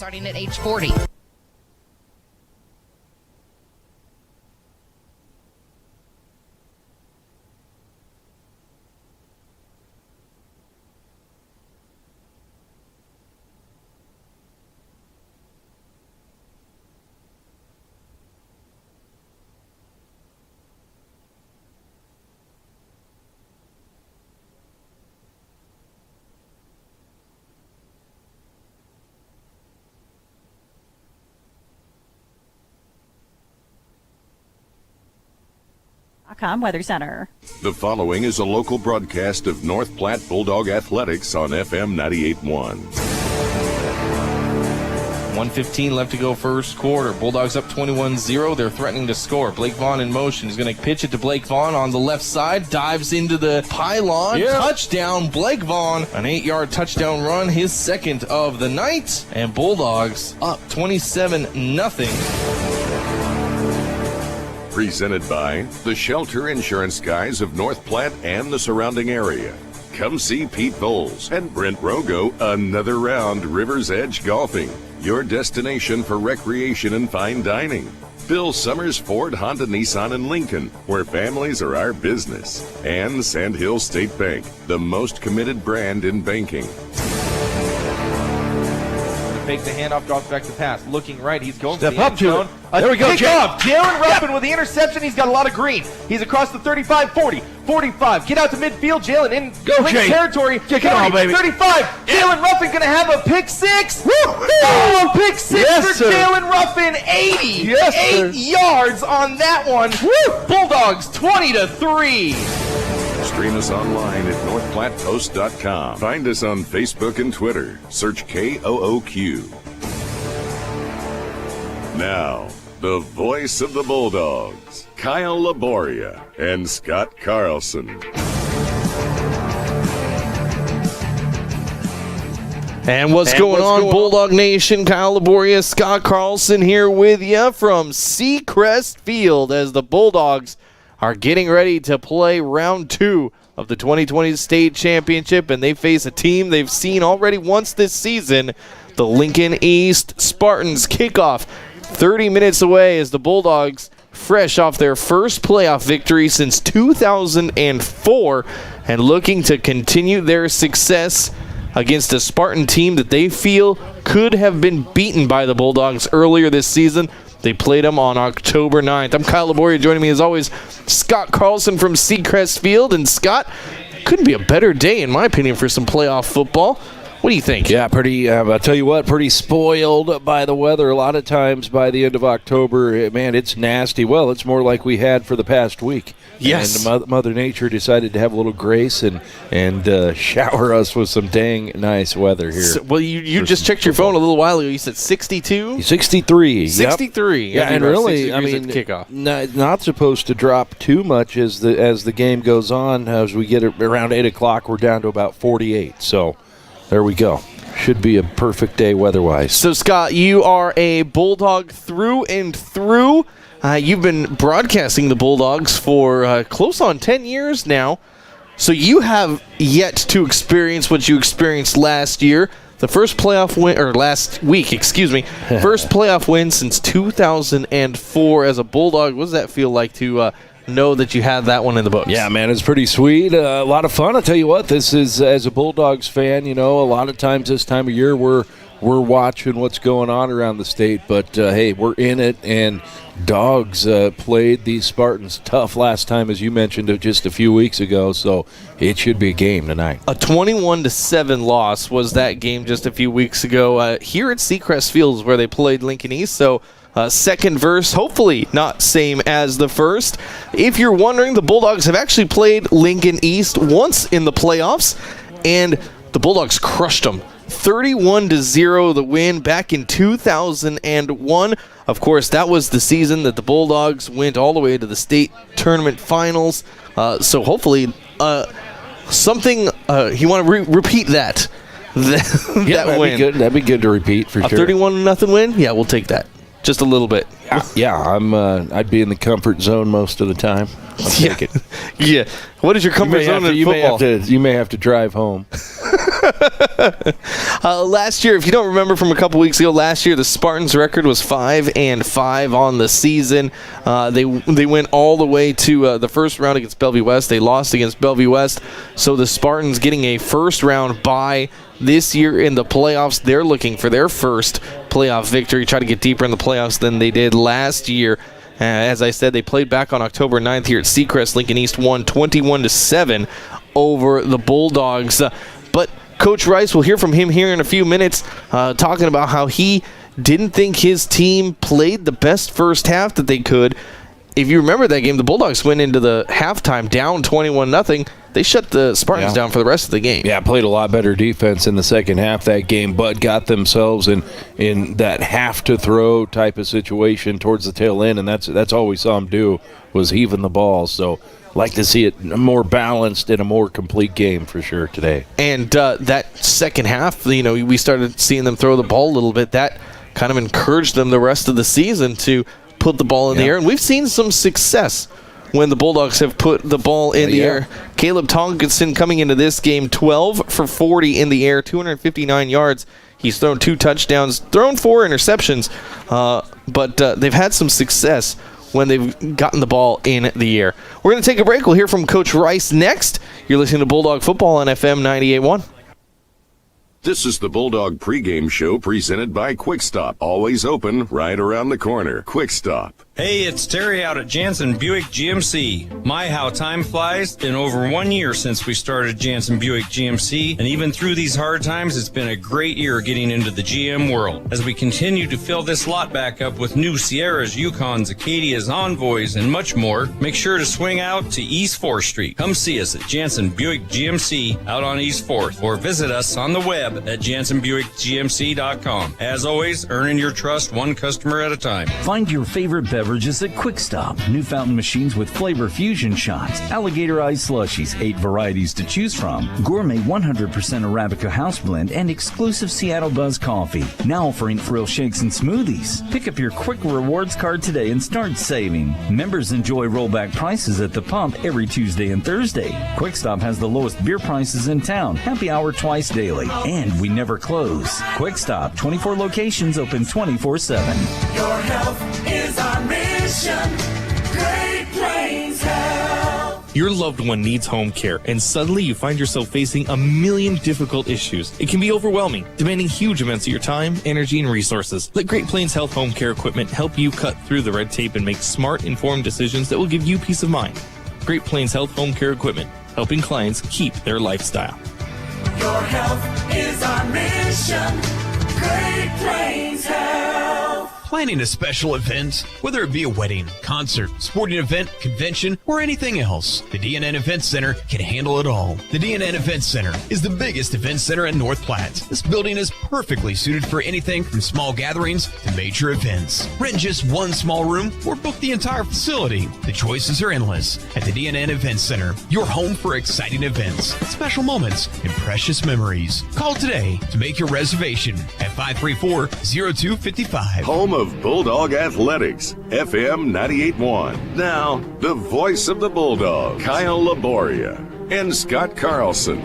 starting at age 40. Weather Center. The following is a local broadcast of North Platte Bulldog Athletics on FM 98.1. 1:15 left to go first quarter. Bulldogs up 21-0. They're threatening to score. Blake Vaughn in motion. He's going to pitch it to Blake Vaughn on the left side. Dives into the pylon. Yeah. Touchdown, Blake Vaughn. An 8-yard touchdown run. His second of the night. And Bulldogs up 27-0. Presented by the Shelter Insurance Guys of North Platte and the surrounding area. Come see Pete Bowles and Brent Rogo another round River's Edge Golfing, your destination for recreation and fine dining. Bill Summers Ford, Honda, Nissan, and Lincoln, where families are our business. And Sandhill State Bank, the most committed brand in banking. Fake the handoff, drops back to pass. Looking right, he's going Step to the up end to zone. it. There we go, Kickoff. Jalen Ruffin with the interception. He's got a lot of green. He's across the 35, 40, 45. Get out to midfield. Jalen in Lynx territory. Kick it on, baby. 35. Jalen Ruffin going to have a pick six. Oh, a pick six for Jalen Ruffin. 80. Yes, 8 yards on that one. Woo. Bulldogs 20-3. Stream us online at northplattpost.com. Find us on Facebook and Twitter. Search KOOQ. Now, the voice of the Bulldogs, Kyle Laboria and Scott Carlson. And what's going on, Bulldog Nation? Kyle Laboria, Scott Carlson here with you from Seacrest Field as the Bulldogs are getting ready to play round 2 of the 2020 state championship, and they face a team they've seen already once this season, the Lincoln East Spartans. Kickoff 30 minutes away as the Bulldogs, fresh off their first playoff victory since 2004, and looking to continue their success against a Spartan team that they feel could have been beaten by the Bulldogs earlier this season. They played them on October 9th. I'm Kyle Laboria. Joining me as always, Scott Carlson from Seacrest Field. And Scott, couldn't be a better day in my opinion for some playoff football. What do you think? Yeah, I'll tell you what, pretty spoiled by the weather. A lot of times by the end of October, man, it's nasty. Well, it's more like we had for the past week. Yes. And Mother Nature decided to have a little grace and shower us with some dang nice weather here. So, well, you just checked your phone a little while ago. You said 62? 63. 63. Yep. Yeah, and really, I mean, kickoff. Not supposed to drop too much as the game goes on. As we get around 8 o'clock, we're down to about 48. So there we go. Should be a perfect day weather-wise. So, Scott, you are a Bulldog through and through. You've been broadcasting the Bulldogs for close on 10 years now. So you have yet to experience what you experienced last year. The first playoff win, or last week, excuse me, first playoff win since 2004 as a Bulldog. What does that feel like to know that you had that one in the books? Yeah, man, it's pretty sweet. A lot of fun. I'll tell you what, this is, as a Bulldogs fan, you know, a lot of times this time of year we're watching what's going on around the state, but hey, we're in it, and Dogs played these Spartans tough last time, as you mentioned, just a few weeks ago, so it should be a game tonight. A 21-7 loss was that game just a few weeks ago here at Seacrest Field where they played Lincoln East, so second verse, hopefully not same as the first. If you're wondering, the Bulldogs have actually played Lincoln East once in the playoffs, and the Bulldogs crushed them. 31-0 the win back in 2001. Of course, that was the season that the Bulldogs went all the way to the state tournament finals. So hopefully something you want to repeat that. That win. That'd be good to repeat for sure. A 31-0 win? Yeah, we'll take that. Just a little bit. Yeah, I'd be in the comfort zone most of the time. I'll take it. Yeah. What is your comfort zone in football? You may have to drive home. Last year, if you don't remember from a couple weeks ago, last year the Spartans' record was 5-5 on the season. They went all the way to the first round against Bellevue West. They lost against Bellevue West, so the Spartans getting a first-round bye this year in the playoffs. They're looking for their first playoff victory, try to get deeper in the playoffs than they did last year. As I said, they played back on October 9th here at Seacrest. Lincoln East won 21-7 over the Bulldogs. But Coach Rice, we'll hear from him here in a few minutes, talking about how he didn't think his team played the best first half that they could. If you remember that game, the Bulldogs went into the halftime down 21-0. They shut the Spartans down for the rest of the game. Yeah, played a lot better defense in the second half that game, but got themselves in that have-to-throw type of situation towards the tail end, and that's all we saw them do was heaving the ball. So like to see it more balanced and a more complete game for sure today. And that second half, we started seeing them throw the ball a little bit. That kind of encouraged them the rest of the season to put the ball in the air. And we've seen some success when the Bulldogs have put the ball in the air. Caleb Tonkinson coming into this game, 12 for 40 in the air, 259 yards. He's thrown 2 touchdowns, thrown 4 interceptions, but they've had some success when they've gotten the ball in the air. We're going to take a break. We'll hear from Coach Rice next. You're listening to Bulldog Football on FM 98.1. This is the Bulldog pregame show presented by Quick Stop. Always open right around the corner. Quick Stop. Hey, it's Terry out at Jansen Buick GMC. My, how time flies. Been over 1 year since we started Jansen Buick GMC, and even through these hard times, it's been a great year getting into the GM world. As we continue to fill this lot back up with new Sierras, Yukons, Acadias, Envoys, and much more, make sure to swing out to East 4th Street. Come see us at Jansen Buick GMC out on East 4th, or visit us on the web at JansenBuickGMC.com. As always, earning your trust one customer at a time. Find your favorite beverages at Quick Stop. New fountain machines with flavor fusion shots, alligator ice slushies, 8 varieties to choose from, gourmet 100% Arabica house blend, and exclusive Seattle Buzz coffee. Now offering thrill shakes and smoothies. Pick up your Quick Rewards card today and start saving. Members enjoy rollback prices at the pump every Tuesday and Thursday. Quick Stop has the lowest beer prices in town. Happy hour twice daily. And we never close. Quick Stop, 24 locations open 24/7. Your health is our mission. Great Plains Health. Your loved one needs home care, and suddenly you find yourself facing a million difficult issues. It can be overwhelming, demanding huge amounts of your time, energy, and resources. Let Great Plains Health Home Care Equipment help you cut through the red tape and make smart, informed decisions that will give you peace of mind. Great Plains Health Home Care Equipment, helping clients keep their lifestyle. Your health is our mission. Great Plains Health. Planning a special event, whether it be a wedding, concert, sporting event, convention, or anything else, the DNN Event Center can handle it all. The DNN Event Center is the biggest event center in North Platte. This building is perfectly suited for anything from small gatherings to major events. Rent just one small room or book the entire facility. The choices are endless at the DNN Event Center, your home for exciting events, special moments, and precious memories. Call today to make your reservation at 534-0255. Home of Bulldog Athletics, FM 98.1. Now, the voice of the Bulldog, Kyle Laboria and Scott Carlson.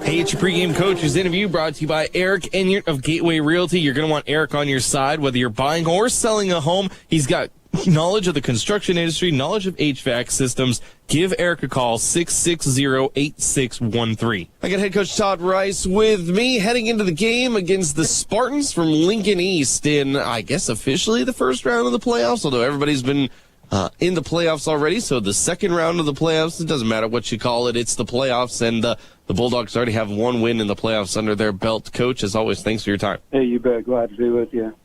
Hey, it's your pregame coach's interview brought to you by Eric Enyart of Gateway Realty. You're going to want Eric on your side, whether you're buying or selling a home. He's got knowledge of the construction industry, knowledge of HVAC systems. Give Eric a call, 660-8613. I got head coach Todd Rice with me heading into the game against the Spartans from Lincoln East in, I guess, officially the first round of the playoffs, although everybody's been in the playoffs already. So the second round of the playoffs, it doesn't matter what you call it, it's the playoffs, and the Bulldogs already have one win in the playoffs under their belt. Coach, as always, thanks for your time. Hey, you bet. Glad to be with you.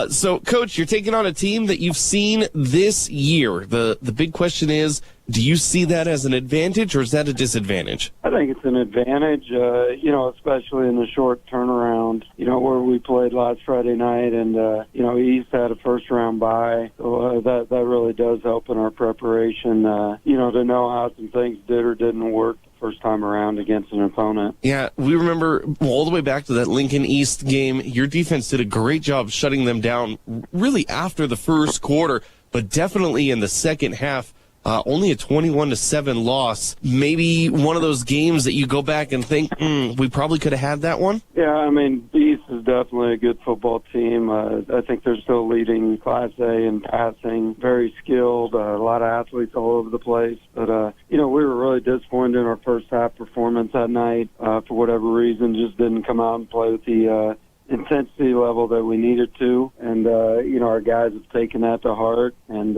So, Coach, you're taking on a team that you've seen this year. The big question is, do you see that as an advantage or is that a disadvantage? I think it's an advantage, especially in the short turnaround, where we played last Friday night and, East had a first-round bye. So that really does help in our preparation, to know how some things did or didn't work first time around against an opponent. Yeah, we remember all the way back to that Lincoln East game. Your defense did a great job shutting them down really after the first quarter, but definitely in the second half. only a 21-7 loss. Maybe one of those games that you go back and think, we probably could have had that one? Yeah, I mean, East is definitely a good football team. I think they're still leading Class A in passing, very skilled, a lot of athletes all over the place. But, we were really disappointed in our first half performance that night. For whatever reason, just didn't come out and play with the intensity level that we needed to. And, our guys have taken that to heart and,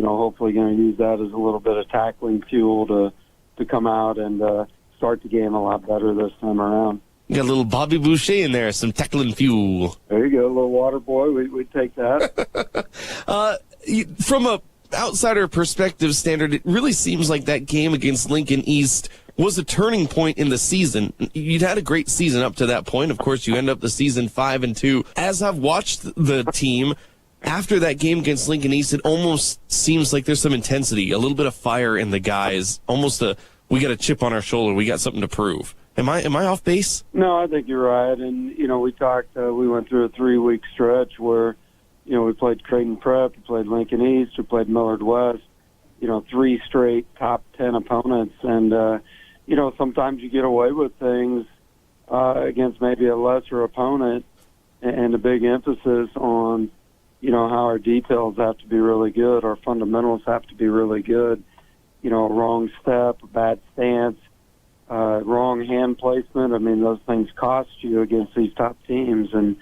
hopefully going to use that as a little bit of tackling fuel to come out and start the game a lot better this time around. You got a little Bobby Boucher in there, some tackling fuel. There you go, a little water boy. We'd take that. From a outsider perspective standard, it really seems like that game against Lincoln East was a turning point in the season. You'd had a great season up to that point. Of course, you end up the season 5-2. As I've watched the team, after that game against Lincoln East, it almost seems like there's some intensity, a little bit of fire in the guys, almost we got a chip on our shoulder, we got something to prove. Am I off base? No, I think you're right. And, we talked, we went through a 3-week stretch where, we played Creighton Prep, we played Lincoln East, we played Millard West, 3 straight top 10 opponents. And, sometimes you get away with things against maybe a lesser opponent, and a big emphasis on, how our details have to be really good, our fundamentals have to be really good. A wrong step, a bad stance, wrong hand placement. I mean, those things cost you against these top teams. And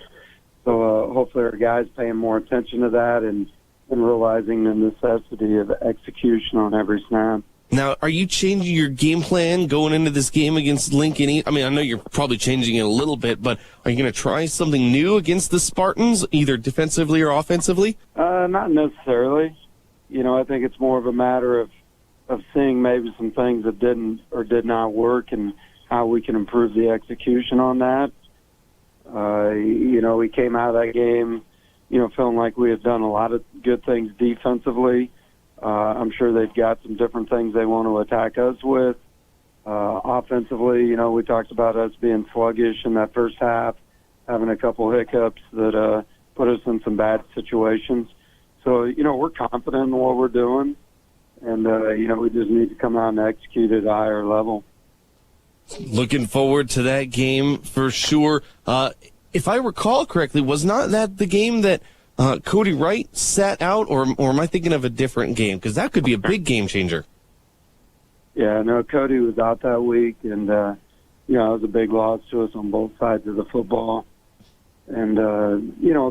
so hopefully our guys paying more attention to that and realizing the necessity of execution on every snap. Now, are you changing your game plan going into this game against Lincoln East? I mean, I know you're probably changing it a little bit, but are you going to try something new against the Spartans, either defensively or offensively? Not necessarily. I think it's more of a matter of seeing maybe some things that didn't or did not work and how we can improve the execution on that. We came out of that game, feeling like we had done a lot of good things defensively. I'm sure they've got some different things they want to attack us with. Offensively, we talked about us being sluggish in that first half, having a couple hiccups that put us in some bad situations. So, we're confident in what we're doing, and, we just need to come out and execute at a higher level. Looking forward to that game for sure. If I recall correctly, was not that the game that Cody Wright sat out, or am I thinking of a different game? Because that could be a big game changer. Yeah, no, Cody was out that week, and, it was a big loss to us on both sides of the football. And, a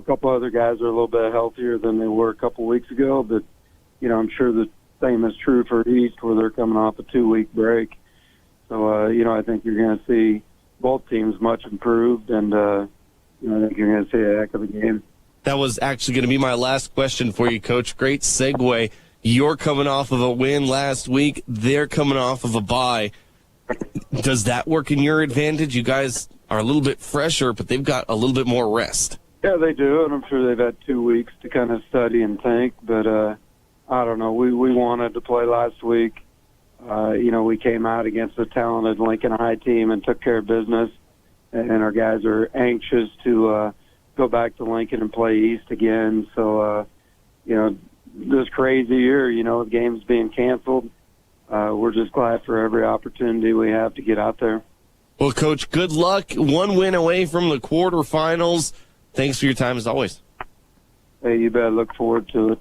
couple other guys are a little bit healthier than they were a couple weeks ago, but, I'm sure the same is true for East, where they're coming off a 2-week break. So, I think you're going to see both teams much improved, and, I think you're going to see a heck of a game. That was actually going to be my last question for you, Coach. Great segue. You're coming off of a win last week. They're coming off of a bye. Does that work in your advantage? You guys are a little bit fresher, but they've got a little bit more rest. Yeah, they do, and I'm sure they've had 2 weeks to kind of study and think. But I don't know. We wanted to play last week. We came out against a talented Lincoln High team and took care of business, and our guys are anxious to go back to Lincoln and play East again. So, this crazy year, with games being canceled, we're just glad for every opportunity we have to get out there. Well, Coach, good luck. 1 win away from the quarterfinals. Thanks for your time as always. Hey, you bet. Look forward to it.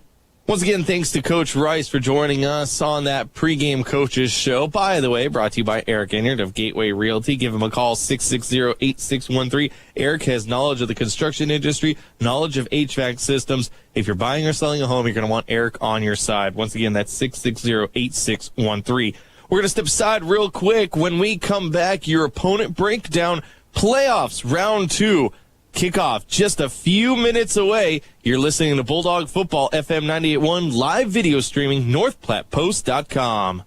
Once again, thanks to Coach Rice for joining us on that pregame coaches show. By the way, brought to you by Eric Enyart of Gateway Realty. Give him a call, 660-8613. Eric has knowledge of the construction industry, knowledge of HVAC systems. If you're buying or selling a home, you're going to want Eric on your side. Once again, that's 660-8613. We're going to step aside real quick. When we come back, your opponent breakdown, playoffs, round 2. Kickoff just a few minutes away. You're listening to Bulldog Football FM 98.1 live video streaming, NorthPlattePost.com.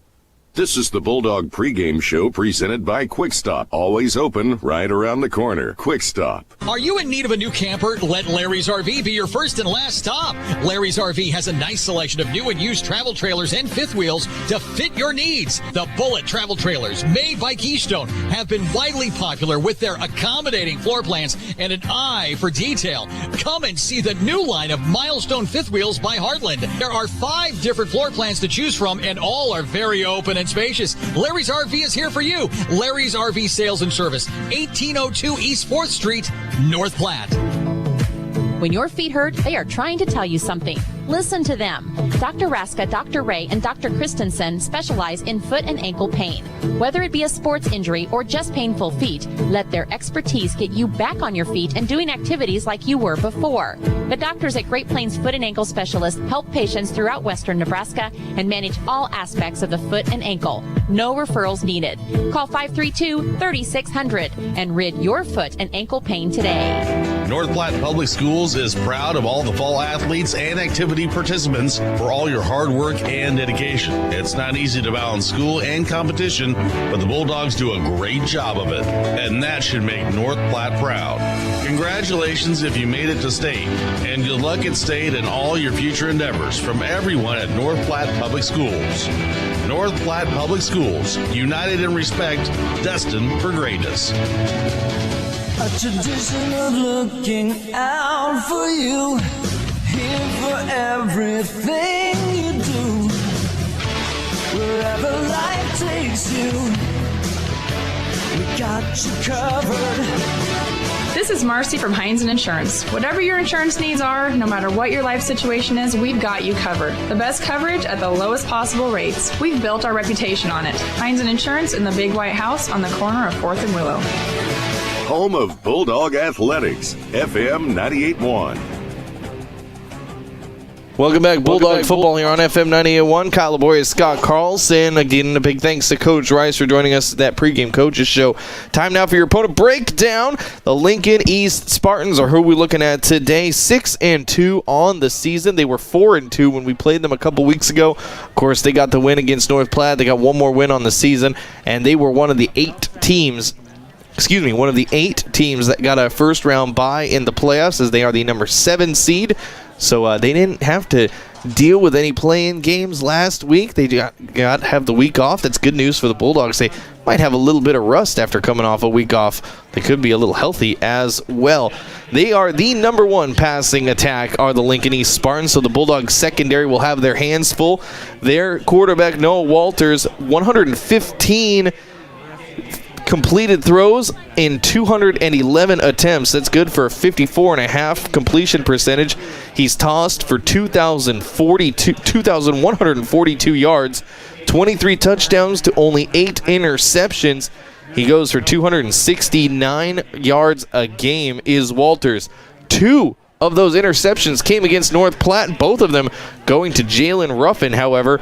This is the Bulldog pregame show presented by Quick Stop. Always open right around the corner. Quick Stop. Are you in need of a new camper? Let Larry's RV be your first and last stop. Larry's RV has a nice selection of new and used travel trailers and fifth wheels to fit your needs. The Bullet travel trailers, made by Keystone, have been widely popular with their accommodating floor plans and an eye for detail. Come and see the new line of Milestone fifth wheels by Heartland. There are 5 different floor plans to choose from, and all are very open and spacious. Larry's RV is here for you. Larry's RV Sales and Service, 1802 East 4th Street, North Platte. When your feet hurt, they are trying to tell you something. Listen to them. Dr. Raska, Dr. Ray, and Dr. Christensen specialize in foot and ankle pain. Whether it be a sports injury or just painful feet, let their expertise get you back on your feet and doing activities like you were before. The doctors at Great Plains Foot and Ankle Specialists help patients throughout western Nebraska and manage all aspects of the foot and ankle. No referrals needed. Call 532-3600 and rid your foot and ankle pain today. North Platte Public Schools is proud of all the fall athletes and activity participants for all your hard work and dedication. It's not easy to balance school and competition, but the Bulldogs do a great job of it, and that should make North Platte proud. Congratulations if you made it to state, and good luck at state and all your future endeavors from everyone at North Platte Public Schools. North Platte Public Schools, united in respect, destined for greatness. A tradition of looking out for you, here for everything you do. Wherever life takes you, we got you covered. This is Marcy from Heinz Insurance. Whatever your insurance needs are, no matter what your life situation is, we've got you covered. The best coverage at the lowest possible rates. We've built our reputation on it. Heinz Insurance in the Big White House on the corner of 4th and Willow. Home of Bulldog Athletics, FM 98.1. Welcome back, Bulldog football here on FM 98.1. Kyle Laboria, Scott Carlson. Again, a big thanks to Coach Rice for joining us at that pregame coaches show. Time now for your opponent breakdown. The Lincoln East Spartans are who we're looking at today. 6-2 on the season. They were 4-2 when we played them a couple weeks ago. Of course, they got the win against North Platte. They got one more win on the season, and they were one of the 8 teams that got a first-round bye in the playoffs, as they are the number 7 seed. So they didn't have to deal with any play-in games last week. They got to have the week off. That's good news for the Bulldogs. They might have a little bit of rust after coming off a week off. They could be a little healthy as well. They are the number 1 passing attack, are the Lincoln East Spartans, so the Bulldogs secondary will have their hands full. Their quarterback, Noah Walters, 115 completed throws in 211 attempts. That's good for a 54.5 completion percentage. He's tossed for 2,142 yards, 23 touchdowns to only 8 interceptions. He goes for 269 yards a game, is Walters. 2 of those interceptions came against North Platte, both of them going to Jalen Ruffin. However,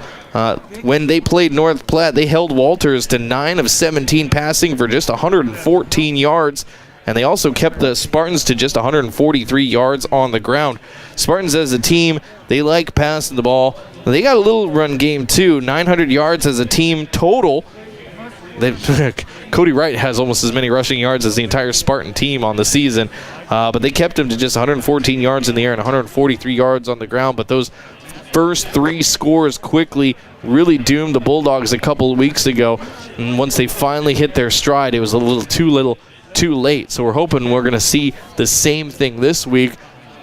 when they played North Platte, they held Walters to 9 of 17 passing for just 114 yards, and they also kept the Spartans to just 143 yards on the ground. Spartans as a team, they like passing the ball. They got a little run game too, 900 yards as a team total. Cody Wright has almost as many rushing yards as the entire Spartan team on the season, but they kept him to just 114 yards in the air and 143 yards on the ground. But those first 3 scores quickly really doomed the Bulldogs a couple of weeks ago, and once they finally hit their stride, it was a little too late. So we're hoping we're going to see the same thing this week.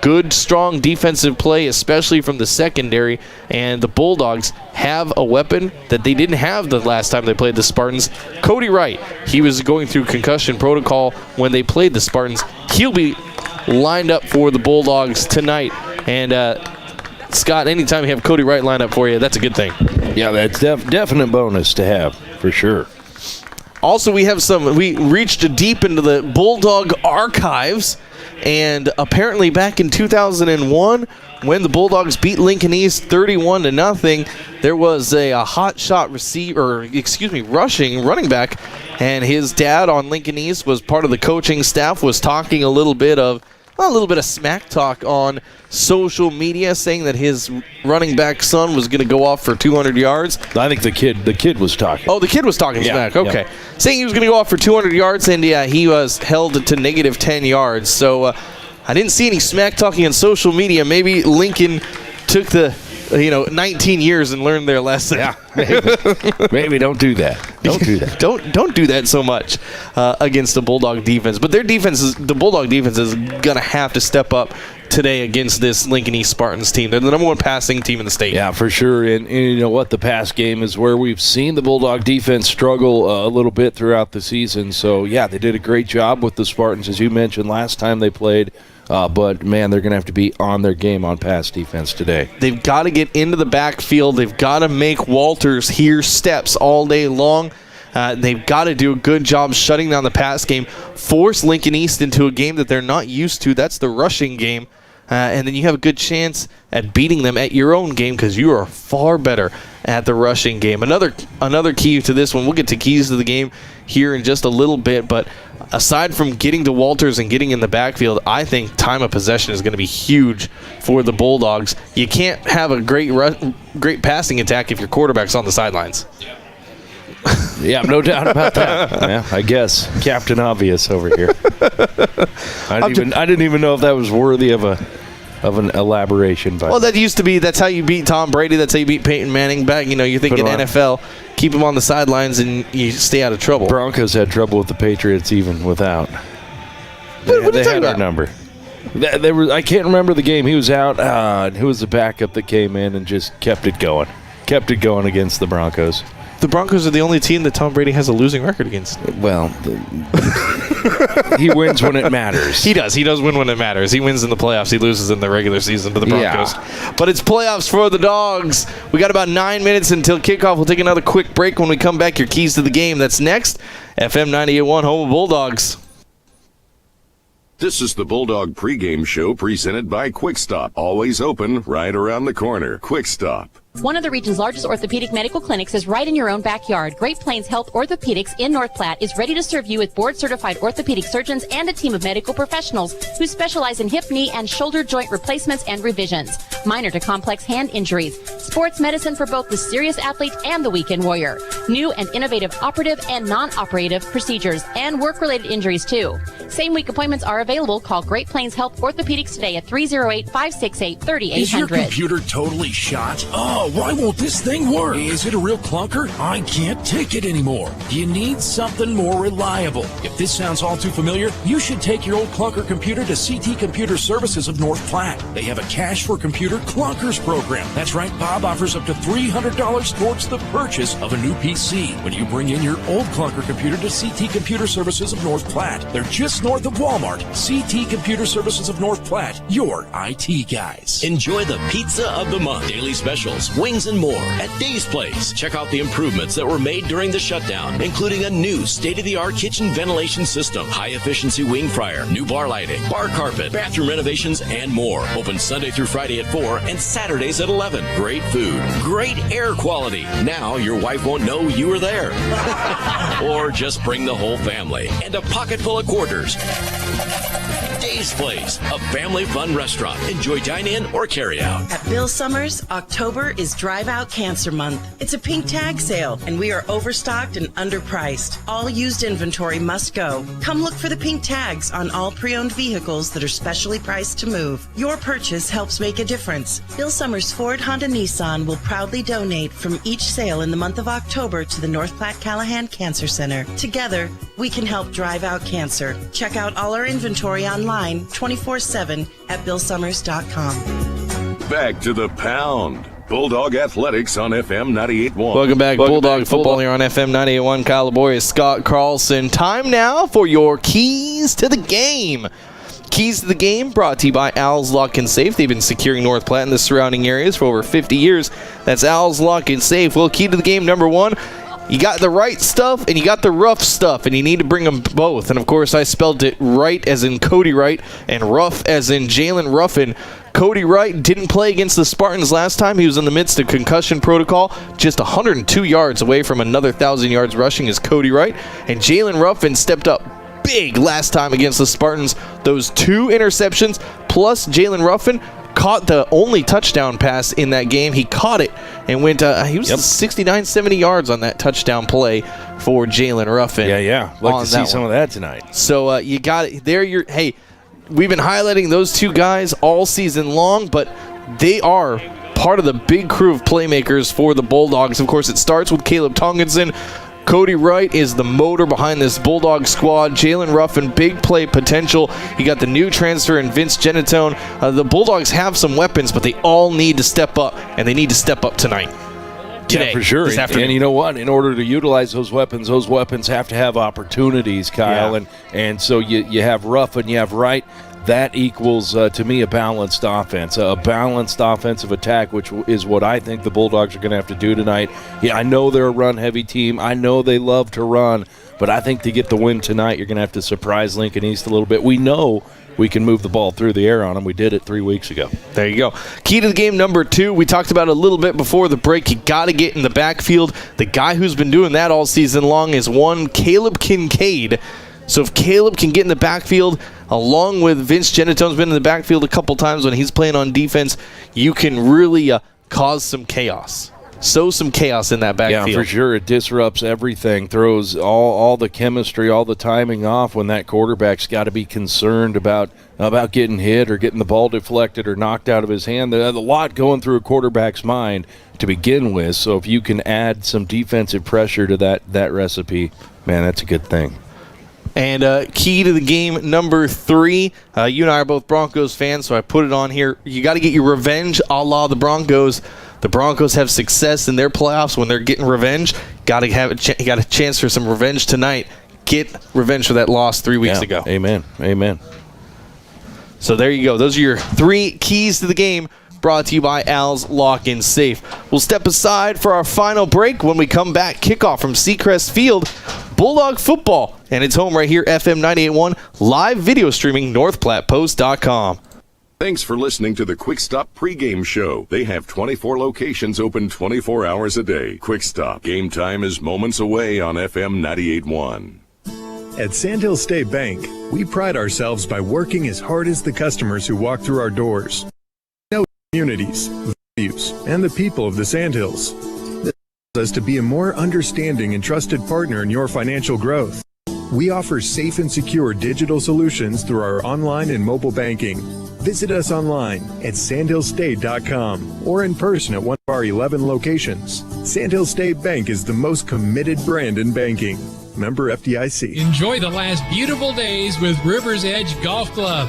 Good, strong defensive play, especially from the secondary, and the Bulldogs have a weapon that they didn't have the last time they played the Spartans. Cody Wright, he was going through concussion protocol when they played the Spartans. He'll be lined up for the Bulldogs tonight, and Scott, anytime you have Cody Wright lined up for you, that's a good thing. Yeah, that's definite bonus to have, for sure. Also, we reached deep into the Bulldog archives, and apparently back in 2001, when the Bulldogs beat Lincoln East 31-0, there was a hot shot running back, and his dad on Lincoln East was part of the coaching staff, was talking a little bit of, a little bit of smack talk on social media, saying that his running back son was going to go off for 200 yards. I think the kid was talking. Oh, the kid was talking smack. Okay. Saying he was going to go off for 200 yards, and he was held to negative 10 yards. So I didn't see any smack talking on social media. Maybe Lincoln took the 19 years and learned their lesson. Yeah, maybe don't do that. Don't do that. don't do that so much against the Bulldog defense. But the Bulldog defense is gonna have to step up today against this Lincoln East Spartans team. They're the number one passing team in the state. Yeah, for sure. And you know what? The pass game is where we've seen the Bulldog defense struggle a little bit throughout the season. So yeah, they did a great job with the Spartans, as you mentioned last time they played. But, man, they're going to have to be on their game on pass defense today. They've got to get into the backfield. They've got to make Walters hear steps all day long. They've got to do a good job shutting down the pass game, force Lincoln East into a game that they're not used to. That's the rushing game. And then you have a good chance at beating them at your own game because you are far better at the rushing game. Another key to this one, we'll get to keys to the game here in just a little bit, but aside from getting to Walters and getting in the backfield, I think time of possession is going to be huge for the Bulldogs. You can't have a great passing attack if your quarterback's on the sidelines. Yeah, no doubt about that. Yeah, I guess Captain Obvious over here. I didn't even know if that was worthy of an elaboration. But well, that's how you beat Tom Brady. That's how you beat Peyton Manning. Back, you're thinking NFL. Keep him on the sidelines and you stay out of trouble. Broncos had trouble with the Patriots even without. They had our number. I can't remember the game. He was out. Who was the backup that came in and just kept it going? Kept it going against the Broncos. The Broncos are the only team that Tom Brady has a losing record against. Well, he wins when it matters. He does. He does win when it matters. He wins in the playoffs. He loses in the regular season to the Broncos. Yeah. But it's playoffs for the Dogs. We got about 9 minutes until kickoff. We'll take another quick break. When we come back, your keys to the game. That's next. FM 98.1, home of Bulldogs. This is the Bulldog pregame show presented by Quick Stop. Always open right around the corner. Quick Stop. One of the region's largest orthopedic medical clinics is right in your own backyard. Great Plains Health Orthopedics in North Platte is ready to serve you with board-certified orthopedic surgeons and a team of medical professionals who specialize in hip, knee, and shoulder joint replacements and revisions, minor to complex hand injuries, sports medicine for both the serious athlete and the weekend warrior, new and innovative operative and non-operative procedures, and work-related injuries too. Same-week appointments are available. Call Great Plains Health Orthopedics today at 308-568-3800. Is your computer totally shot? Oh, why won't this thing work? Is it a real clunker? I can't take it anymore. You need something more reliable. If this sounds all too familiar, you should take your old clunker computer to CT Computer Services of North Platte. They have a Cash for Computer Clunkers program. That's right, Bob offers up to $300 towards the purchase of a new PC when you bring in your old clunker computer to CT Computer Services of North Platte. They're just north of Walmart. CT Computer Services of North Platte, your IT guys. Enjoy the pizza of the month, daily specials, wings and more at Dave's Place. Check out the improvements that were made during the shutdown, including a new state-of-the-art kitchen ventilation system, high-efficiency wing fryer, new bar lighting, bar carpet, bathroom renovations, and more. Open Sunday through Friday at 4 and Saturdays at 11. Great food, great air quality. Now your wife won't know you were there. Or just bring the whole family and a pocket full of quarters. Dave's Place, a family fun restaurant. Enjoy dine-in or carry-out. At Bill Summers, October is Drive Out Cancer Month. It's a pink tag sale, and we are overstocked and underpriced. All used inventory must go. Come look for the pink tags on all pre-owned vehicles that are specially priced to move. Your purchase helps make a difference. Bill Summers Ford, Honda, Nissan will proudly donate from each sale in the month of October to the North Platte Callahan Cancer Center. Together, we can help drive out cancer. Check out all our inventory online 24/7 at billsummers.com. Back to the pound. Bulldog Athletics on FM 98.1. Welcome back, Bulldog football here on FM 98.1. Kyle Laborious, Scott Carlson. Time now for your keys to the game. Keys to the game brought to you by Al's Lock and Safe. They've been securing North Platte and the surrounding areas for over 50 years. That's Al's Lock and Safe. Well, key to the game number one. You got the right stuff and you got the rough stuff, and you need to bring them both. And, of course, I spelled it right as in Cody Wright and rough as in Jalen Ruffin. Cody Wright didn't play against the Spartans last time. He was in the midst of concussion protocol. Just 102 yards away from another 1,000 yards rushing is Cody Wright. And Jalen Ruffin stepped up big last time against the Spartans. Those 2 interceptions plus Jalen Ruffin caught the only touchdown pass in that game. He caught it and went, he was 69, 70 yards on that touchdown play for Jalen Ruffin. Yeah. Like to see some of that tonight. So you got it. There hey, we've been highlighting those 2 guys all season long, but they are part of the big crew of playmakers for the Bulldogs. Of course, it starts with Caleb Tonginson. Cody Wright is the motor behind this Bulldog squad. Jalen Ruffin, big play potential. You got the new transfer in Vince Genatone. The Bulldogs have some weapons, but they all need to step up, and they need to step up tonight. Today, for sure. This afternoon. And you know what? In order to utilize those weapons have to have opportunities, Kyle. Yeah. And so you have Ruffin, you have Wright. That equals, to me, a balanced offense, a balanced offensive attack, which is what I think the Bulldogs are going to have to do tonight. Yeah, I know they're a run-heavy team. I know they love to run. But I think to get the win tonight, you're going to have to surprise Lincoln East a little bit. We know we can move the ball through the air on them. We did it 3 weeks ago. There you go. Key to the game number 2, we talked about it a little bit before the break. You got to get in the backfield. The guy who's been doing that all season long is one Caleb Kincaid. So if Caleb can get in the backfield, along with Vince Genatone's been in the backfield a couple times when he's playing on defense, you can really cause some chaos. Sow some chaos in that backfield. Yeah, for sure. It disrupts everything, throws all the chemistry, all the timing off when that quarterback's got to be concerned about getting hit or getting the ball deflected or knocked out of his hand. There's a lot going through a quarterback's mind to begin with. So if you can add some defensive pressure to that recipe, man, that's a good thing. And key to the game number 3, you and I are both Broncos fans, so I put it on here. You got to get your revenge a la the Broncos. The Broncos have success in their playoffs when they're getting revenge. Got to have you got a chance for some revenge tonight. Get revenge for that loss 3 weeks ago. Amen. So there you go. Those are your 3 keys to the game, brought to you by Al's Lock-In Safe. We'll step aside for our final break. When we come back, kickoff from Seacrest Field, Bulldog football. And it's home right here, FM 98.1, live video streaming, NorthPlattePost.com. Thanks for listening to the Quick Stop pregame show. They have 24 locations open 24 hours a day. Quick Stop. Game time is moments away on FM 98.1. At Sandhill State Bank, we pride ourselves by working as hard as the customers who walk through our doors. We know communities, values, and the people of the Sandhills. This allows us to be a more understanding and trusted partner in your financial growth. We offer safe and secure digital solutions through our online and mobile banking. Visit us online at sandhillstate.com or in person at one of our 11 locations. Sandhill State Bank is the most committed brand in banking. Member FDIC. Enjoy the last beautiful days with River's Edge Golf Club.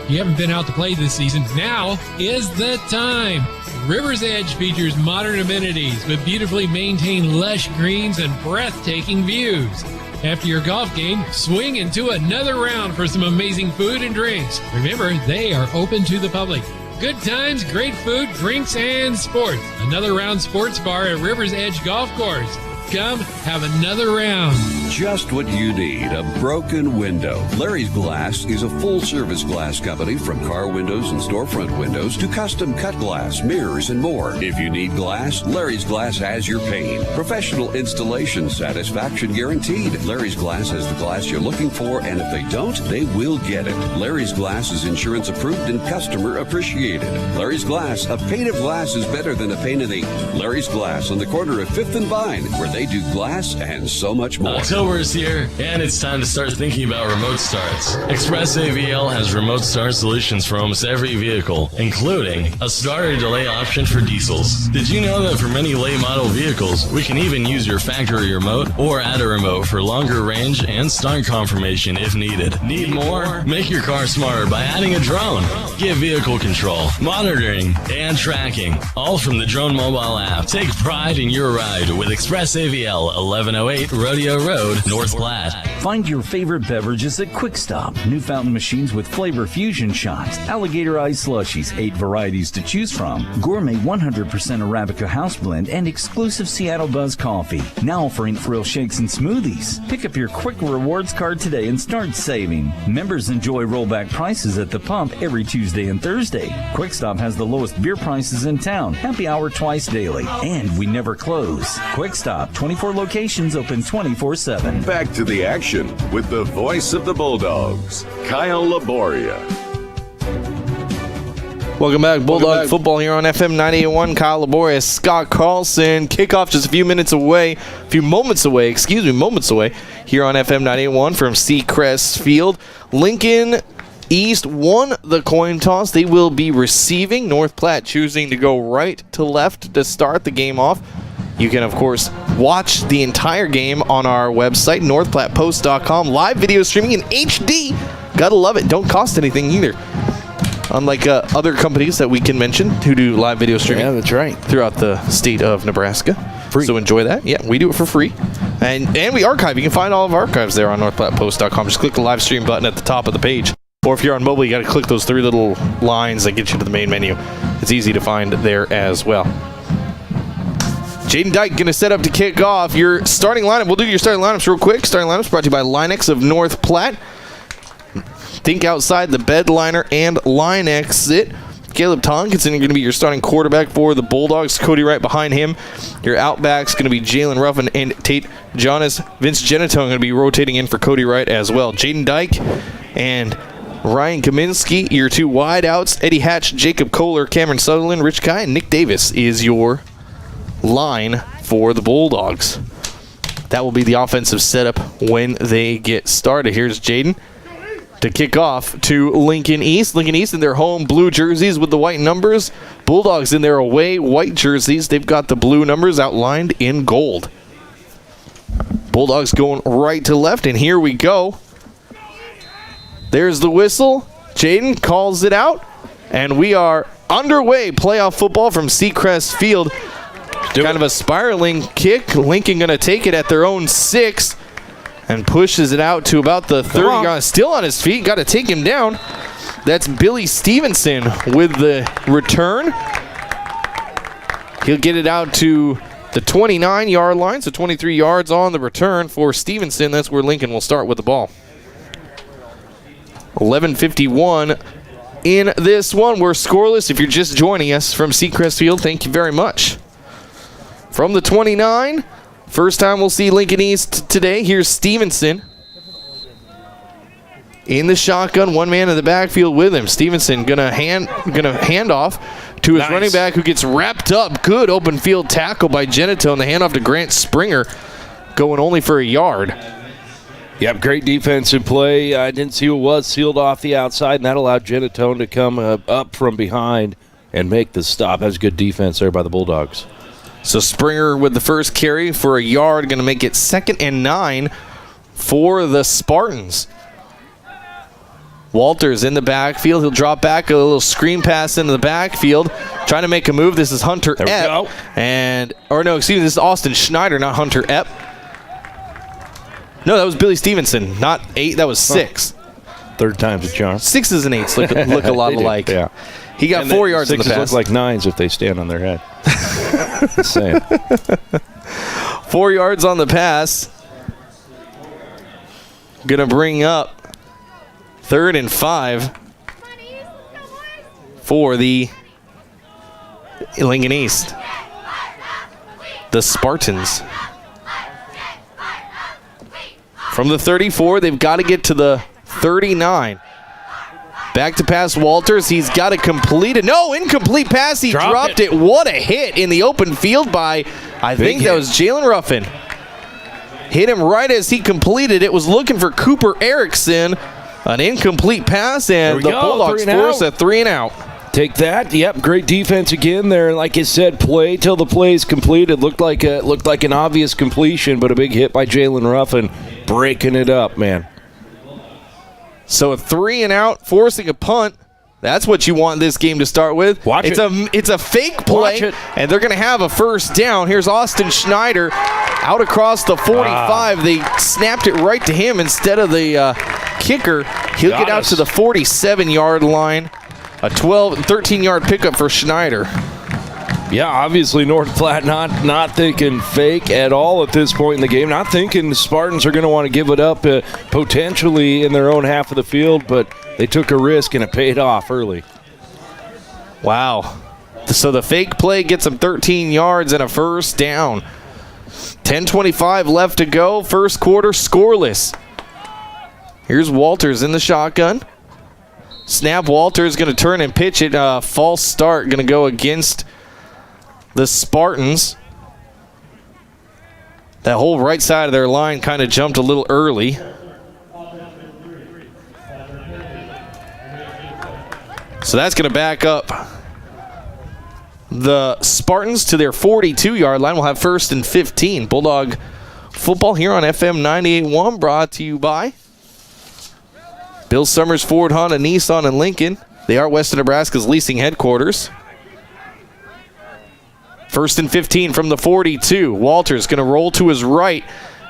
If you haven't been out to play this season, now is the time. River's Edge features modern amenities with beautifully maintained lush greens and breathtaking views. After your golf game, swing into another round for some amazing food and drinks. Remember, they are open to the public. Good times, great food, drinks, and sports. Another round sports bar at River's Edge Golf Course. Come have another round. Just what you need, a broken window. Larry's Glass is a full-service glass company, from car windows and storefront windows to custom cut glass, mirrors, and more. If you need glass, Larry's Glass has your pain. Professional installation, satisfaction guaranteed. Larry's Glass has the glass you're looking for, and if they don't, they will get it. Larry's Glass is insurance approved and customer appreciated. Larry's Glass, a pane of glass is better than a pane of ink. Larry's Glass on the corner of 5th and Vine, where they do glass and so much more. October is here, and it's time to start thinking about remote starts. Express AVL has remote start solutions for almost every vehicle, including a start or delay option for diesels. Did you know that for many late model vehicles, we can even use your factory remote or add a remote for longer range and start confirmation if needed? Need more? Make your car smarter by adding a drone. Get vehicle control, monitoring, and tracking, all from the Drone mobile app. Take pride in your ride with Express AVL, 1108 Rodeo Road, North Platte. Find your favorite beverages at Quick Stop. New fountain machines with flavor fusion shots, alligator ice slushies, 8 varieties to choose from, gourmet 100% Arabica house blend, and exclusive Seattle Buzz coffee. Now offering thrill shakes and smoothies. Pick up your Quick Rewards card today and start saving. Members enjoy rollback prices at the pump every Tuesday and Thursday. Quick Stop has the lowest beer prices in town. Happy hour twice daily. And we never close. Quick Stop, 24 locations open 24/7. Back to the action with the voice of the Bulldogs, Kyle Laboria. Welcome back. Bulldog football here on FM 98.1. Kyle Laboria, Scott Carlson. Kickoff just a few moments away here on FM 98.1 from Seacrest Field. Lincoln East won the coin toss. They will be receiving. North Platte choosing to go right to left to start the game off. You can, of course, watch the entire game on our website, northplattepost.com. Live video streaming in HD. Gotta love it. Don't cost anything either. Unlike other companies that we can mention who do live video streaming. Yeah, that's right. Throughout the state of Nebraska. Free. So enjoy that. Yeah, we do it for free. And we archive. You can find all of our archives there on northplattepost.com. Just click the live stream button at the top of the page. Or if you're on mobile, you got to click those 3 little lines that get you to the main menu. It's easy to find there as well. Jaden Dyke going to set up to kick off your starting lineup. We'll do your starting lineups real quick. Starting lineups brought to you by Linex of North Platte. Think outside the bed liner and line exit. Caleb Tonkinson going to be your starting quarterback for the Bulldogs. Cody Wright behind him. Your outbacks going to be Jalen Ruffin and Tate Jonas. Vince Genitone going to be rotating in for Cody Wright as well. Jaden Dyke and Ryan Kaminsky, your 2 wideouts. Eddie Hatch, Jacob Kohler, Cameron Sutherland, Rich Kai, and Nick Davis is your line for the Bulldogs. That will be the offensive setup when they get started. Here's Jaden to kick off to Lincoln East. Lincoln East in their home blue jerseys with the white numbers. Bulldogs in their away white jerseys. They've got the blue numbers outlined in gold. Bulldogs going right to left, and here we go. There's the whistle. Jaden calls it out, and we are underway. Playoff football from Seacrest Field. Kind of a spiraling kick. Lincoln going to take it at their own 6 and pushes it out to about the 30. Still on his feet. Got to take him down. That's Billy Stevenson with the return. He'll get it out to the 29-yard line, so 23 yards on the return for Stevenson. That's where Lincoln will start with the ball. 11:51 in this one. We're scoreless. If you're just joining us from Seacrest Field, thank you very much. From the 29, first time we'll see Lincoln East today. Here's Stevenson in the shotgun, 1 man in the backfield with him. Stevenson gonna hand off to his running back, who gets wrapped up. Good open field tackle by Genitone. The handoff to Grant Springer, going only for a yard. Yep, great defensive play. I didn't see who it was, sealed off the outside, and that allowed Genitone to come up from behind and make the stop. That was good defense there by the Bulldogs. So Springer with the first carry for a yard, going to make it 2nd and 9 for the Spartans. Walters in the backfield. He'll drop back, a little screen pass into the backfield. Trying to make a move. This is Hunter Epp. This is Austin Schneider, not Hunter Epp. No, that was Billy Stevenson, not 8. That was 6. Third time's a charm. 6s and 8s look a lot alike. Yeah. He got 4 yards in the pass. Look like 9s if they stand on their head. Just saying. 4 yards on the pass. Gonna bring up 3rd and 5 for the Lincoln East. The Spartans. From the 34, they've got to get to the 39. Back to pass Walters. He's got to complete it. No, incomplete pass. He dropped it. What a hit in the open field by, I think that was Jalen Ruffin. Hit him right as he completed it. Was looking for Cooper Erickson. An incomplete pass, and the Bulldogs force a 3 and out. Take that. Yep, great defense again there. Like you said, play till the play is completed. Looked like an obvious completion, but a big hit by Jalen Ruffin, breaking it up, man. So a 3 and out, forcing a punt. That's what you want this game to start with. It's a fake play, and they're going to have a first down. Here's Austin Schneider out across the 45. They snapped it right to him instead of the kicker. He'll get out to the 47-yard line. A 13-yard pickup for Schneider. Yeah, obviously North Platte not thinking fake at all at this point in the game. Not thinking the Spartans are going to want to give it up potentially in their own half of the field, but they took a risk and it paid off early. Wow. So the fake play gets them 13 yards and a first down. 10:25 left to go. First quarter scoreless. Here's Walters in the shotgun. Snap. Walters going to turn and pitch it. False start going to go against the Spartans. That whole right side of their line kind of jumped a little early. So that's going to back up the Spartans to their 42-yard line. We'll have first and 15. Bulldog football here on FM 98.1, brought to you by Bill Summers Ford, Honda, Nissan, and Lincoln. They are Western Nebraska's leasing headquarters. First and 15 from the 42. Walters going to roll to his right.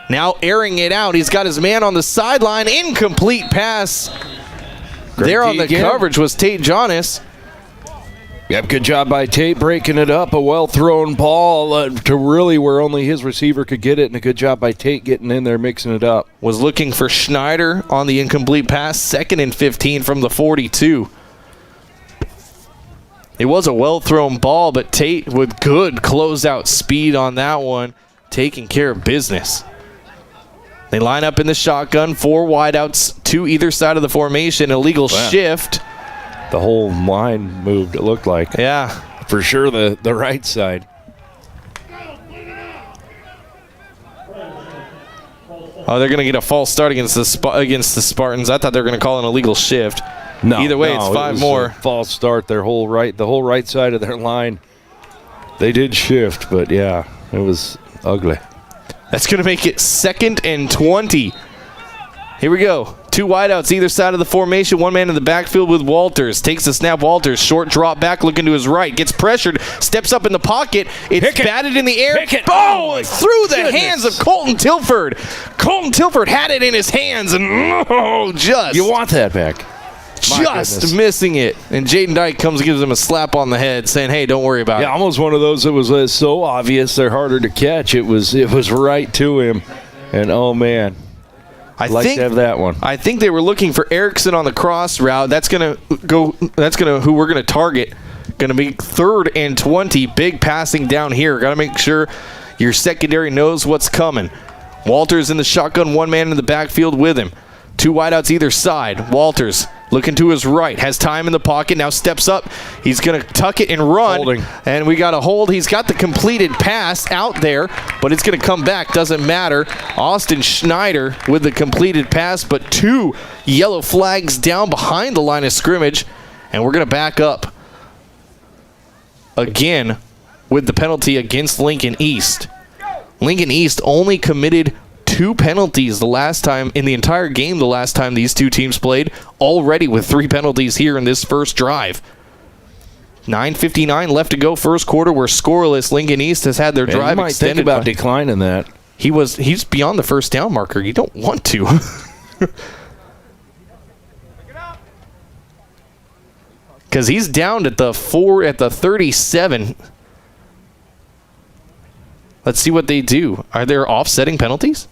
Now airing it out. He's got his man on the sideline. Incomplete pass. There on the coverage was Tate Jonas. Yep, good job by Tate breaking it up. A well-thrown ball to really where only his receiver could get it, and a good job by Tate getting in there, mixing it up. Was looking for Schneider on the incomplete pass. Second and 15 from the 42. It was a well-thrown ball, but Tate with good closeout speed on that one, taking care of business. They line up in the shotgun, 4 wideouts to either side of the formation. Illegal shift. The whole line moved, it looked like. Yeah. For sure the right side. Oh, they're going to get a false start against the Spartans. I thought they were going to call an illegal shift. No, either way, it's 5 more. False start. The whole right side of their line. They did shift, but yeah, it was ugly. That's going to make it 2nd and 20. Here we go. 2 wideouts either side of the formation. 1 man in the backfield with Walters. Takes the snap. Walters, short drop back, looking to his right. Gets pressured. Steps up in the pocket. It's batted in the air. Oh, through the hands of Colton Tilford. Colton Tilford had it in his hands, and just. You want that back. Just missing it. And Jaden Dyke comes and gives him a slap on the head, saying, hey, don't worry about it. Yeah, almost one of those that was so obvious they're harder to catch. It was right to him. And, oh, man. I'd like to have that one. I think they were looking for Erickson on the cross route. That's who we're gonna target. Gonna be 3rd and 20. Big passing down here. Gotta make sure your secondary knows what's coming. Walters in the shotgun, 1 man in the backfield with him. 2 wideouts either side. Walters looking to his right, has time in the pocket, now steps up. He's going to tuck it and run. Holding. And we got a hold. He's got the completed pass out there, but it's going to come back. Doesn't matter. Austin Schneider with the completed pass, but 2 yellow flags down behind the line of scrimmage. And we're going to back up again with the penalty against Lincoln East. Lincoln East only committed 2 penalties the last time in the entire game, the last time these 2 teams played, already with 3 penalties here in this first drive. 9:59 left to go first quarter. We're scoreless. Lincoln East has had their drive you might extended. Think about declining that. He's beyond the first down marker. You don't want to. Because he's down at the 37. Let's see what they do. Are there offsetting penalties?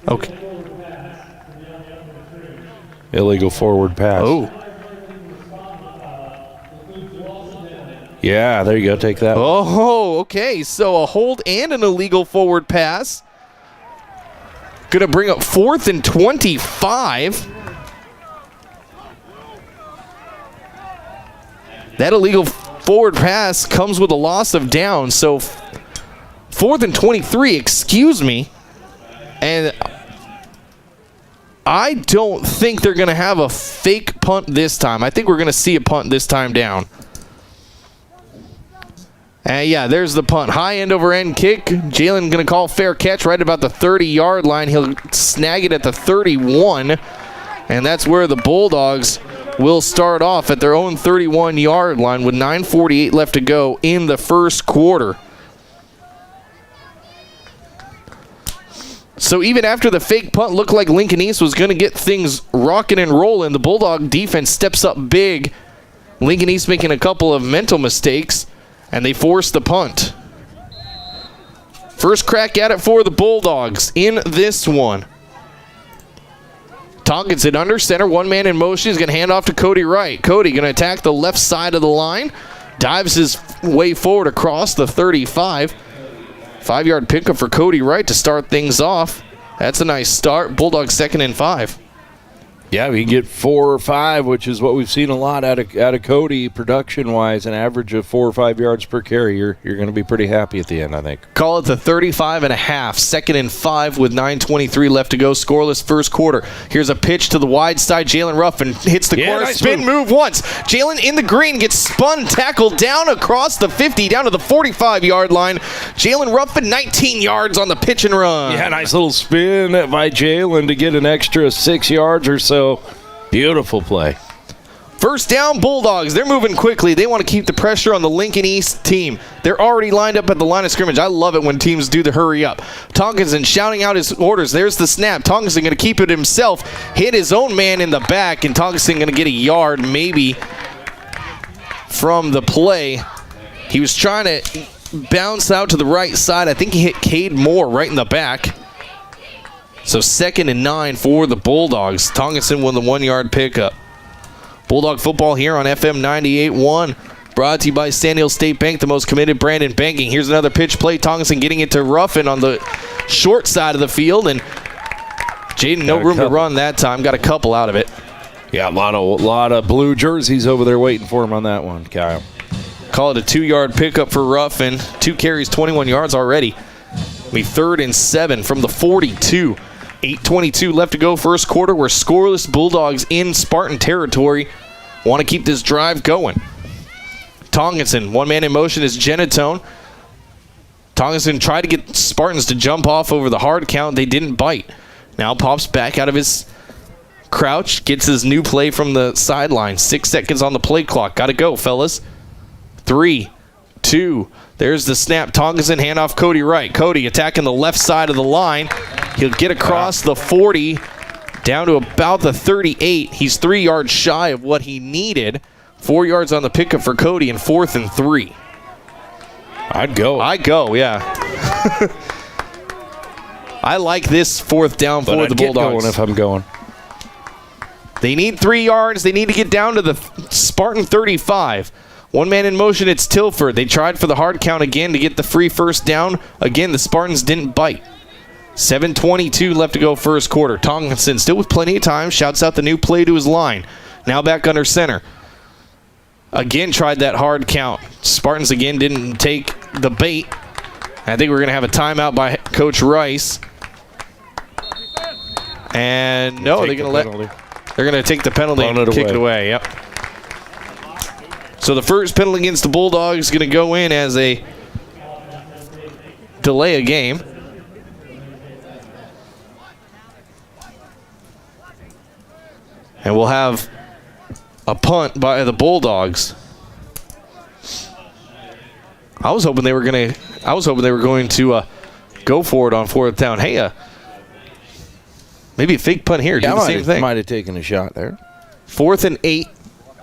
Okay. Illegal forward pass. Oh. Yeah, there you go. Take that. Oh, okay. So a hold and an illegal forward pass. Going to bring up 4th and 25. That illegal forward pass comes with a loss of down. So 4th and 23, excuse me. And I don't think they're going to have a fake punt this time. I think we're going to see a punt this time down. Yeah, there's the punt. High end over end kick. Jalen going to call fair catch right about the 30-yard line. He'll snag it at the 31. And that's where the Bulldogs will start off at their own 31-yard line with 9:48 left to go in the first quarter. So even after the fake punt looked like Lincoln East was going to get things rocking and rolling, the Bulldog defense steps up big. Lincoln East making a couple of mental mistakes, and they force the punt. First crack at it for the Bulldogs in this one. Tonkinson under center, one man in motion. He's going to hand off to Cody Wright. Cody going to attack the left side of the line. Dives his way forward across the 35. 5-yard pickup for Cody Wright to start things off. That's a nice start. Bulldogs 2nd and 5. Yeah, we can get 4 or 5, which is what we've seen a lot out of Cody production-wise, an average of 4 or 5 yards per carry. You're going to be pretty happy at the end, I think. Call it the 35.5. 2nd and 5 with 9:23 left to go. Scoreless first quarter. Here's a pitch to the wide side. Jalen Ruffin hits the corner. Nice spin move once. Jalen in the green gets spun, tackled down across the 50, down to the 45-yard line. Jalen Ruffin, 19 yards on the pitch and run. Yeah, nice little spin by Jalen to get an extra 6 yards or so. Beautiful play. First down, Bulldogs. They're moving quickly. They want to keep the pressure on the Lincoln East team. They're already lined up at the line of scrimmage. I love it when teams do the hurry up. Tonkinson shouting out his orders. There's the snap. Tonkinson going to keep it himself. Hit his own man in the back, and Tonkinson going to get a yard maybe from the play. He was trying to bounce out to the right side. I think he hit Cade Moore right in the back. So 2nd and 9 for the Bulldogs. Tonkinson won the 1-yard pickup. Bulldog football here on FM 98.1. Brought to you by Sand State Bank, the most committed brand in banking. Here's another pitch play. Tonkinson getting it to Ruffin on the short side of the field. And Jaden, no room to run that time. Got a couple out of it. Yeah, a lot of blue jerseys over there waiting for him on that one, Kyle. Call it a 2-yard pickup for Ruffin. 2 carries, 21 yards already. Be 3rd and 7 from the 42. 8:22 left to go first quarter. We're scoreless. Bulldogs in Spartan territory. Want to keep this drive going. Tonkinson, one man in motion is Genatone. Tonkinson tried to get Spartans to jump off over the hard count. They didn't bite. Now pops back out of his crouch. Gets his new play from the sideline. 6 seconds on the play clock. Got to go, fellas. 3, 2. There's the snap. Tonkinson, handoff Cody Wright. Cody attacking the left side of the line. He'll get across the 40 down to about the 38. He's 3 yards shy of what he needed. 4 yards on the pickup for Cody and 4th and 3. I'd go, yeah. I like this 4th down for the Bulldogs. If I'm going. They need 3 yards. They need to get down to the Spartan 35. One man in motion, it's Tilford. They tried for the hard count again to get the free first down. Again, the Spartans didn't bite. 7:22 left to go first quarter. Tonkinson still with plenty of time. Shouts out the new play to his line. Now back under center. Again tried that hard count. Spartans again didn't take the bait. I think we're going to have a timeout by Coach Rice. And no, they're going to take the penalty and kick it away. Yep. So the first penalty against the Bulldogs is going to go in as a delay a game. And we'll have a punt by the Bulldogs. I was hoping they were going to go for it on 4th down. Hey, maybe a fake punt here. Do the same thing. Might have taken a shot there. 4th and 8.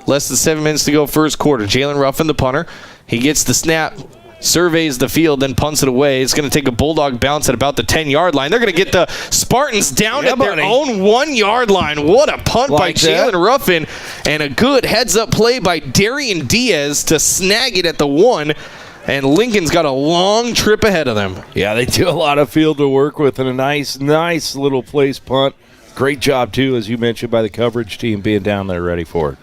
Less than 7 minutes to go first quarter. Jalen Ruffin, the punter. He gets the snap, surveys the field, then punts it away. It's going to take a Bulldog bounce at about the 10-yard line. They're going to get the Spartans down at their own 1-yard line. What a punt by Jalen Ruffin. And a good heads-up play by Darian Diaz to snag it at the 1. And Lincoln's got a long trip ahead of them. Yeah, they do a lot of field to work with and a nice little place punt. Great job, too, as you mentioned, by the coverage team being down there ready for it.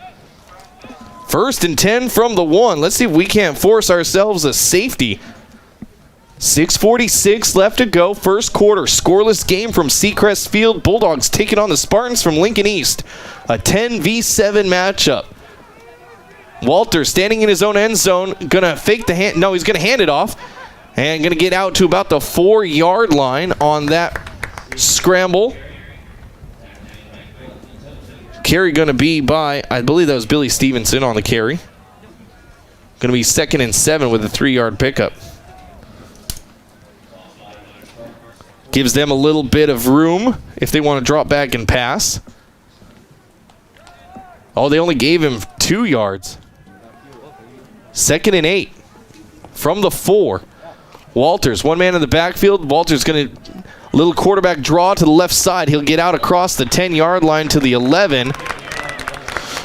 1st and 10 from the 1. Let's see if we can't force ourselves a safety. 6:46 left to go. First quarter. Scoreless game from Seacrest Field. Bulldogs taking on the Spartans from Lincoln East. A 10v7 matchup. Walter standing in his own end zone. Going to fake the hand. No, he's going to hand it off. And going to get out to about the 4-yard line on that scramble. Carry going to be by, I believe that was Billy Stevenson on the carry. Going to be 2nd and 7 with a 3-yard pickup. Gives them a little bit of room if they want to drop back and pass. Oh, they only gave him 2 yards. 2nd and 8 from the 4. Walters, one man in the backfield. Walters going to Little quarterback draw to the left side. He'll get out across the 10-yard line to the 11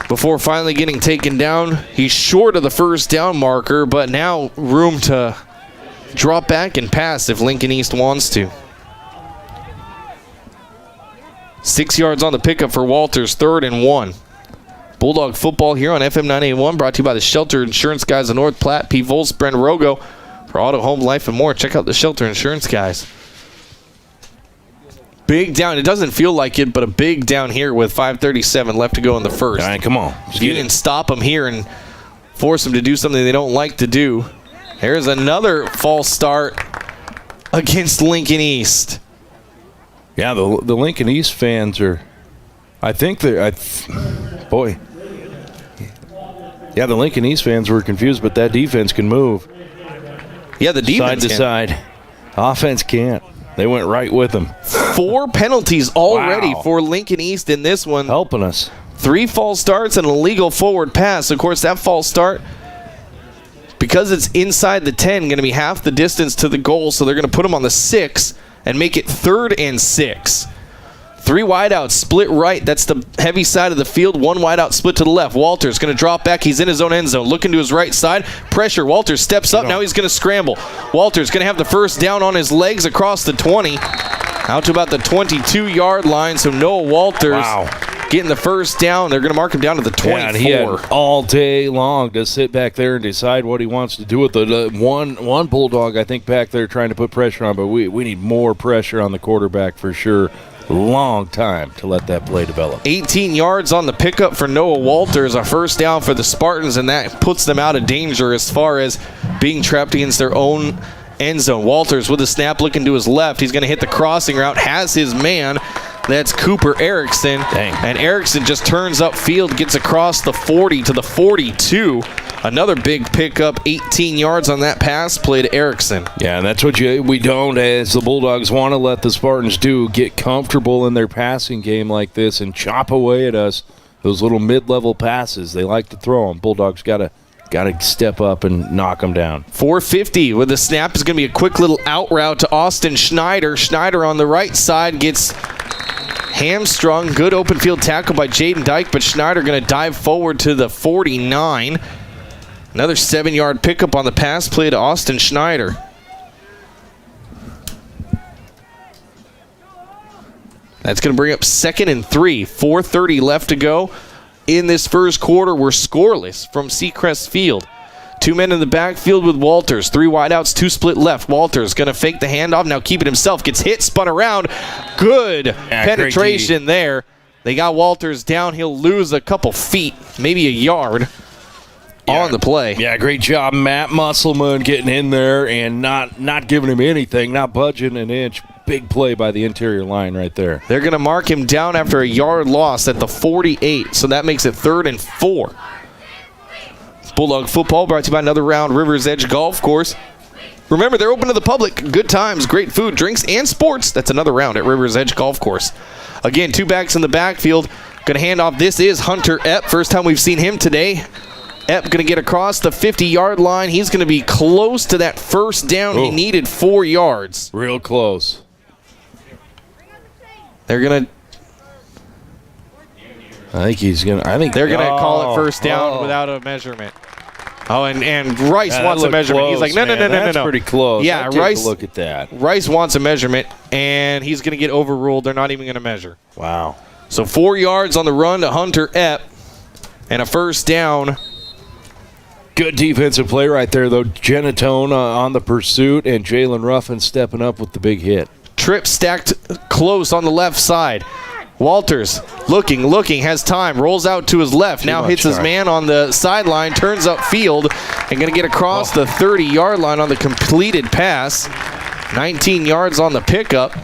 before finally getting taken down. He's short of the first down marker, but now room to drop back and pass if Lincoln East wants to. 6 yards on the pickup for Walters, 3rd and 1. Bulldog football here on FM 981, brought to you by the Shelter Insurance Guys of North Platte, P. Volz, Brent Rogo. For auto, home, life, and more, check out the Shelter Insurance Guys. Big down. It doesn't feel like it, but a big down here with 5:37 left to go in the first. All right, come on. If you didn't stop them here and force them to do something they don't like to do, there's another false start against Lincoln East. Yeah, the Lincoln East fans are, I think they're, boy. Yeah, the Lincoln East fans were confused, but that defense can move. Yeah, the defense side to side. Offense can't. They went right with them. 4 penalties already for Lincoln East in this one. Helping us. 3 false starts and an illegal forward pass. Of course, that false start, because it's inside the 10, going to be half the distance to the goal, so they're going to put them on the 6 and make it 3rd and 6. 3 wideouts, split right. That's the heavy side of the field. 1 wideout split to the left. Walters going to drop back. He's in his own end zone. Looking to his right side. Pressure. Walters steps up. Now he's going to scramble. Walters going to have the first down on his legs across the 20. Out to about the 22-yard line. So Noah Walters getting the first down. They're going to mark him down to the 24. Yeah, and he had all day long to sit back there and decide what he wants to do with the one Bulldog, I think, back there trying to put pressure on. But we need more pressure on the quarterback for sure. Long time to let that play develop. 18 yards on the pickup for Noah Walters, a first down for the Spartans, and that puts them out of danger as far as being trapped against their own end zone. Walters with a snap looking to his left. He's going to hit the crossing route, has his man. That's Cooper Erickson. Dang. And Erickson just turns upfield, gets across the 40 to the 42. Another big pickup, 18 yards on that pass play to Erickson. Yeah, and that's what we don't, as the Bulldogs want to let the Spartans do, get comfortable in their passing game like this and chop away at us. Those little mid-level passes, they like to throw them. Bulldogs got to step up and knock them down. 4:50 with the snap is going to be a quick little out route to Austin Schneider. Schneider on the right side gets hamstrung. Good open field tackle by Jaden Dyke, but Schneider going to dive forward to the 49. Another 7-yard pickup on the pass play to Austin Schneider. That's going to bring up 2nd and 3. 4:30 left to go. In this first quarter, we're scoreless from Seacrest Field. 2 men in the backfield with Walters. 3 wideouts, 2 split left. Walters going to fake the handoff. Now keep it himself. Gets hit, spun around. Good penetration there. They got Walters down. He'll lose a couple feet, maybe a yard. On the play. Yeah, great job, Matt Musselman, getting in there and not giving him anything, not budging an inch. Big play by the interior line right there. They're going to mark him down after a yard loss at the 48, so that makes it 3rd and 4. Bulldog football brought to you by another round Rivers Edge Golf Course. Remember, they're open to the public. Good times, great food, drinks, and sports. That's another round at Rivers Edge Golf Course. Again, 2 backs in the backfield. Going to hand off. This is Hunter Epp. First time we've seen him today. Epp going to get across the 50-yard line. He's going to be close to that first down. He needed 4 yards. Real close. They're going to... I think they're going to call it first down without a measurement. Oh, and Rice wants a measurement. Close, he's like, no. That's pretty close. Yeah, Rice. Look at that. Rice wants a measurement, and he's going to get overruled. They're not even going to measure. Wow. So 4 yards on the run to Hunter Epp, and a first down. Good defensive play right there, though. Genatone on the pursuit, and Jalen Ruffin stepping up with the big hit. Tripp stacked close on the left side. Walters looking, has time, rolls out to his left. Now hits his man on the sideline, turns upfield, and going to get across the 30-yard line on the completed pass. 19 yards on the pickup.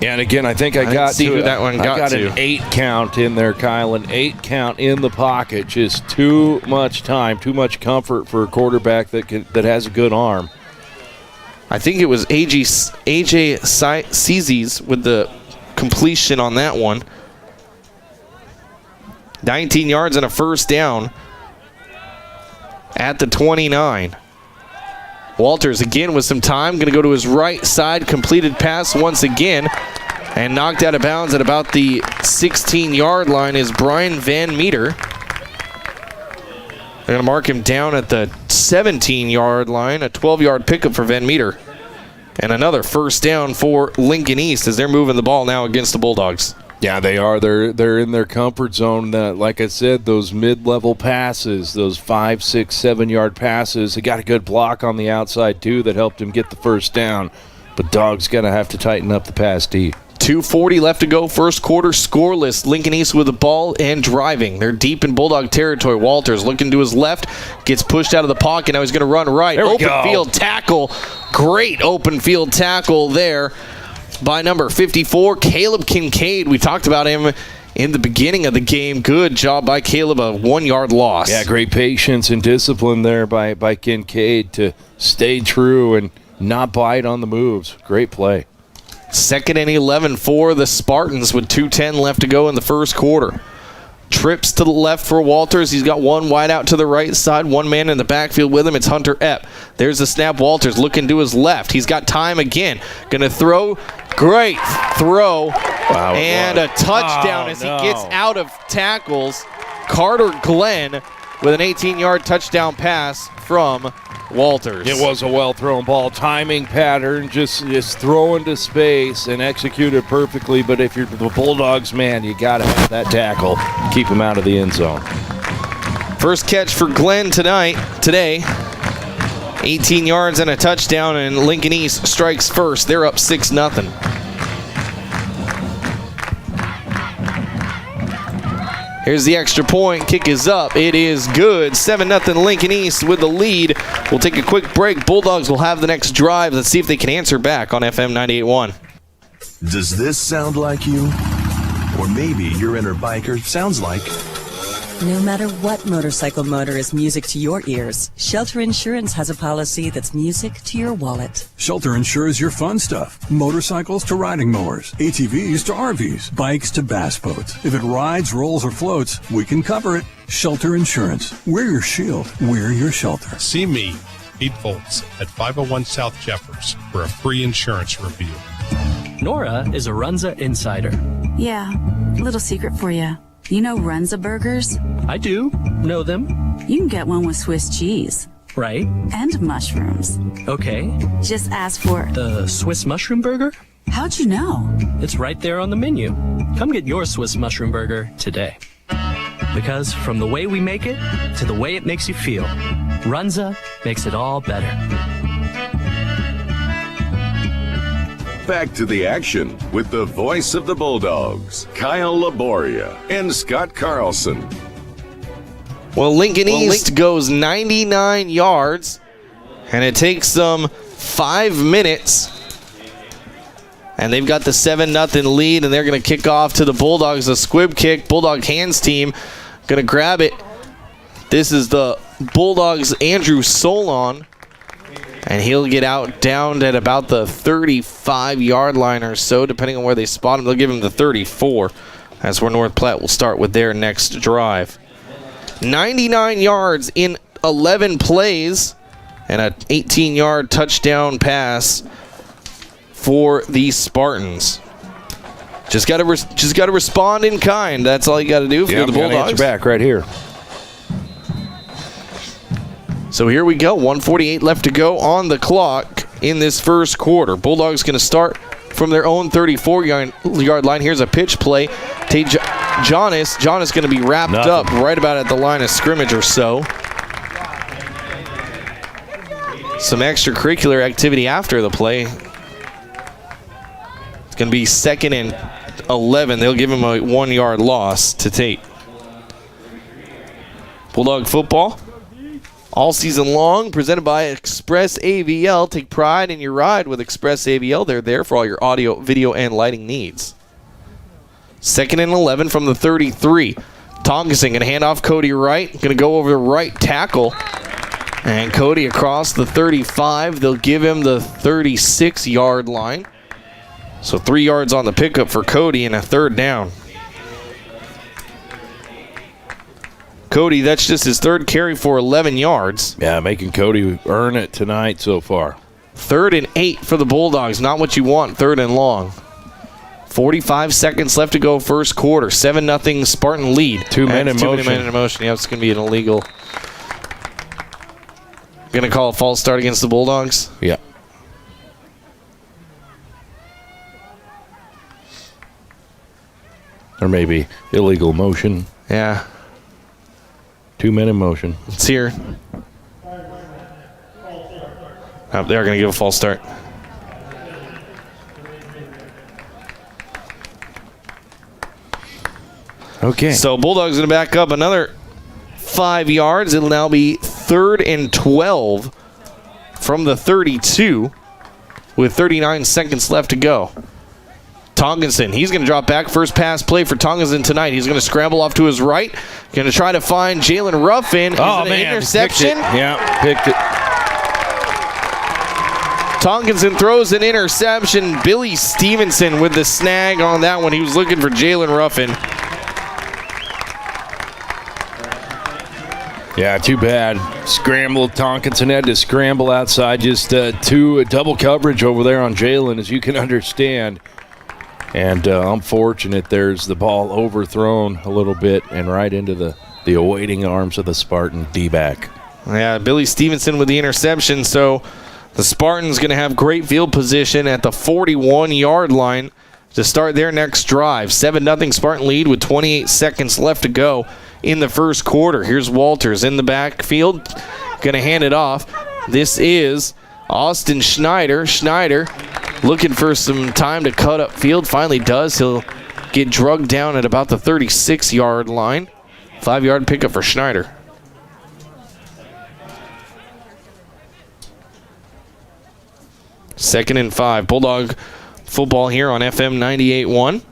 Yeah, and again, I think I got an 8 count in there, Kyle. An 8 count in the pocket. Just too much time, too much comfort for a quarterback that has a good arm. I think it was AJ Cezes with the completion on that one. 19 yards and a first down at the 29. Walters again with some time. Going to go to his right side. Completed pass once again. And knocked out of bounds at about the 16-yard line is Brian Van Meter. They're going to mark him down at the 17-yard line. A 12-yard pickup for Van Meter. And another first down for Lincoln East as they're moving the ball now against the Bulldogs. Yeah, they are. They're in their comfort zone. Like I said, those mid-level passes, those 5, 6, 7-yard passes. They got a good block on the outside, too, that helped him get the first down. But Dogs going to have to tighten up the pass D. 2:40 left to go, first quarter, scoreless. Lincoln East with the ball and driving. They're deep in Bulldog territory. Walters looking to his left, gets pushed out of the pocket. Now he's going to run right. Open field tackle. Great open field tackle there by number 54, Caleb Kincaid. We talked about him in the beginning of the game. Good job by Caleb, a 1-yard loss. Yeah, great patience and discipline there by Kincaid to stay true and not bite on the moves. Great play. 2nd and 11 for the Spartans with 2:10 left to go in the first quarter. Trips to the left for Walters. He's got one wide out to the right side. One man in the backfield with him. It's Hunter Epp. There's the snap. Walters looking to his left. He's got time again. Going to throw. Great throw. Wow, and a touchdown as he gets out of tackles. Carter Glenn with an 18-yard touchdown pass from Walters. It was a well-thrown ball. Timing pattern, just throw into space and execute it perfectly. But if you're the Bulldogs, man, you got to have that tackle. Keep him out of the end zone. First catch for Glenn today. 18 yards and a touchdown, and Lincoln East strikes first. They're up 6-0. Here's the extra point. Kick is up. It is good. 7-0 Lincoln East with the lead. We'll take a quick break. Bulldogs will have the next drive. Let's see if they can answer back on FM 98.1. Does this sound like you? Or maybe your inner biker sounds like... No matter what motorcycle motor is music to your ears, Shelter Insurance has a policy that's music to your wallet. Shelter insures your fun stuff. Motorcycles to riding mowers, ATVs to RVs, bikes to bass boats. If it rides, rolls, or floats, we can cover it. Shelter Insurance. We're your shield. We're your shelter. See me, Pete Volts, at 501 South Jeffers for a free insurance review. Nora is a Runza insider. Yeah, little secret for you. You know Runza burgers? I do know them. You can get one with Swiss cheese. Right. And mushrooms. Okay. Just ask for... The Swiss mushroom burger? How'd you know? It's right there on the menu. Come get your Swiss mushroom burger today. Because from the way we make it to the way it makes you feel, Runza makes it all better. Back to the action with the voice of the Bulldogs, Kyle Laboria and Scott Carlson. Well, Lincoln East goes 99 yards, and it takes them 5 minutes. And they've got the 7-0 lead, and they're going to kick off to the Bulldogs. A squib kick. Bulldog hands team going to grab it. This is the Bulldogs' Andrew Solon. And he'll get out down at about the 35-yard line or so, depending on where they spot him. They'll give him the 34. That's where North Platte will start with their next drive. 99 yards in 11 plays and an 18-yard touchdown pass for the Spartans. Just got to respond in kind. That's all you got to do for the Bulldogs. Answer back right here. So here we go. 1:48 left to go on the clock in this first quarter. Bulldogs going to start from their own 34-yard line. Here's a pitch play. Jonas going to be wrapped up right about at the line of scrimmage or so. Some extracurricular activity after the play. It's going to be 2nd and 11. They'll give him a 1-yard loss to Tate. Bulldog football all season long, presented by Express AVL. Take pride in your ride with Express AVL. They're there for all your audio, video, and lighting needs. 2nd and 11 from the 33. Tongason going to hand off Cody Wright. Going to go over the right tackle. And Cody across the 35. They'll give him the 36-yard line. So 3 yards on the pickup for Cody and a 3rd down. Cody, that's just his third carry for 11 yards. Yeah, making Cody earn it tonight so far. 3rd and 8 for the Bulldogs. Not what you want, 3rd and long. 45 seconds left to go first quarter. 7-0 Spartan lead. 2 men in motion. 2 men in motion. Yeah, it's going to be an illegal. Going to call a false start against the Bulldogs? Yeah. Or maybe illegal motion. Yeah. 2 men in motion. It's here. Oh, they're going to give a false start. Okay. So Bulldogs going to back up another 5 yards. It'll now be 3rd and 12 from the 32 with 39 seconds left to go. Tonkinson, he's going to drop back. First pass play for Tonkinson tonight. He's going to scramble off to his right. Going to try to find Jalen Ruffin. Oh, man. An interception. Picked it. Tonkinson throws an interception. Billy Stevenson with the snag on that one. He was looking for Jalen Ruffin. Yeah, too bad. Scrambled. Tonkinson had to scramble outside. Just double coverage over there on Jalen, as you can understand. And unfortunate, there's the ball overthrown a little bit and right into the awaiting arms of the Spartan D-back. Yeah, Billy Stevenson with the interception. So the Spartans going to have great field position at the 41-yard line to start their next drive. 7-0 Spartan lead with 28 seconds left to go in the first quarter. Here's Walters in the backfield. Going to hand it off. This is Austin Schneider. Schneider looking for some time to cut up field. Finally does. He'll get drugged down at about the 36-yard line. 5-yard pickup for Schneider. Second and 5. Bulldog football here on FM 98.1.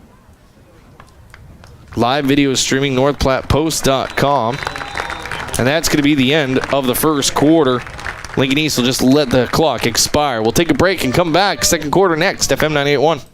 Live video streaming NorthPlattePost.com. And that's going to be the end of the first quarter. Lincoln East will just let the clock expire. We'll take a break and come back. Second quarter next, FM 98.1.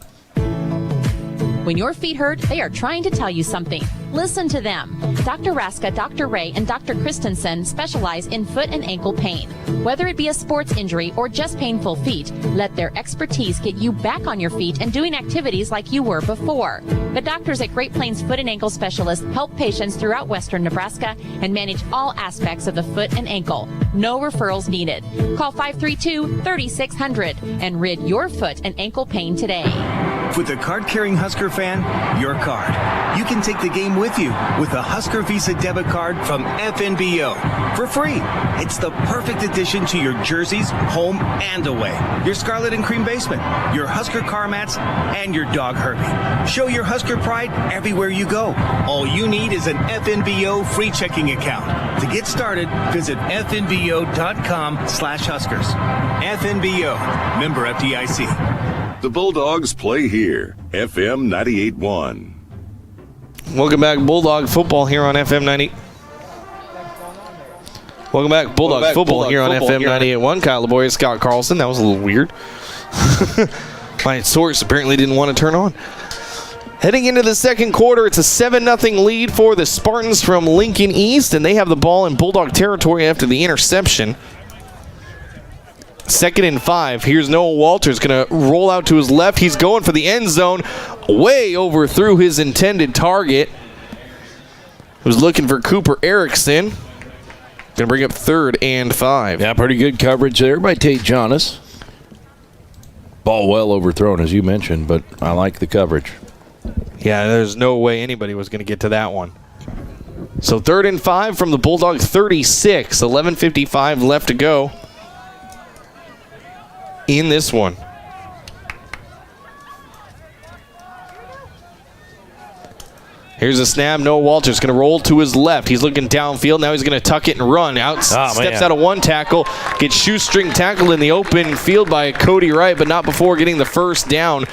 When your feet hurt, they are trying to tell you something. Listen to them. Dr. Raska, Dr. Ray, and Dr. Christensen specialize in foot and ankle pain. Whether it be a sports injury or just painful feet, let their expertise get you back on your feet and doing activities like you were before. The doctors at Great Plains Foot and Ankle Specialists help patients throughout western Nebraska and manage all aspects of the foot and ankle. No referrals needed. Call 532-3600 and rid your foot and ankle pain today. With a card-carrying Husker fan, your card. You can take the game with you with a Husker Visa debit card from FNBO for free. It's the perfect addition to your jerseys, home and away, your scarlet and cream basement, your Husker car mats, and your dog Herbie. Show your Husker pride everywhere you go. All you need is an FNBO free checking account. To get started, visit fnbo.com/Huskers. FNBO, member FDIC. The Bulldogs play here, FM 98.1. Welcome back, Bulldog football here on FM 90. Welcome back, Bulldog football here on FM 98.1. Kyle Laboria, Scott Carlson. That was a little weird. My source apparently didn't want to turn on. Heading into the second quarter, it's a 7-0 lead for the Spartans from Lincoln East, and they have the ball in Bulldog territory after the interception. 2nd and 5. Here's Noah Walters going to roll out to his left. He's going for the end zone. Way overthrew his intended target. He was looking for Cooper Erickson. Going to bring up 3rd and 5. Yeah, pretty good coverage there by Tate Jonas. Ball well overthrown, as you mentioned, but I like the coverage. Yeah, there's no way anybody was going to get to that one. So 3rd and 5 from the Bulldog 36. 11:55 left to go in this one. Here's a snap. Noah Walters going to roll to his left. He's looking downfield. Now he's going to tuck it and run. Steps out of one tackle. Gets shoestring tackled in the open field by Cody Wright, but not before getting the first down.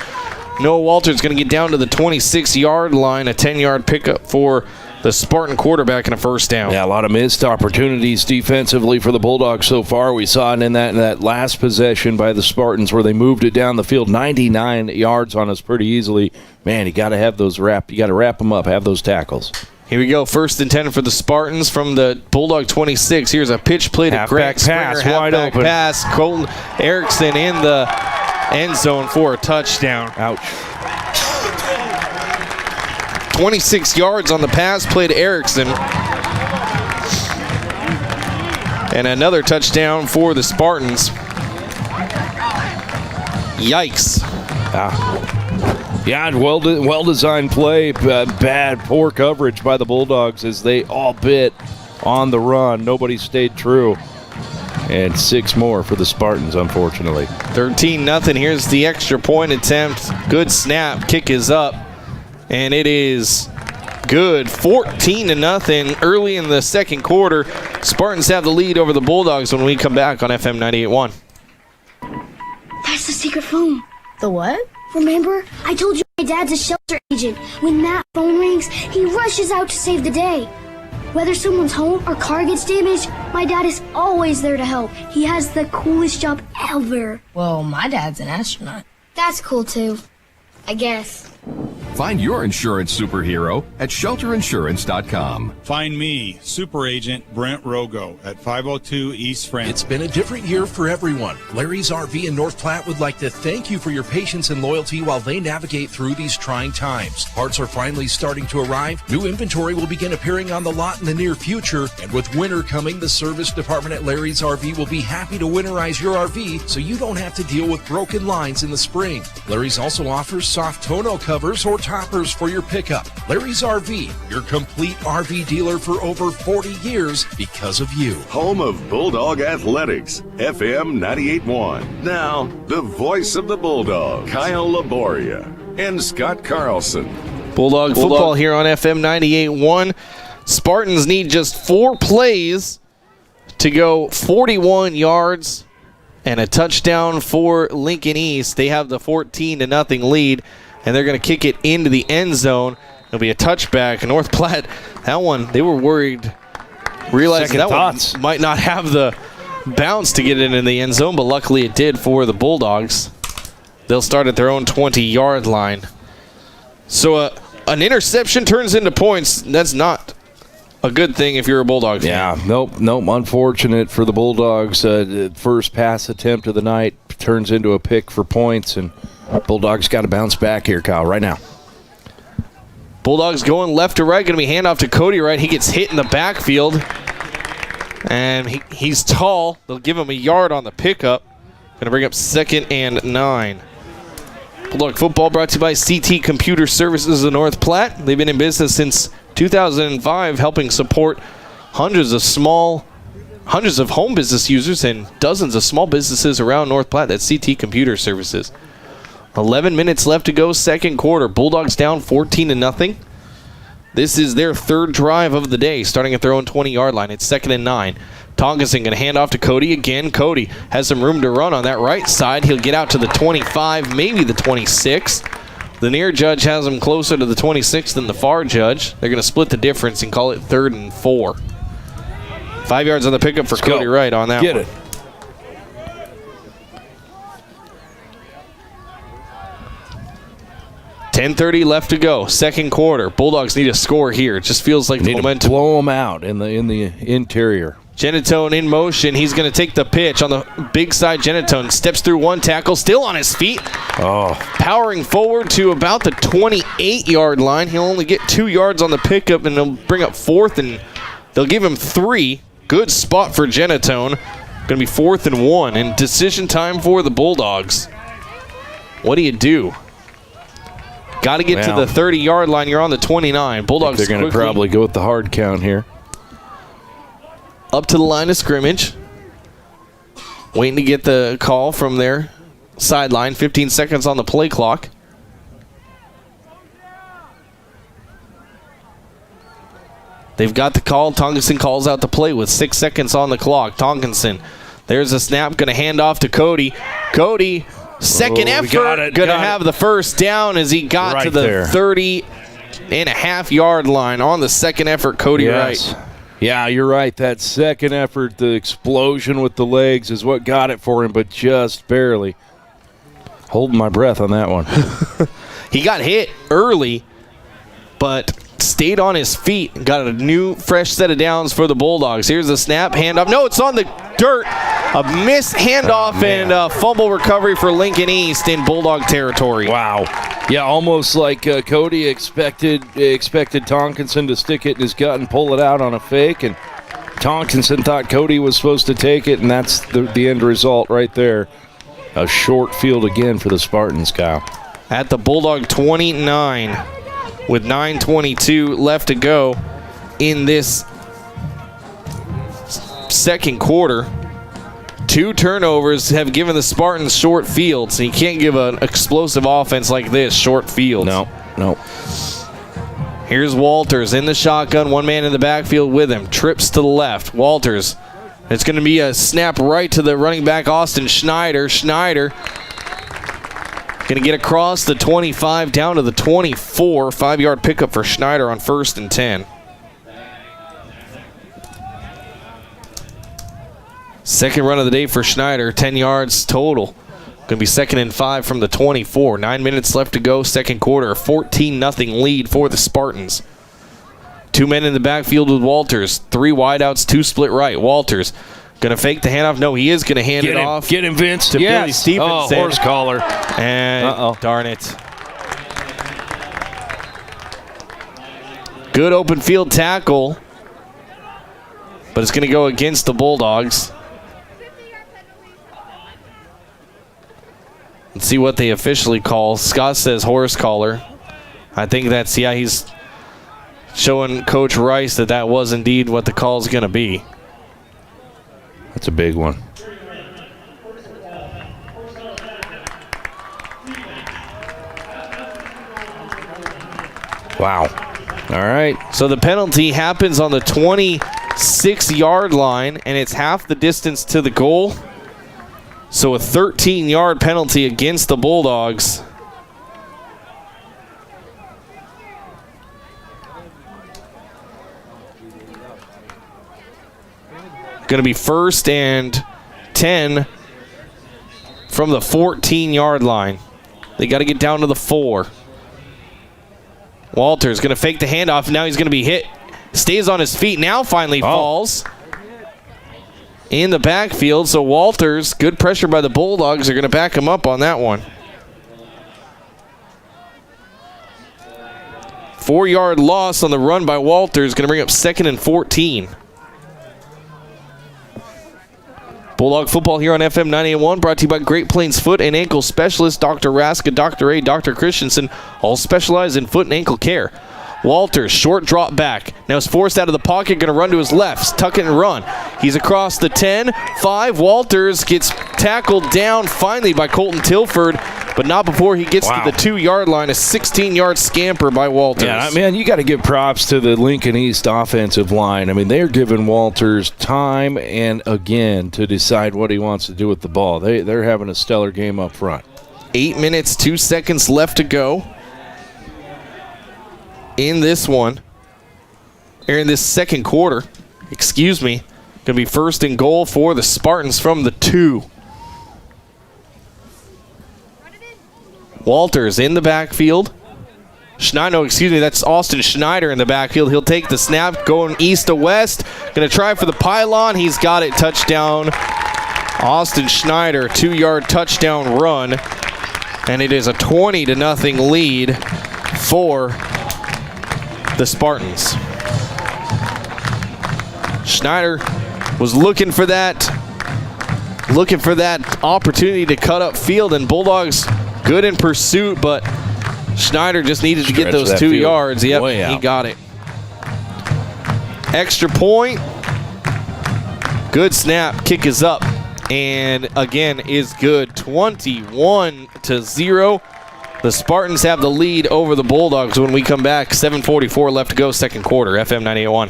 Noah Walters going to get down to the 26-yard line. A 10-yard pickup for the Spartan quarterback and a first down. Yeah, a lot of missed opportunities defensively for the Bulldogs so far. We saw it in that last possession by the Spartans where they moved it down the field 99 yards on us pretty easily. Man, you got to have those you got to wrap them up, have those tackles. Here we go. 1st and 10 for the Spartans from the Bulldog 26. Here's a pitch play to Grant Springer. Pass, wide open. Pass. Colton Erickson in the end zone for a touchdown. Ouch. 26 yards on the pass play to Erickson. And another touchdown for the Spartans. Yikes. Yeah, well-designed play. Poor coverage by the Bulldogs as they all bit on the run. Nobody stayed true. And 6 more for the Spartans, unfortunately. 13-0. Here's the extra point attempt. Good snap. Kick is up. And it is good. 14-0 early in the second quarter. Spartans have the lead over the Bulldogs when we come back on FM 98.1. That's the secret phone. The what? Remember? I told you my dad's a shelter agent. When that phone rings, he rushes out to save the day. Whether someone's home or car gets damaged, my dad is always there to help. He has the coolest job ever. Well, my dad's an astronaut. That's cool too, I guess. Find your insurance superhero at shelterinsurance.com. Find me, Super Agent Brent Rogo, at 502 East France. It's been a different year for everyone. Larry's RV in North Platte would like to thank you for your patience and loyalty while they navigate through these trying times. Parts are finally starting to arrive. New inventory will begin appearing on the lot in the near future. And with winter coming, the service department at Larry's RV will be happy to winterize your RV so you don't have to deal with broken lines in the spring. Larry's also offers soft tonneau covers or toppers for your pickup. Larry's RV, your complete RV dealer for over 40 years because of you. Home of Bulldog Athletics, FM 98.1. Now, the voice of the Bulldog, Kyle Laboria and Scott Carlson. Bulldog football here on FM 98.1. Spartans need just 4 plays to go 41 yards and a touchdown for Lincoln East. They have the 14-0 lead, and they're going to kick it into the end zone. It'll be a touchback. North Platte, that one, they were worried, realizing that one might not have the bounce to get it in the end zone, but luckily it did for the Bulldogs. They'll start at their own 20-yard line. So an interception turns into points. That's not a good thing if you're a Bulldog fan. Yeah, nope. Unfortunate for the Bulldogs. First pass attempt of the night turns into a pick for points, and Bulldogs got to bounce back here, Kyle, right now. Bulldogs going left to right. Going to be handoff to Cody Wright. He gets hit in the backfield, and he's tall. They'll give him a yard on the pickup. Going to bring up 2nd and 9. Bulldog football brought to you by CT Computer Services of North Platte. They've been in business since 2005, helping support hundreds of home business users and dozens of small businesses around North Platte. That's CT Computer Services. 11 minutes left to go, second quarter. Bulldogs down 14-0. This is their 3rd drive of the day, starting at their own 20-yard line. It's 2nd and 9. Tonkinson going to hand off to Cody again. Cody has some room to run on that right side. He'll get out to the 25, maybe the 26. The near judge has him closer to the 26 than the far judge. They're going to split the difference and call it 3rd and 4. 5 yards on the pickup for Cody Wright on that one. Get it. .10:30 left to go, second quarter. Bulldogs need a score here. It just feels like the momentum. Blow them out in the interior. Genitone in motion. He's going to take the pitch on the big side. Genitone steps through one tackle, still on his feet. Powering forward to about the 28-yard line. He'll only get 2 yards on the pickup, and they'll bring up 4th, and they'll give him 3. Good spot for Genitone. Going to be 4th and 1, and decision time for the Bulldogs. What do you do? Got to get to the 30-yard line. You're on the 29. Bulldogs they're going to probably go with the hard count here. Up to the line of scrimmage. Waiting to get the call from their sideline. 15 seconds on the play clock. They've got the call. Tonkinson calls out the play with 6 seconds on the clock. Tonkinson, there's a snap. Going to hand off to Cody. Cody, second effort. Going to have the first down as he got to the 30.5-yard line on the second effort. Cody Wright. Yeah, you're right. That second effort, the explosion with the legs is what got it for him, but just barely. Holding my breath on that one. He got hit early, but stayed on his feet and got a new fresh set of downs for the Bulldogs. Here's the snap, handoff. No, it's on the dirt. A missed handoff and a fumble recovery for Lincoln East in Bulldog territory. Wow. Yeah, almost like Cody expected Tonkinson to stick it in his gut and pull it out on a fake, and Tonkinson thought Cody was supposed to take it, and that's the end result right there. A short field again for the Spartans, Kyle. At the Bulldog 29 with 9:22 left to go in this second quarter. 2 turnovers have given the Spartans short fields, and you can't give an explosive offense like this short fields. No. Here's Walters in the shotgun, one man in the backfield with him. Trips to the left. Walters. It's going to be a snap right to the running back, Austin Schneider. Schneider going to get across the 25 down to the 24. 5-yard pickup for Schneider on 1st and 10. Second run of the day for Schneider, 10 yards total. Going to be 2nd and 5 from the 24. 9 minutes left to go, second quarter. A 14-0 lead for the Spartans. 2 men in the backfield with Walters. 3 wideouts, 2 split right. Walters going to fake the handoff. No, he is going to hand it off. Get him, Vince. To Billy Stevenson. Oh, horse collar. And darn it. Good open field tackle. But it's going to go against the Bulldogs. Let's see what they officially call. Scott says horse collar. I think that's, he's showing Coach Rice that was indeed what the call is going to be. That's a big one. Wow. All right. So the penalty happens on the 26-yard line, and it's half the distance to the goal. So a 13-yard penalty against the Bulldogs. Going to be 1st and 10 from the 14-yard line. They got to get down to the 4. Walters going to fake the handoff. Now he's going to be hit. Stays on his feet. Now finally falls in the backfield. So Walters, good pressure by the Bulldogs, are going to back him up on that one. 4-yard loss on the run by Walters. Going to bring up 2nd and 14. Bulldog football here on FM 98.1, brought to you by Great Plains Foot and Ankle Specialist, Dr. Raska, Dr. A, Dr. Christensen, all specialize in foot and ankle care. Walters, short drop back. Now is forced out of the pocket, going to run to his left, tuck it and run. He's across the 10, 5. Walters gets tackled down finally by Colton Tilford, but not before he gets to the 2-yard line. A 16-yard scamper by Walters. Yeah, man, you got to give props to the Lincoln East offensive line. I mean, they're giving Walters time and again to decide what he wants to do with the ball. They're having a stellar game up front. 8 minutes, 2 seconds left to go in this one, or in this second quarter, excuse me. Going to be 1st and goal for the Spartans from the 2. Walters in the backfield. That's Austin Schneider in the backfield. He'll take the snap, going east to west. Going to try for the pylon. He's got it. Touchdown. Austin Schneider, 2-yard touchdown run. And it is a 20-0 lead for the Spartans. Schneider was looking for that opportunity to cut up field, and Bulldogs good in pursuit, but Schneider just needed to get those 2 yards. Yep, he got it. Extra point. Good snap. Kick is up, and again is good. 21-0. The Spartans have the lead over the Bulldogs when we come back. 7:44 left to go, second quarter. FM 98.1.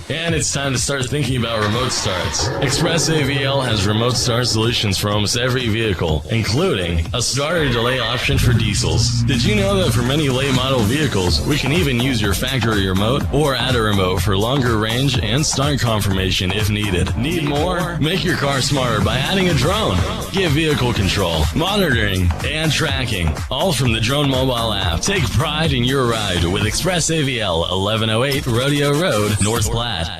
And And it's time to start thinking about remote starts. Express AVL has remote start solutions for almost every vehicle, including a starter delay option for diesels. Did you know that for many late model vehicles, we can even use your factory remote or add a remote for longer range and start confirmation if needed? Need more? Make your car smarter by adding a drone. Get vehicle control, monitoring, and tracking, all from the Drone mobile app. Take pride in your ride with Express AVL, 1108 Rodeo Road, North Platte.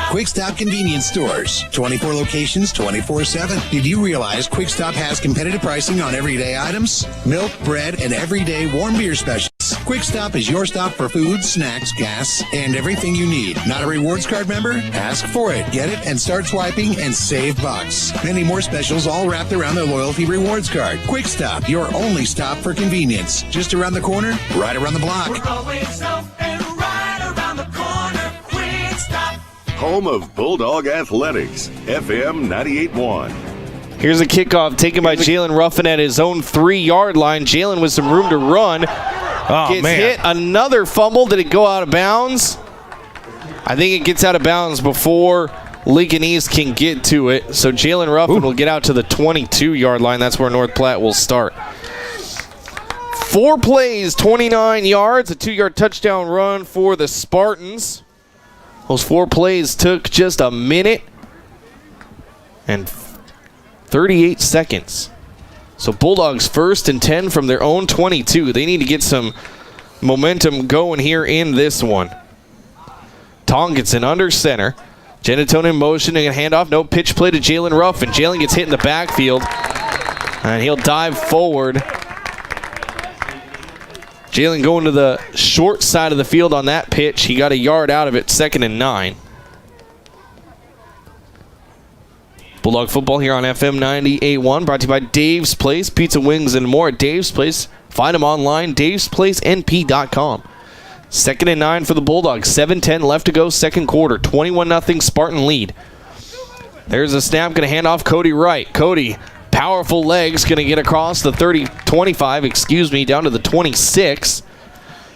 Quick Stop convenience stores. 24 locations, 24/7. Did you realize Quick Stop has competitive pricing on everyday items? Milk, bread, and everyday warm beer specials. Quick Stop is your stop for food, snacks, gas, and everything you need. Not a rewards card member? Ask for it. Get it and start swiping and save bucks. Many more specials all wrapped around the loyalty rewards card. Quick Stop, your only stop for convenience. Just around the corner, right around the block. We're always open right around the corner. Quick Stop. Home of Bulldog Athletics, FM 98.1. Here's a kickoff taken by Jalen Ruffin at his own 3-yard line. Jalen with some room to run. Gets hit. Another fumble. Did it go out of bounds? I think it gets out of bounds before Lincoln East can get to it. So Jalen Ruffin will get out to the 22-yard line. That's where North Platte will start. 4 plays, 29 yards, a 2-yard touchdown run for the Spartans. Those 4 plays took just a minute and 38 seconds. So Bulldogs 1st and 10 from their own 22. They need to get some momentum going here in this one. Tonkinson under center. Genatone in motion and a handoff. No, pitch play to Jalen Ruffin. Jalen gets hit in the backfield, and he'll dive forward. Jalen going to the short side of the field on that pitch. He got a yard out of it, 2nd and 9. Bulldog football here on FM 98.1, brought to you by Dave's Place, pizza, wings, and more at Dave's Place. Find them online, davesplacenp.com. 2nd and 9 for the Bulldogs. 7:10 left to go, second quarter. 21-0 Spartan lead. There's a snap, going to hand off Cody Wright. Cody, powerful legs, going to get across the 25, down to the 26.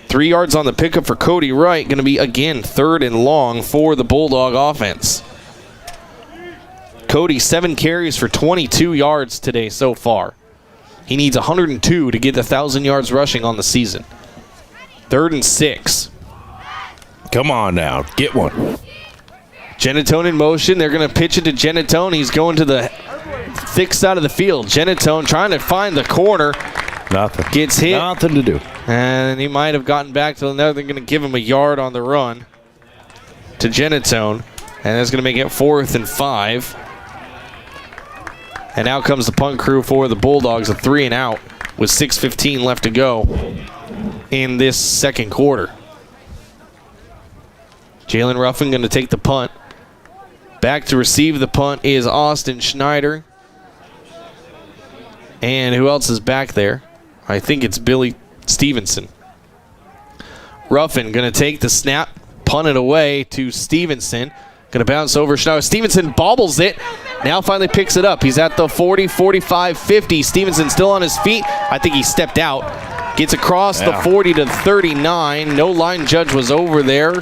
3 yards on the pickup for Cody Wright. Going to be, again, 3rd and long for the Bulldog offense. Cody, 7 carries for 22 yards today so far. He needs 102 to get 1,000 yards rushing on the season. 3rd and 6. Come on now, get one. Genatone in motion. They're going to pitch it to Genatone. He's going to the thick side of the field. Genatone trying to find the corner. Nothing. Gets hit. Nothing to do. And he might have gotten back to another. They're going to give him a yard on the run to Genatone. And that's going to make it 4th and 5. And out comes the punt crew for the Bulldogs, a 3 and out with 6:15 left to go in this second quarter. Jalen Ruffin going to take the punt. Back to receive the punt is Austin Schneider. And who else is back there? I think it's Billy Stevenson. Ruffin going to take the snap, punt it away to Stevenson. Going to bounce over Schneider. Stevenson bobbles it. Now finally picks it up. He's at the 40, 45, 50. Stevenson still on his feet. I think he stepped out. Gets across the 40 to 39. No line judge was over there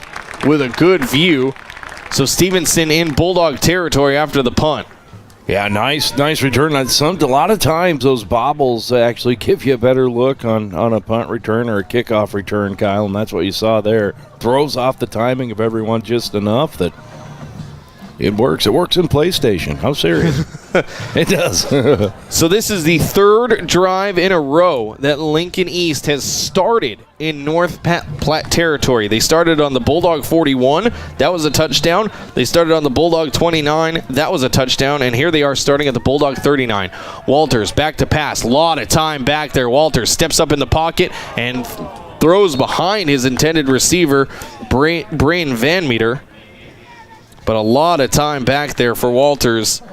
with a good view. So Stevenson in Bulldog territory after the punt. Yeah, nice return. A lot of times those bobbles actually give you a better look on a punt return or a kickoff return, Kyle, and that's what you saw there. Throws off the timing of everyone just enough that it works. It works in PlayStation. How serious? It does. So this is the 3rd drive in a row that Lincoln East has started in North Platte territory. They started on the Bulldog 41. That was a touchdown. They started on the Bulldog 29. That was a touchdown. And here they are starting at the Bulldog 39. Walters back to pass. A lot of time back there. Walters steps up in the pocket and throws behind his intended receiver, Brain Van Meter. But a lot of time back there for Walters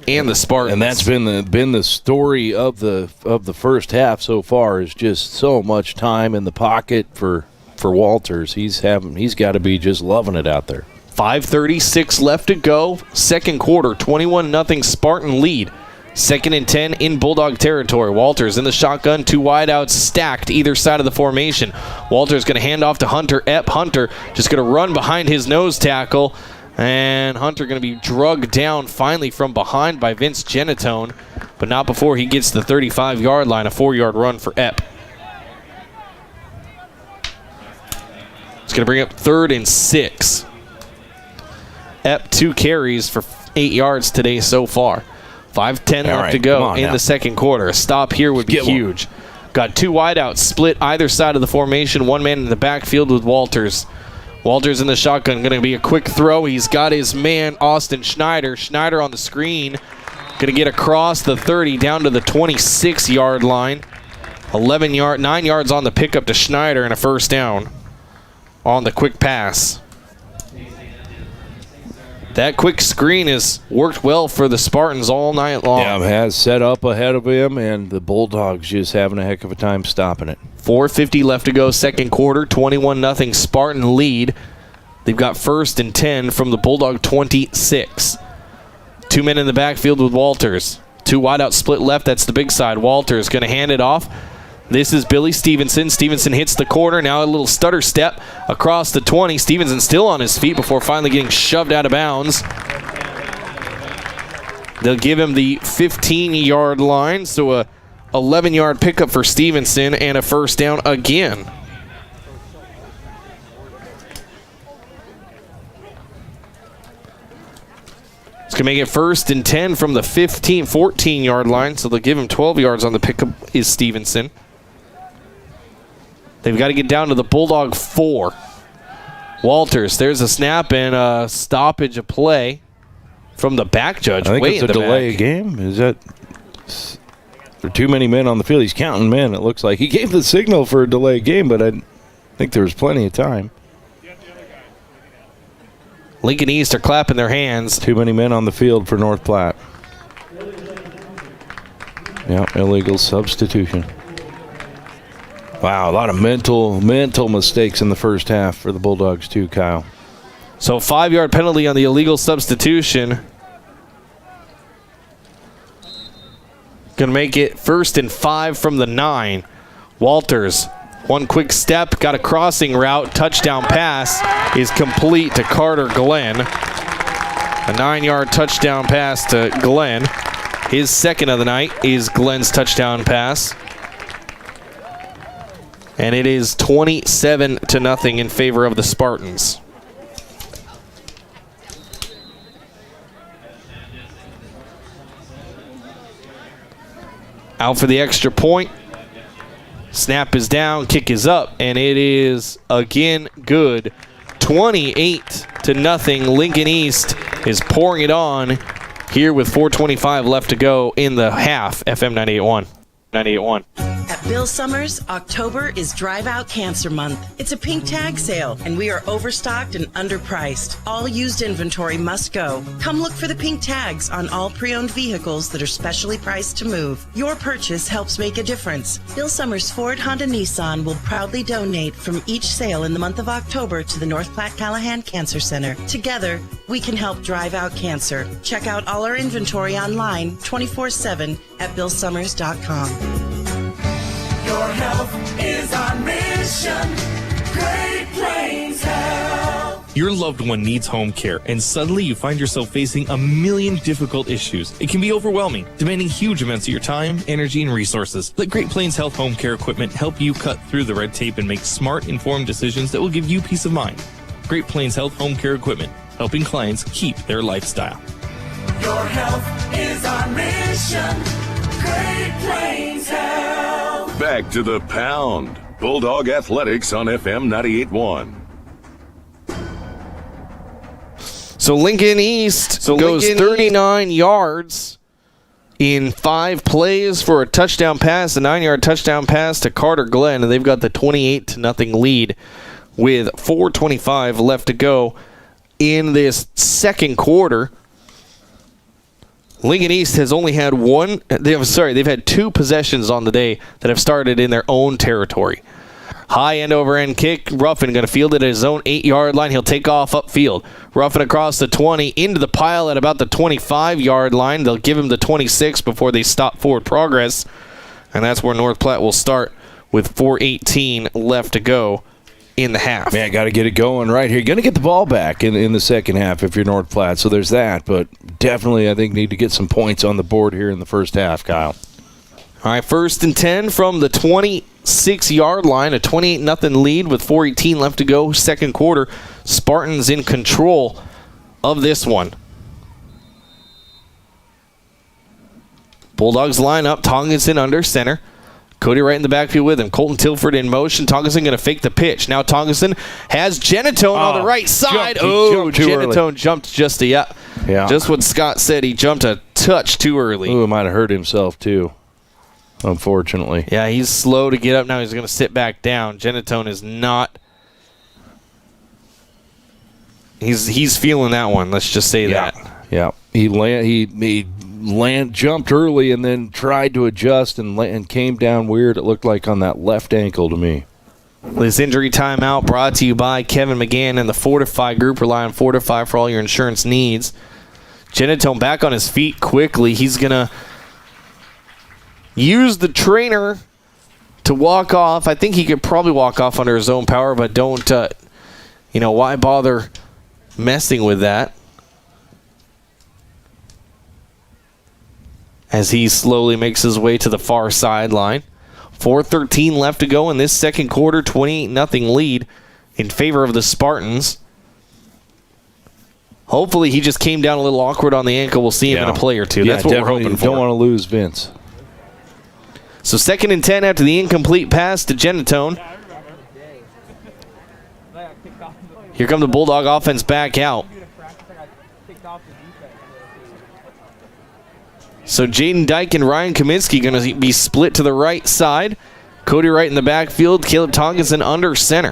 and the Spartans. And that's been the story of the first half so far, is just so much time in the pocket for Walters. He's got to be just loving it out there. 5:36 left to go. Second quarter, 21-0 Spartan lead. 2nd and 10 in Bulldog territory. Walters in the shotgun, 2 wideouts stacked either side of the formation. Walters going to hand off to Hunter Epp. Hunter just going to run behind his nose tackle And Hunter going to be drugged down finally from behind by Vince Genatone, but not before he gets to the 35-yard line, a 4-yard run for Epp. It's going to bring up 3rd and 6. Epp 2 carries for 8 yards today so far. 5:10 left to go in the second quarter. A stop here would be huge. Got 2 wideouts split either side of the formation. 1 man in the backfield with Walters. Walters in the shotgun. Going to be a quick throw. He's got his man, Austin Schneider. Schneider on the screen. Going to get across the 30 down to the 26-yard line. 9 yards on the pickup to Schneider and a first down on the quick pass. That quick screen has worked well for the Spartans all night long. Yeah, has set up ahead of him, and the Bulldogs just having a heck of a time stopping it. 4:50 left to go, second quarter, 21-0 Spartan lead. They've got 1st and 10 from the Bulldog 26. 2 men in the backfield with Walters. 2 wideouts split left, that's the big side. Walters going to hand it off. This is Billy Stevenson. Stevenson hits the corner. Now a little stutter step across the 20. Stevenson still on his feet before finally getting shoved out of bounds. They'll give him the 15-yard line, so a 11-yard pickup for Stevenson and a first down again. It's going to make it 1st and 10 from the 14-yard line, so they'll give him 12 yards on the pickup is Stevenson. They've got to get down to the Bulldog 4. Walters, there's a snap and a stoppage of play from the back judge. I think it's a delay game. Is that... There are too many men on the field. He's counting men, it looks like. He gave the signal for a delay game, but I think there was plenty of time. Lincoln East are clapping their hands. Too many men on the field for North Platte. Yeah, illegal substitution. Wow, a lot of mental mistakes in the first half for the Bulldogs too, Kyle. So 5-yard penalty on the illegal substitution. Going to make it 1st and 5 from the 9. Walters, 1 quick step, got a crossing route, touchdown pass is complete to Carter Glenn. A 9-yard touchdown pass to Glenn. His 2nd of the night is Glenn's touchdown pass. And it is 27-0 in favor of the Spartans. Out for the extra point. Snap is down, kick is up, and it is again good. 28-0. Lincoln East is pouring it on here with 4:25 left to go in the half. FM 98.1. 98.1. At Bill Summers, October is Drive Out Cancer Month. It's a pink tag sale, and we are overstocked and underpriced. All used inventory must go. Come look for the pink tags on all pre-owned vehicles that are specially priced to move. Your purchase helps make a difference. Bill Summers Ford, Honda, Nissan will proudly donate from each sale in the month of October to the North Platte Callahan Cancer Center. Together, we can help drive out cancer. Check out all our inventory online 24/7 at billsummers.com. Your health is our mission. Great Plains Health. Your loved one needs home care, and suddenly you find yourself facing a million difficult issues. It can be overwhelming, demanding huge amounts of your time, energy, and resources. Let Great Plains Health Home Care Equipment help you cut through the red tape and make smart, informed decisions that will give you peace of mind. Great Plains Health Home Care Equipment, helping clients keep their lifestyle. Your health is our mission. Great Plains Health. Back to the pound. Bulldog Athletics on FM 98.1. So Lincoln East goes 39 yards in 5 plays for a touchdown pass, a 9-yard touchdown pass to Carter Glenn, and they've got the 28-0 lead with 4:25 left to go in this second quarter. Lincoln East has only had they've had 2 possessions on the day that have started in their own territory. High end over end kick. Ruffin going to field it at his own 8-yard line. He'll take off upfield. Ruffin across the 20 into the pile at about the 25-yard line. They'll give him the 26 before they stop forward progress. And that's where North Platte will start with 4:18 left to go in the half. Man, got to get it going right here. You're going to get the ball back in the second half if you're North Platte, so there's that. But definitely, I think, need to get some points on the board here in the first half, Kyle. All right, 1st and 10 from the 26-yard line, a 28-0 lead with 4:18 left to go, second quarter. Spartans in control of this one. Bulldogs line up, Tonkinson under center. Cody Wright in the backfield with him. Colton Tilford in motion. Tonkinson going to fake the pitch. Now Tonkinson has Genatone on the right side. Genatone jumped just just what Scott said. He jumped a touch too early. Ooh, might have hurt himself too, unfortunately. Yeah, he's slow to get up now. He's going to sit back down. Genatone is not. He's feeling that one. Let's just say that. Yeah, he jumped early and then tried to adjust and came down weird. It looked like on that left ankle to me. This injury timeout brought to you by Kevin McGann and the Fortify Group. Rely on Fortify for all your insurance needs. Genatone back on his feet quickly. He's going to use the trainer to walk off. I think he could probably walk off under his own power, but don't, why bother messing with that? As he slowly makes his way to the far sideline. 4:13 left to go in this second quarter, 28-0 lead in favor of the Spartans. Hopefully he just came down a little awkward on the ankle. We'll see him in a play or two. That's what we're hoping for. Don't want to lose Vince. So 2nd and 10 after the incomplete pass to Genatone. Here come the Bulldog offense back out. So Jaden Dyke and Ryan Kaminsky going to be split to the right side. Cody Wright in the backfield. Caleb Tonkinson under center.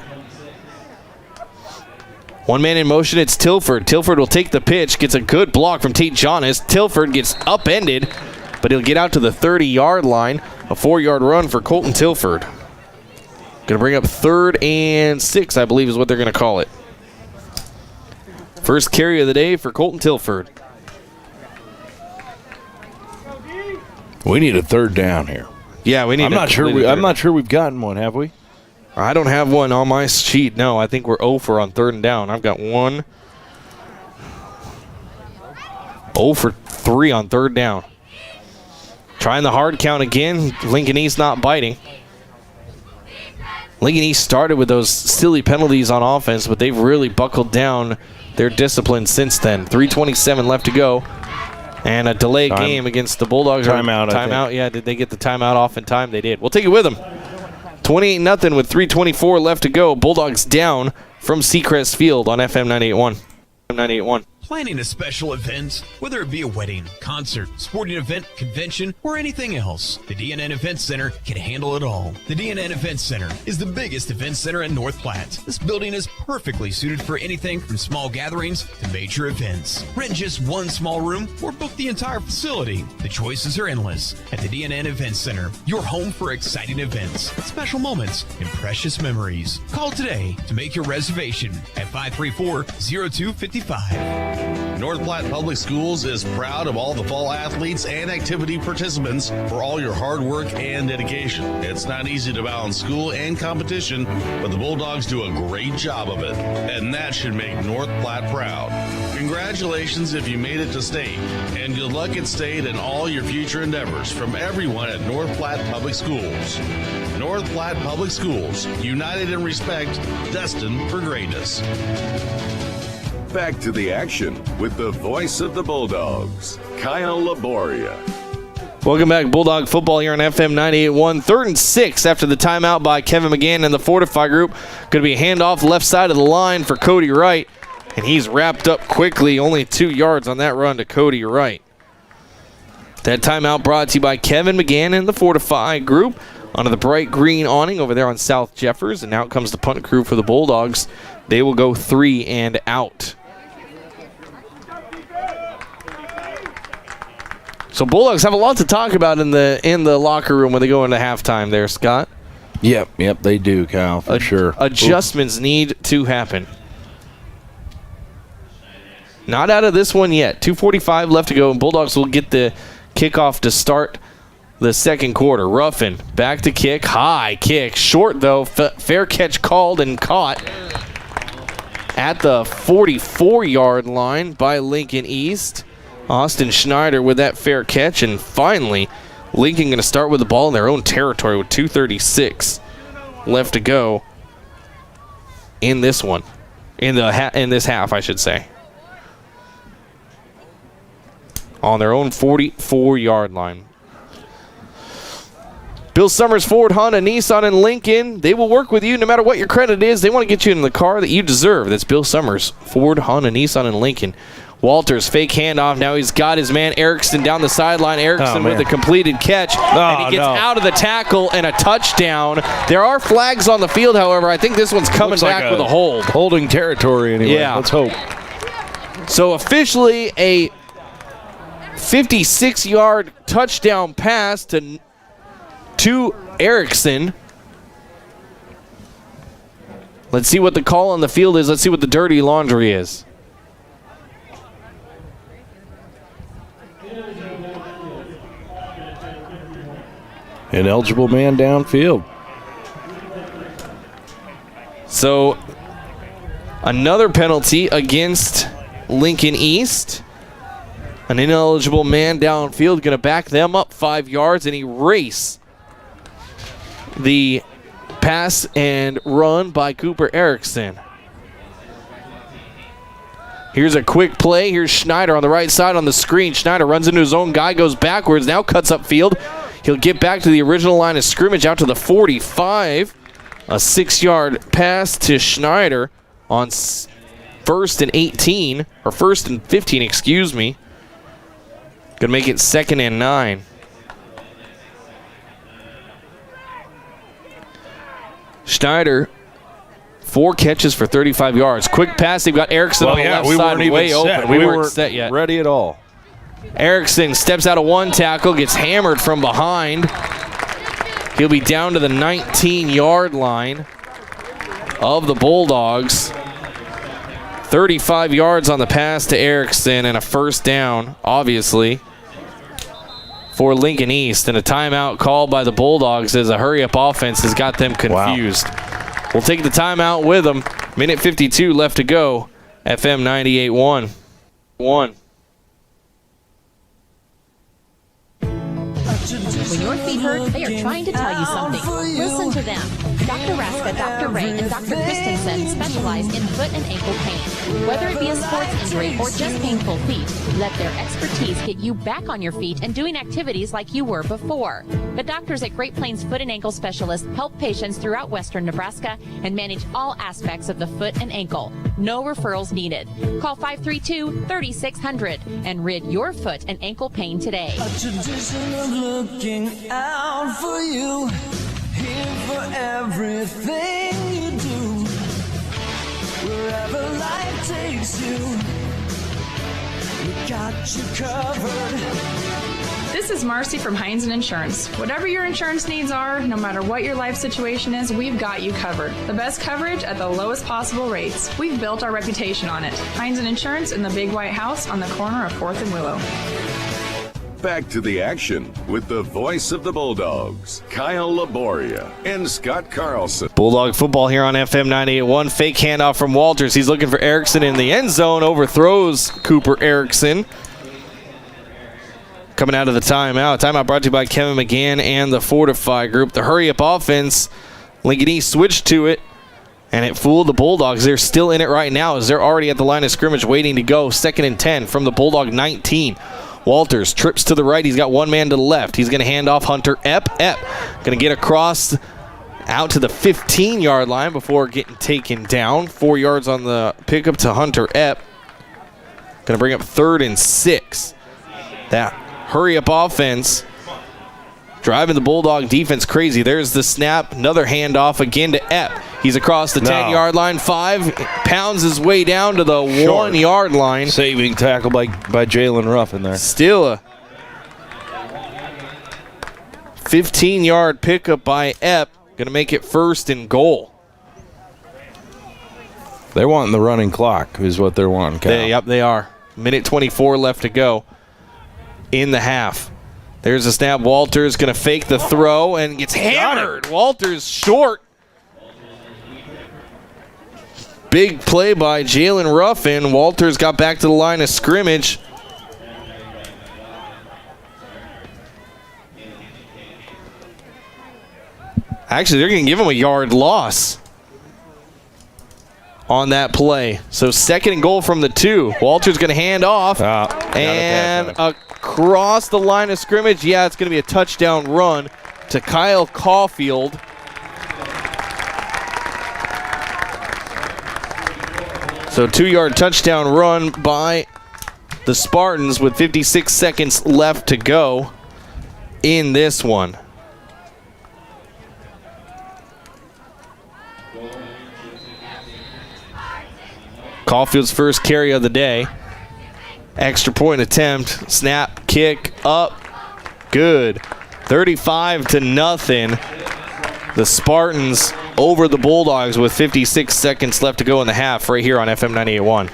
One man in motion, it's Tilford. Tilford will take the pitch, gets a good block from Tate Jonas. Tilford gets upended, but he'll get out to the 30-yard line. A 4-yard run for Colton Tilford. Going to bring up 3rd and 6, I believe is what they're going to call it. First carry of the day for Colton Tilford. We need a 3rd down here. Yeah, we need. I'm not sure we've gotten one, have we? I don't have one on my sheet. No, I think we're 0 for on 3rd and down. I've got 1. 0 for 3 on 3rd down. Trying the hard count again. Lincoln East not biting. Lincoln East started with those silly penalties on offense, but they've really buckled down their discipline since then. 3:27 left to go. And a delay game against the Bulldogs. Timeout. Yeah, did they get the timeout off in time? They did. We'll take it with them. 28-0 with 3:24 left to go. Bulldogs down from Seacrest Field on FM 98.1. Planning a special event, whether it be a wedding, concert, sporting event, convention, or anything else, the DNN Event Center can handle it all. The DNN Event Center is the biggest event center in North Platte. This building is perfectly suited for anything from small gatherings to major events. Rent just one small room or book the entire facility. The choices are endless at the DNN Event Center, your home for exciting events, special moments, and precious memories. Call today to make your reservation at 534-0255. North Platte Public Schools is proud of all the fall athletes and activity participants for all your hard work and dedication. It's not easy to balance school and competition, but the Bulldogs do a great job of it, and that should make North Platte proud. Congratulations if you made it to state, and good luck at state and all your future endeavors from everyone at North Platte Public Schools. North Platte Public Schools, united in respect, destined for greatness. Back to the action with the voice of the Bulldogs, Kyle Laboria. Welcome back, Bulldog football here on FM 98.1. 3rd and 6 after the timeout by Kevin McGann and the Fortify Group. Going to be a handoff left side of the line for Cody Wright, and he's wrapped up quickly. Only 2 yards on that run to Cody Wright. That timeout brought to you by Kevin McGann and the Fortify Group under the bright green awning over there on South Jeffers. And now comes the punt crew for the Bulldogs. They will go 3 and out. So Bulldogs have a lot to talk about in the locker room when they go into halftime there, Scott. Yep, they do, Kyle, for sure. Adjustments need to happen. Not out of this one yet. 2:45 left to go, and Bulldogs will get the kickoff to start the second quarter. Ruffin back to kick. High kick. Short, though. Fair catch called and caught at the 44-yard line by Lincoln East. Austin Schneider with that fair catch. And finally, Lincoln going to start with the ball in their own territory with 2:36 left to go in this one. In this half, I should say. On their own 44-yard line. Bill Summers, Ford, Honda, Nissan, and Lincoln. They will work with you no matter what your credit is. They want to get you in the car that you deserve. That's Bill Summers, Ford, Honda, Nissan, and Lincoln. Walters, fake handoff. Now he's got his man Erickson down the sideline. Erickson with the completed catch. And he gets out of the tackle and a touchdown. There are flags on the field, however. I think this one's coming back with a hold. Holding territory anyway. Yeah. Let's hope. So officially a 56-yard touchdown pass to Erickson. Let's see what the call on the field is. Let's see what the dirty laundry is. Ineligible man downfield. So another penalty against Lincoln East. An ineligible man downfield, going to back them up 5 yards and erase the pass and run by Cooper Erickson. Here's a quick play. Here's Schneider on the right side on the screen. Schneider runs into his own guy, goes backwards, now cuts upfield. He'll get back to the original line of scrimmage out to the 45. A 6-yard pass to Schneider on first and 18, or first and 15, excuse me. Gonna make it 2nd and 9. Schneider, 4 catches for 35 yards. Quick pass. They've got Erickson on the left side, way open. We weren't set yet. Ready at all. Erickson steps out of one tackle, gets hammered from behind. He'll be down to the 19-yard line of the Bulldogs. 35 yards on the pass to Erickson and a first down, obviously, for Lincoln East. And a timeout called by the Bulldogs as a hurry-up offense has got them confused. Wow. We'll take the timeout with them. Minute 52 left to go. FM 98.1. When your feet hurt, they are trying to tell you something. Listen to them. Dr. Raska, Dr. Ray, and Dr. Christensen specialize in foot and ankle pain. Whether it be a sports injury or just painful feet, let their expertise get you back on your feet and doing activities like you were before. The doctors at Great Plains Foot and Ankle Specialists help patients throughout western Nebraska and manage all aspects of the foot and ankle. No referrals needed. Call 532-3600 and rid your foot and ankle pain today. A tradition of looking out for you, here for everything you do. Wherever life takes you, we got you covered. This is Marcy from Heinz & Insurance. Whatever your insurance needs are, no matter what your life situation is, we've got you covered. The best coverage at the lowest possible rates. We've built our reputation on it. Heinz & Insurance in the Big White House on the corner of 4th and Willow. Back to the action with the voice of the Bulldogs, Kyle Laboria and Scott Carlson. Bulldog football here on FM 98.1. Fake handoff from Walters. He's looking for Erickson in the end zone. Overthrows Cooper Erickson. Coming out of the timeout. Timeout brought to you by Kevin McGann and the Fortify Group. The hurry-up offense, Lincoln East switched to it, and it fooled the Bulldogs. They're still in it right now as they're already at the line of scrimmage waiting to go. 2nd and 10 from the Bulldog 19. Walters trips to the right. He's got one man to the left. He's going to hand off Hunter Epp. Epp going to get across out to the 15-yard line before getting taken down. 4 yards on the pickup to Hunter Epp. Going to bring up 3rd and 6. That hurry-up offense driving the Bulldog defense crazy. There's the snap. Another handoff again to Epp. He's across the 10-yard line. 5 pounds his way down to the 1-yard line. Saving tackle by Jalen Ruff in there. Still a 15-yard pickup by Epp. Going to make it 1st and goal. They're wanting the running clock is what they're wanting, Cal. Yep, they are. Minute 24 left to go in the half. There's a snap. Walters going to fake the throw and gets hammered. Walters short. Big play by Jalen Ruffin. Walters got back to the line of scrimmage. Actually, they're going to give him a yard loss on that play. So 2nd and goal from the 2. Walters going to hand off. And across the line of scrimmage, yeah, it's going to be a touchdown run to Kyle Caulfield. So 2-yard touchdown run by the Spartans with 56 seconds left to go in this one. Caulfield's first carry of the day. Extra point attempt. Snap, kick, up. Good. 35-0. The Spartans over the Bulldogs with 56 seconds left to go in the half right here on FM 98.1.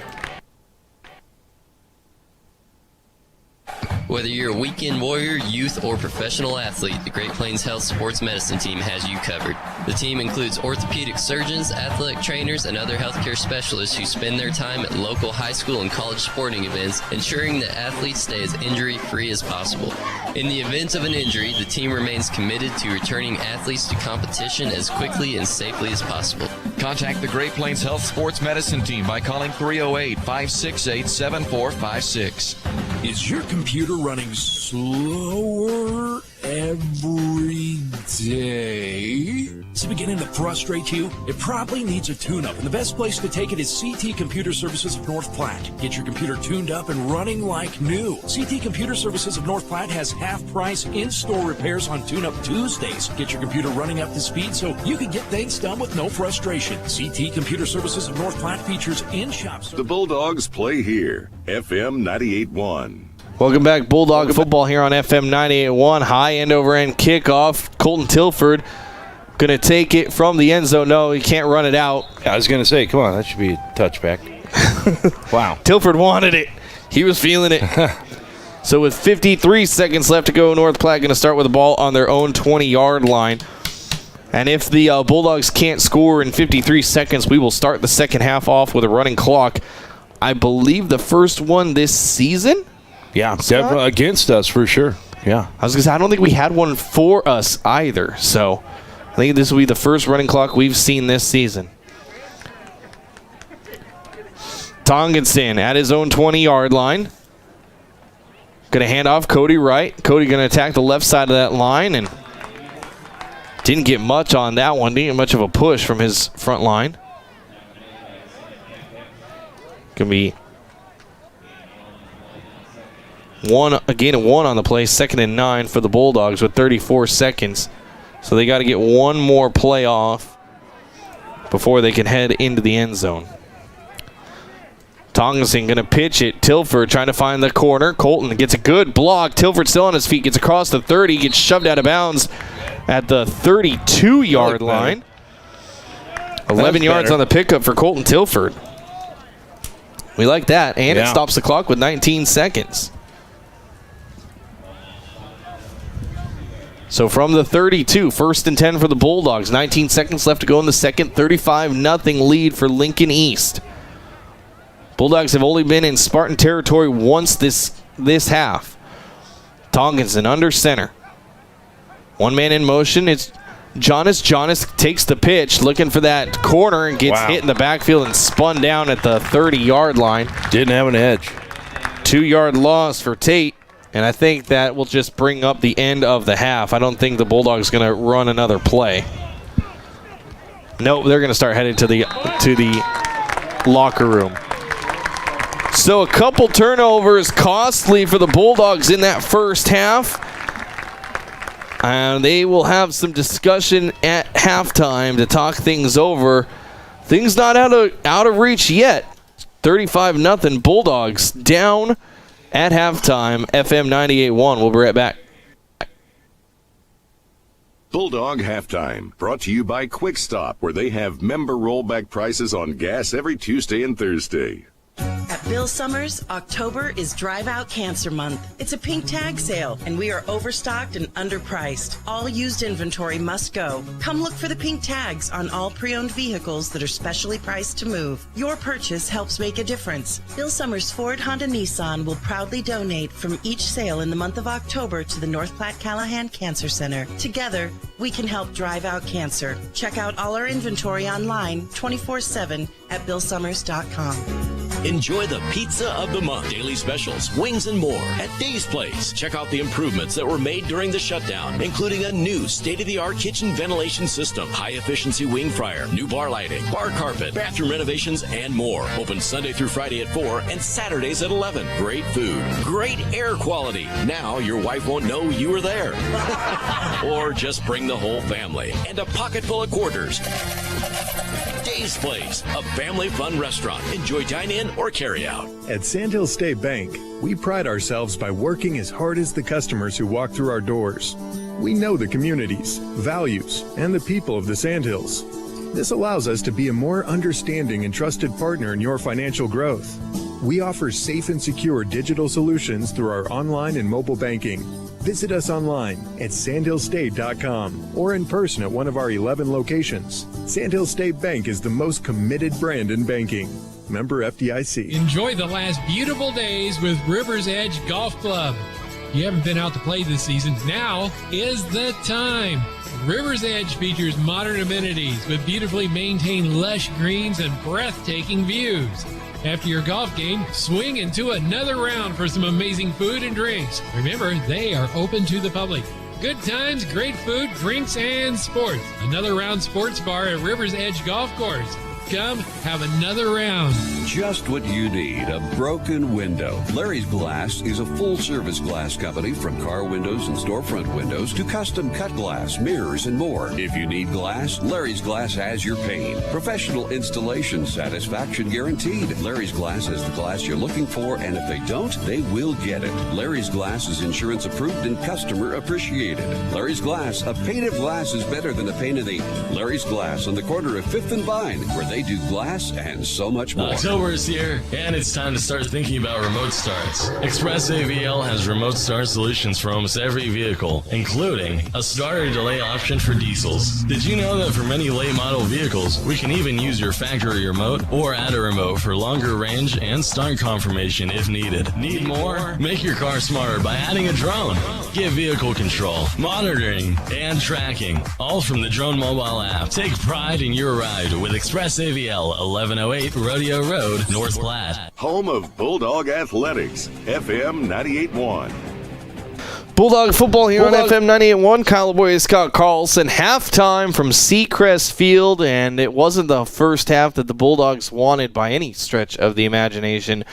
Whether you're a weekend warrior, youth, or professional athlete, the Great Plains Health Sports Medicine Team has you covered. The team includes orthopedic surgeons, athletic trainers, and other healthcare specialists who spend their time at local high school and college sporting events, ensuring that athletes stay as injury-free as possible. In the event of an injury, the team remains committed to returning athletes to competition as quickly and safely as possible. Contact the Great Plains Health Sports Medicine Team by calling 308-568-7456. Is your computer running slower every day? Is it beginning to frustrate you? It probably needs a tune-up, and the best place to take it is CT Computer Services of North Platte. Get your computer tuned up and running like new. CT Computer Services of North Platte has half-price in-store repairs on Tune-Up Tuesdays. Get your computer running up to speed so you can get things done with no frustration. CT Computer Services of North Platte features in-shops. The Bulldogs play here, FM 98.1. Welcome back, Bulldog football here on FM 98.1. High end over end kickoff. Colton Tilford going to take it from the end zone. No, he can't run it out. I was going to say, come on, that should be a touchback. Wow. Tilford wanted it. He was feeling it. So with 53 seconds left to go, North Platte going to start with the ball on their own 20-yard line. And if the Bulldogs can't score in 53 seconds, we will start the second half off with a running clock. I believe the first one this season? Yeah, definitely against us for sure. Yeah. I was going to say, I don't think we had one for us either. So I think this will be the first running clock we've seen this season. Tonginson at his own 20-yard line. Going to hand off Cody Wright. Cody going to attack the left side of that line and didn't get much on that one. Didn't get much of a push from his front line. Going to be a gain of 1 on the play, 2nd and 9 for the Bulldogs with 34 seconds. So they got to get one more play off before they can head into the end zone. Tonginson going to pitch it. Tilford trying to find the corner. Colton gets a good block. Tilford still on his feet, gets across the 30, gets shoved out of bounds at the 32-yard line. 11 yards on the pickup for Colton Tilford. We like that, and it stops the clock with 19 seconds. So from the 32, 1st and 10 for the Bulldogs. 19 seconds left to go in the second. 35-0 lead for Lincoln East. Bulldogs have only been in Spartan territory once this half. Tonginson under center. One man in motion. It's Jonas. Jonas takes the pitch, looking for that corner, and gets hit in the backfield and spun down at the 30-yard line. Didn't have an edge. 2-yard loss for Tate. And I think that will just bring up the end of the half. I don't think the Bulldogs going to run another play. Nope, they're going to start heading to the locker room. So a couple turnovers costly for the Bulldogs in that first half. And they will have some discussion at halftime to talk things over. Things not out of reach yet. 35-0 Bulldogs down at halftime. FM 98.1. We'll be right back. Bulldog Halftime, brought to you by Quick Stop, where they have member rollback prices on gas every Tuesday and Thursday. At Bill Summers, October is Drive Out Cancer Month. It's a pink tag sale, and we are overstocked and underpriced. All used inventory must go. Come look for the pink tags on all pre-owned vehicles that are specially priced to move. Your purchase helps make a difference. Bill Summers Ford, Honda, Nissan will proudly donate from each sale in the month of October to the North Platte Callahan Cancer Center. Together, we can help drive out cancer. Check out all our inventory online 24/7 at billsummers.com. Enjoy the pizza of the month, daily specials, wings, and more at Dave's Place. Check out the improvements that were made during the shutdown, including a new state-of-the-art kitchen ventilation system, high-efficiency wing fryer, new bar lighting, bar carpet, bathroom renovations, and more. Open Sunday through Friday at 4 and Saturdays at 11. Great food, great air quality. Now your wife won't know you were there. Or just bring the whole family and a pocket full of quarters. Dave's Place, a family fun restaurant. Enjoy dine-in or carry-out. At Sandhill State Bank, we pride ourselves by working as hard as the customers who walk through our doors. We know the communities, values, and the people of the Sandhills. This allows us to be a more understanding and trusted partner in your financial growth. We offer safe and secure digital solutions through our online and mobile banking. Visit us online at sandhillstate.com or in person at one of our 11 locations. Sandhill State Bank is the most committed brand in banking. Member FDIC. Enjoy the last beautiful days with River's Edge Golf Club. If you haven't been out to play this season, now is the time. River's Edge features modern amenities with beautifully maintained lush greens and breathtaking views. After your golf game, swing into another round for some amazing food and drinks. Remember, they are open to the public. Good times, great food, drinks, and sports. Another round sports bar at River's Edge Golf Course. Come have another round. Just what you need, a broken window. Larry's Glass is a full-service glass company, from car windows and storefront windows to custom cut glass, mirrors, and more. If you need glass, Larry's Glass has your pain. Professional installation, satisfaction guaranteed. Larry's Glass has the glass you're looking for, and if they don't, they will get it. Larry's Glass is insurance approved and customer appreciated. Larry's Glass, a pane of glass is better than a pane of ink. Larry's Glass on the corner of 5th and Vine, where they do glass and so much more. October is here, and it's time to start thinking about remote starts. Express AVL has remote start solutions for almost every vehicle, including a starter delay option for diesels. Did you know that for many late model vehicles, we can even use your factory remote or add a remote for longer range and start confirmation if needed? Need more? Make your car smarter by adding a drone. Get vehicle control, monitoring, and tracking, all from the Drone mobile app. Take pride in your ride with Express AVL, 1108 Rodeo Road, North Platte. Home of Bulldog Athletics, FM 98.1. Bulldog football here on FM 98.1. Kyle LaBoy, Scott Carlson. Halftime from Seacrest Field, and it wasn't the first half that the Bulldogs wanted by any stretch of the imagination.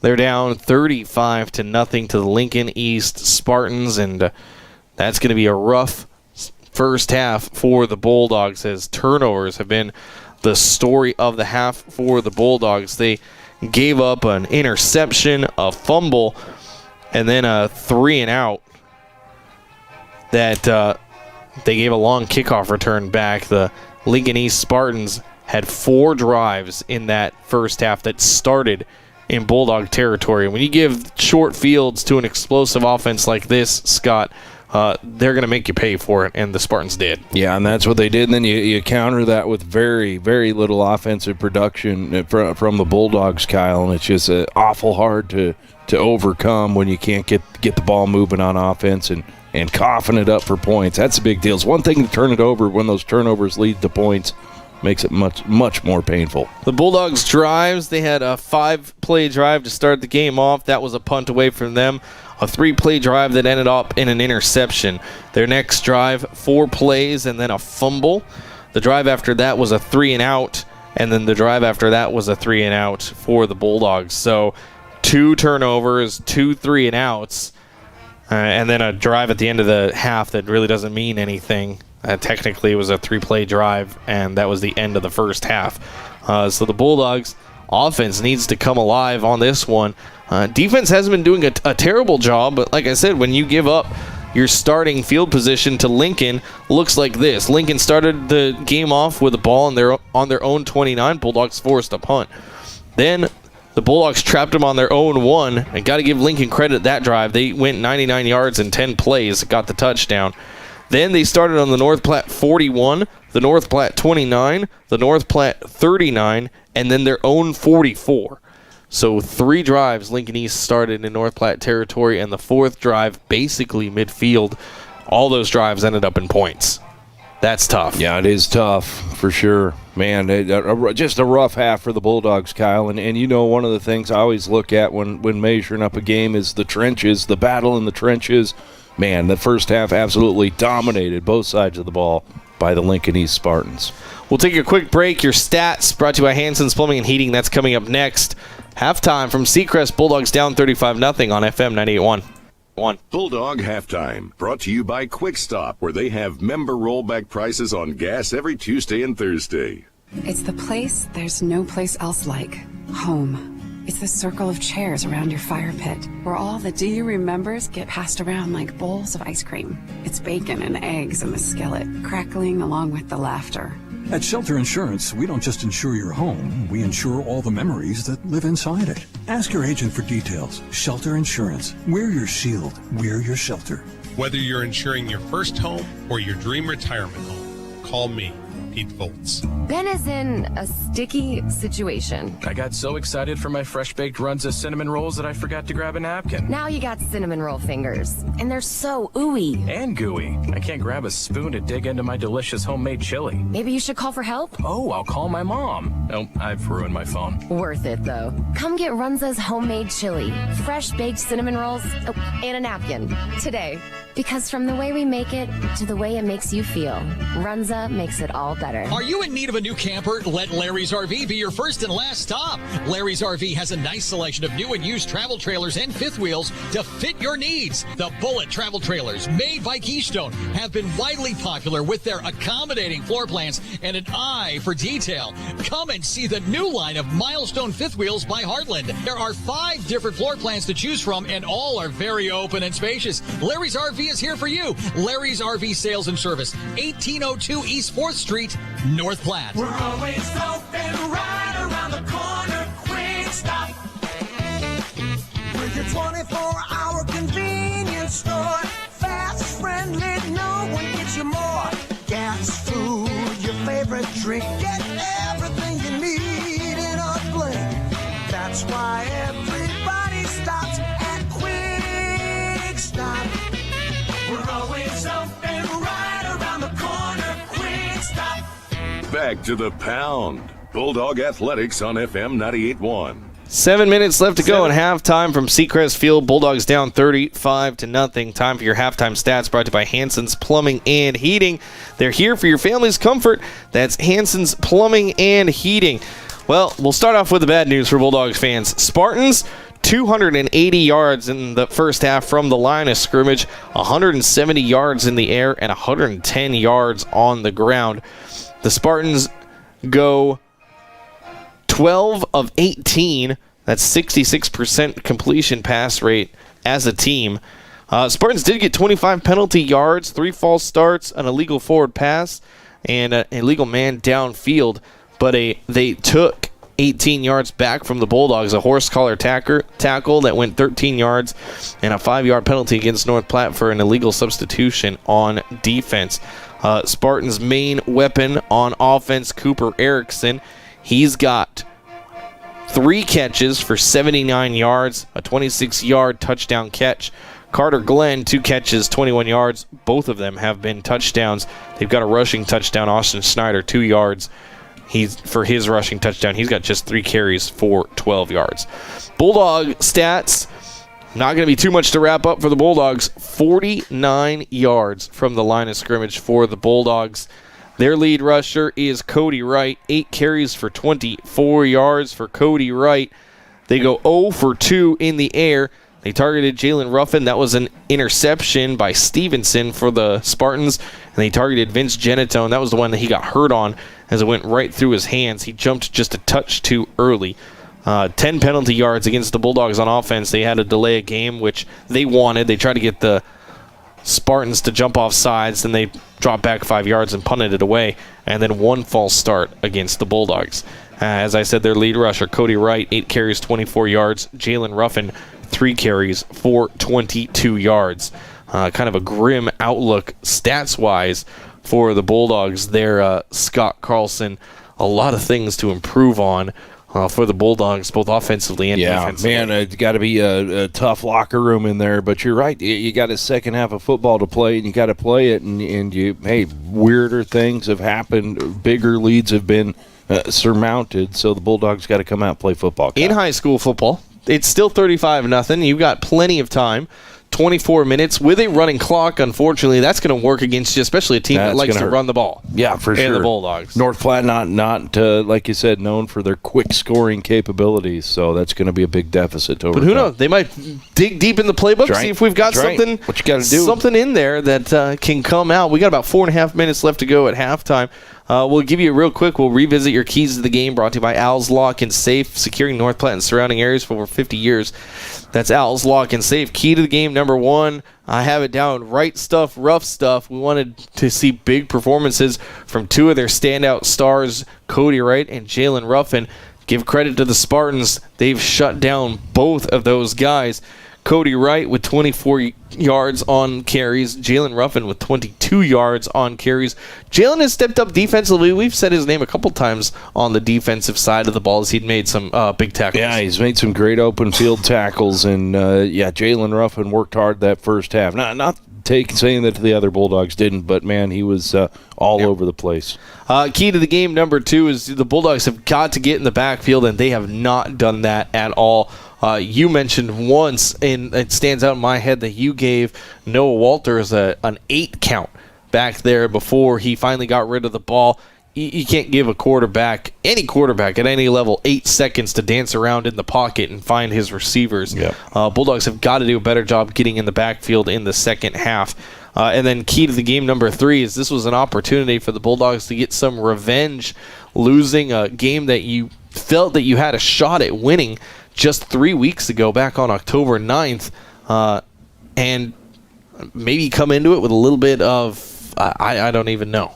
They're down 35-0 to the Lincoln East Spartans, and that's going to be a rough first half for the Bulldogs, as turnovers have been the story of the half for the Bulldogs. They gave up an interception, a fumble, and then a 3-and-out that they gave a long kickoff return back. The Lincoln East Spartans had 4 drives in that first half that started in Bulldog territory. When you give short fields to an explosive offense like this, Scott, they're going to make you pay for it, and the Spartans did. Yeah, and that's what they did. And then you counter that with very, very little offensive production from the Bulldogs, Kyle, and it's just awful hard to overcome when you can't get the ball moving on offense and coughing it up for points. That's a big deal. It's one thing to turn it over when those turnovers lead to points. Makes it much, much more painful. The Bulldogs' drives, they had a 5-play drive to start the game off. That was a punt away from them. A 3-play drive that ended up in an interception. Their next drive, 4 plays and then a fumble. The drive after that was a 3-and-out, and then the drive after that was a 3-and-out for the Bulldogs. So 2 turnovers, 2 3-and-outs, and then a drive at the end of the half that really doesn't mean anything. Technically, it was a 3-play drive, and that was the end of the first half. So the Bulldogs' offense needs to come alive on this one. Defense hasn't been doing a terrible job, but like I said, when you give up your starting field position to Lincoln, looks like this. Lincoln started the game off with a ball on their own 29. Bulldogs forced a punt. Then The Bulldogs trapped them on their own 1, and got to give Lincoln credit that drive. They went 99 yards in 10 plays, got the touchdown. Then they started on the North Platte 41, the North Platte 29, the North Platte 39, and then their own 44. So 3 drives Lincoln East started in North Platte territory, and the 4th drive basically midfield. All those drives ended up in points. That's tough. Yeah, it is tough for sure. Man, just a rough half for the Bulldogs, Kyle. And you know, one of the things I always look at when measuring up a game is the trenches, the battle in the trenches. Man, the first half absolutely dominated both sides of the ball by the Lincoln East Spartans. We'll take a quick break. Your stats brought to you by Hanson's Plumbing and Heating. That's coming up next. Halftime from Seacrest. Bulldogs down 35-0 on FM 98.1. Bulldog Halftime, brought to you by Quick Stop, where they have member rollback prices on gas every Tuesday and Thursday. It's the place there's no place else like. Home. It's the circle of chairs around your fire pit, where all the do you remembers get passed around like bowls of ice cream. It's bacon and eggs in the skillet, crackling along with the laughter. At Shelter Insurance, we don't just insure your home, we insure all the memories that live inside it. Ask your agent for details. Shelter Insurance. We're your shield. We're your shelter. Whether you're insuring your first home or your dream retirement home, call me, Pete Volts. Ben is in a sticky situation. I got so excited for my fresh-baked Runza cinnamon rolls that I forgot to grab a napkin. Now you got cinnamon roll fingers, and they're so ooey. And gooey. I can't grab a spoon to dig into my delicious homemade chili. Maybe you should call for help? Oh, I'll call my mom. Nope, I've ruined my phone. Worth it, though. Come get Runza's homemade chili, fresh-baked cinnamon rolls, and a napkin today. Because from the way we make it to the way it makes you feel, Runza makes it all better. Are you in need of a new camper? Let Larry's RV be your first and last stop. Larry's RV has a nice selection of new and used travel trailers and fifth wheels to fit your needs. The Bullet travel trailers, made by Keystone, have been widely popular with their accommodating floor plans and an eye for detail. Come and see the new line of Milestone fifth wheels by Heartland. There are 5 different floor plans to choose from, and all are very open and spacious. Larry's RV is here for you. Larry's RV Sales and Service, 1802 East 4th Street, North Platte. We're always open right around the corner. Quick Stop. With your 24-hour convenience store. Fast, friendly, no one gets you more. Gas, food, your favorite drink. Get everything you need in a blink. That's why everybody stops at Quick Stop. We're always open right around the corner. Quick Stop. Back to the pound. Bulldog Athletics on FM 98.1. 7 minutes left to go in halftime from Seacrest Field. Bulldogs down 35-0. Time for your halftime stats brought to you by Hanson's Plumbing and Heating. They're here for your family's comfort. That's Hanson's Plumbing and Heating. Well, we'll start off with the bad news for Bulldogs fans. Spartans, 280 yards in the first half from the line of scrimmage, 170 yards in the air, and 110 yards on the ground. The Spartans go 12 of 18. That's 66% completion pass rate as a team. Spartans did get 25 penalty yards, 3 false starts, an illegal forward pass, and an illegal man downfield. But they took 18 yards back from the Bulldogs, a horse collar tackle that went 13 yards, and a 5-yard penalty against North Platte for an illegal substitution on defense. Spartans' main weapon on offense, Cooper Erickson, he's got 3 catches for 79 yards, a 26-yard touchdown catch. Carter Glenn, 2 catches, 21 yards. Both of them have been touchdowns. They've got a rushing touchdown. Austin Snyder, 2 yards. For his rushing touchdown, he's got just 3 carries for 12 yards. Bulldog stats, not going to be too much to wrap up for the Bulldogs. 49 yards from the line of scrimmage for the Bulldogs. Their lead rusher is Cody Wright. 8 carries for 24 yards for Cody Wright. They go 0 for 2 in the air. They targeted Jalen Ruffin. That was an interception by Stevenson for the Spartans. And they targeted Vince Genitone. That was the one that he got hurt on as it went right through his hands. He jumped just a touch too early. 10 penalty yards against the Bulldogs on offense. They had to delay a game, which they wanted. They tried to get the Spartans to jump off sides, then they dropped back 5 yards and punted it away, and then one false start against the Bulldogs. As I said, their lead rusher, Cody Wright, 8 carries, 24 yards. Jalen Ruffin, 3 carries for 22 yards. Kind of a grim outlook stats-wise for the Bulldogs there. Scott Carlson, a lot of things to improve on for the Bulldogs, both offensively and defensively. Yeah, man, it's got to be a tough locker room in there. But you're right. You got a second half of football to play, and you got to play it. And weirder things have happened. Bigger leads have been surmounted. So the Bulldogs got to come out and play football. In high school football, it's still 35-0. You've got plenty of time. 24 minutes with a running clock. Unfortunately, that's going to work against you, especially a team that likes to run the ball. Yeah, for sure. And the Bulldogs. North Platte not like you said, known for their quick scoring capabilities, so that's going to be a big deficit to overcome. But who knows? They might dig deep in the playbook, Right. see if we've got something. What you got to do? Something in there that can come out. We got about 4.5 minutes left to go at halftime. We'll give you real quick. We'll revisit your keys to the game, brought to you by Al's Lock and Safe, securing North Platte and surrounding areas for over 50 years. That's Al's Lock and Safe. Key to the game number 1. I have it down. Right stuff, rough stuff. We wanted to see big performances from 2 of their standout stars, Cody Wright and Jalen Ruffin. Give credit to the Spartans. They've shut down both of those guys. Cody Wright with 24 yards on carries. Jalen Ruffin with 22 yards on carries. Jalen has stepped up defensively. We've said his name a couple times on the defensive side of the ball as he'd made some big tackles. Yeah, he's made some great open field tackles. And, Jalen Ruffin worked hard that first half. Not saying that the other Bulldogs didn't, but, man, he was all over the place. Key to the game number 2 is the Bulldogs have got to get in the backfield, and they have not done that at all. You mentioned once, and it stands out in my head, that you gave Noah Walters an 8 count back there before he finally got rid of the ball. You can't give a quarterback, any quarterback at any level, 8 seconds to dance around in the pocket and find his receivers. Yep. Bulldogs have got to do a better job getting in the backfield in the second half. And then key to the game number 3 is this was an opportunity for the Bulldogs to get some revenge, losing a game that you felt that you had a shot at winning just 3 weeks ago, back on October 9th, and maybe come into it with a little bit of, I don't even know,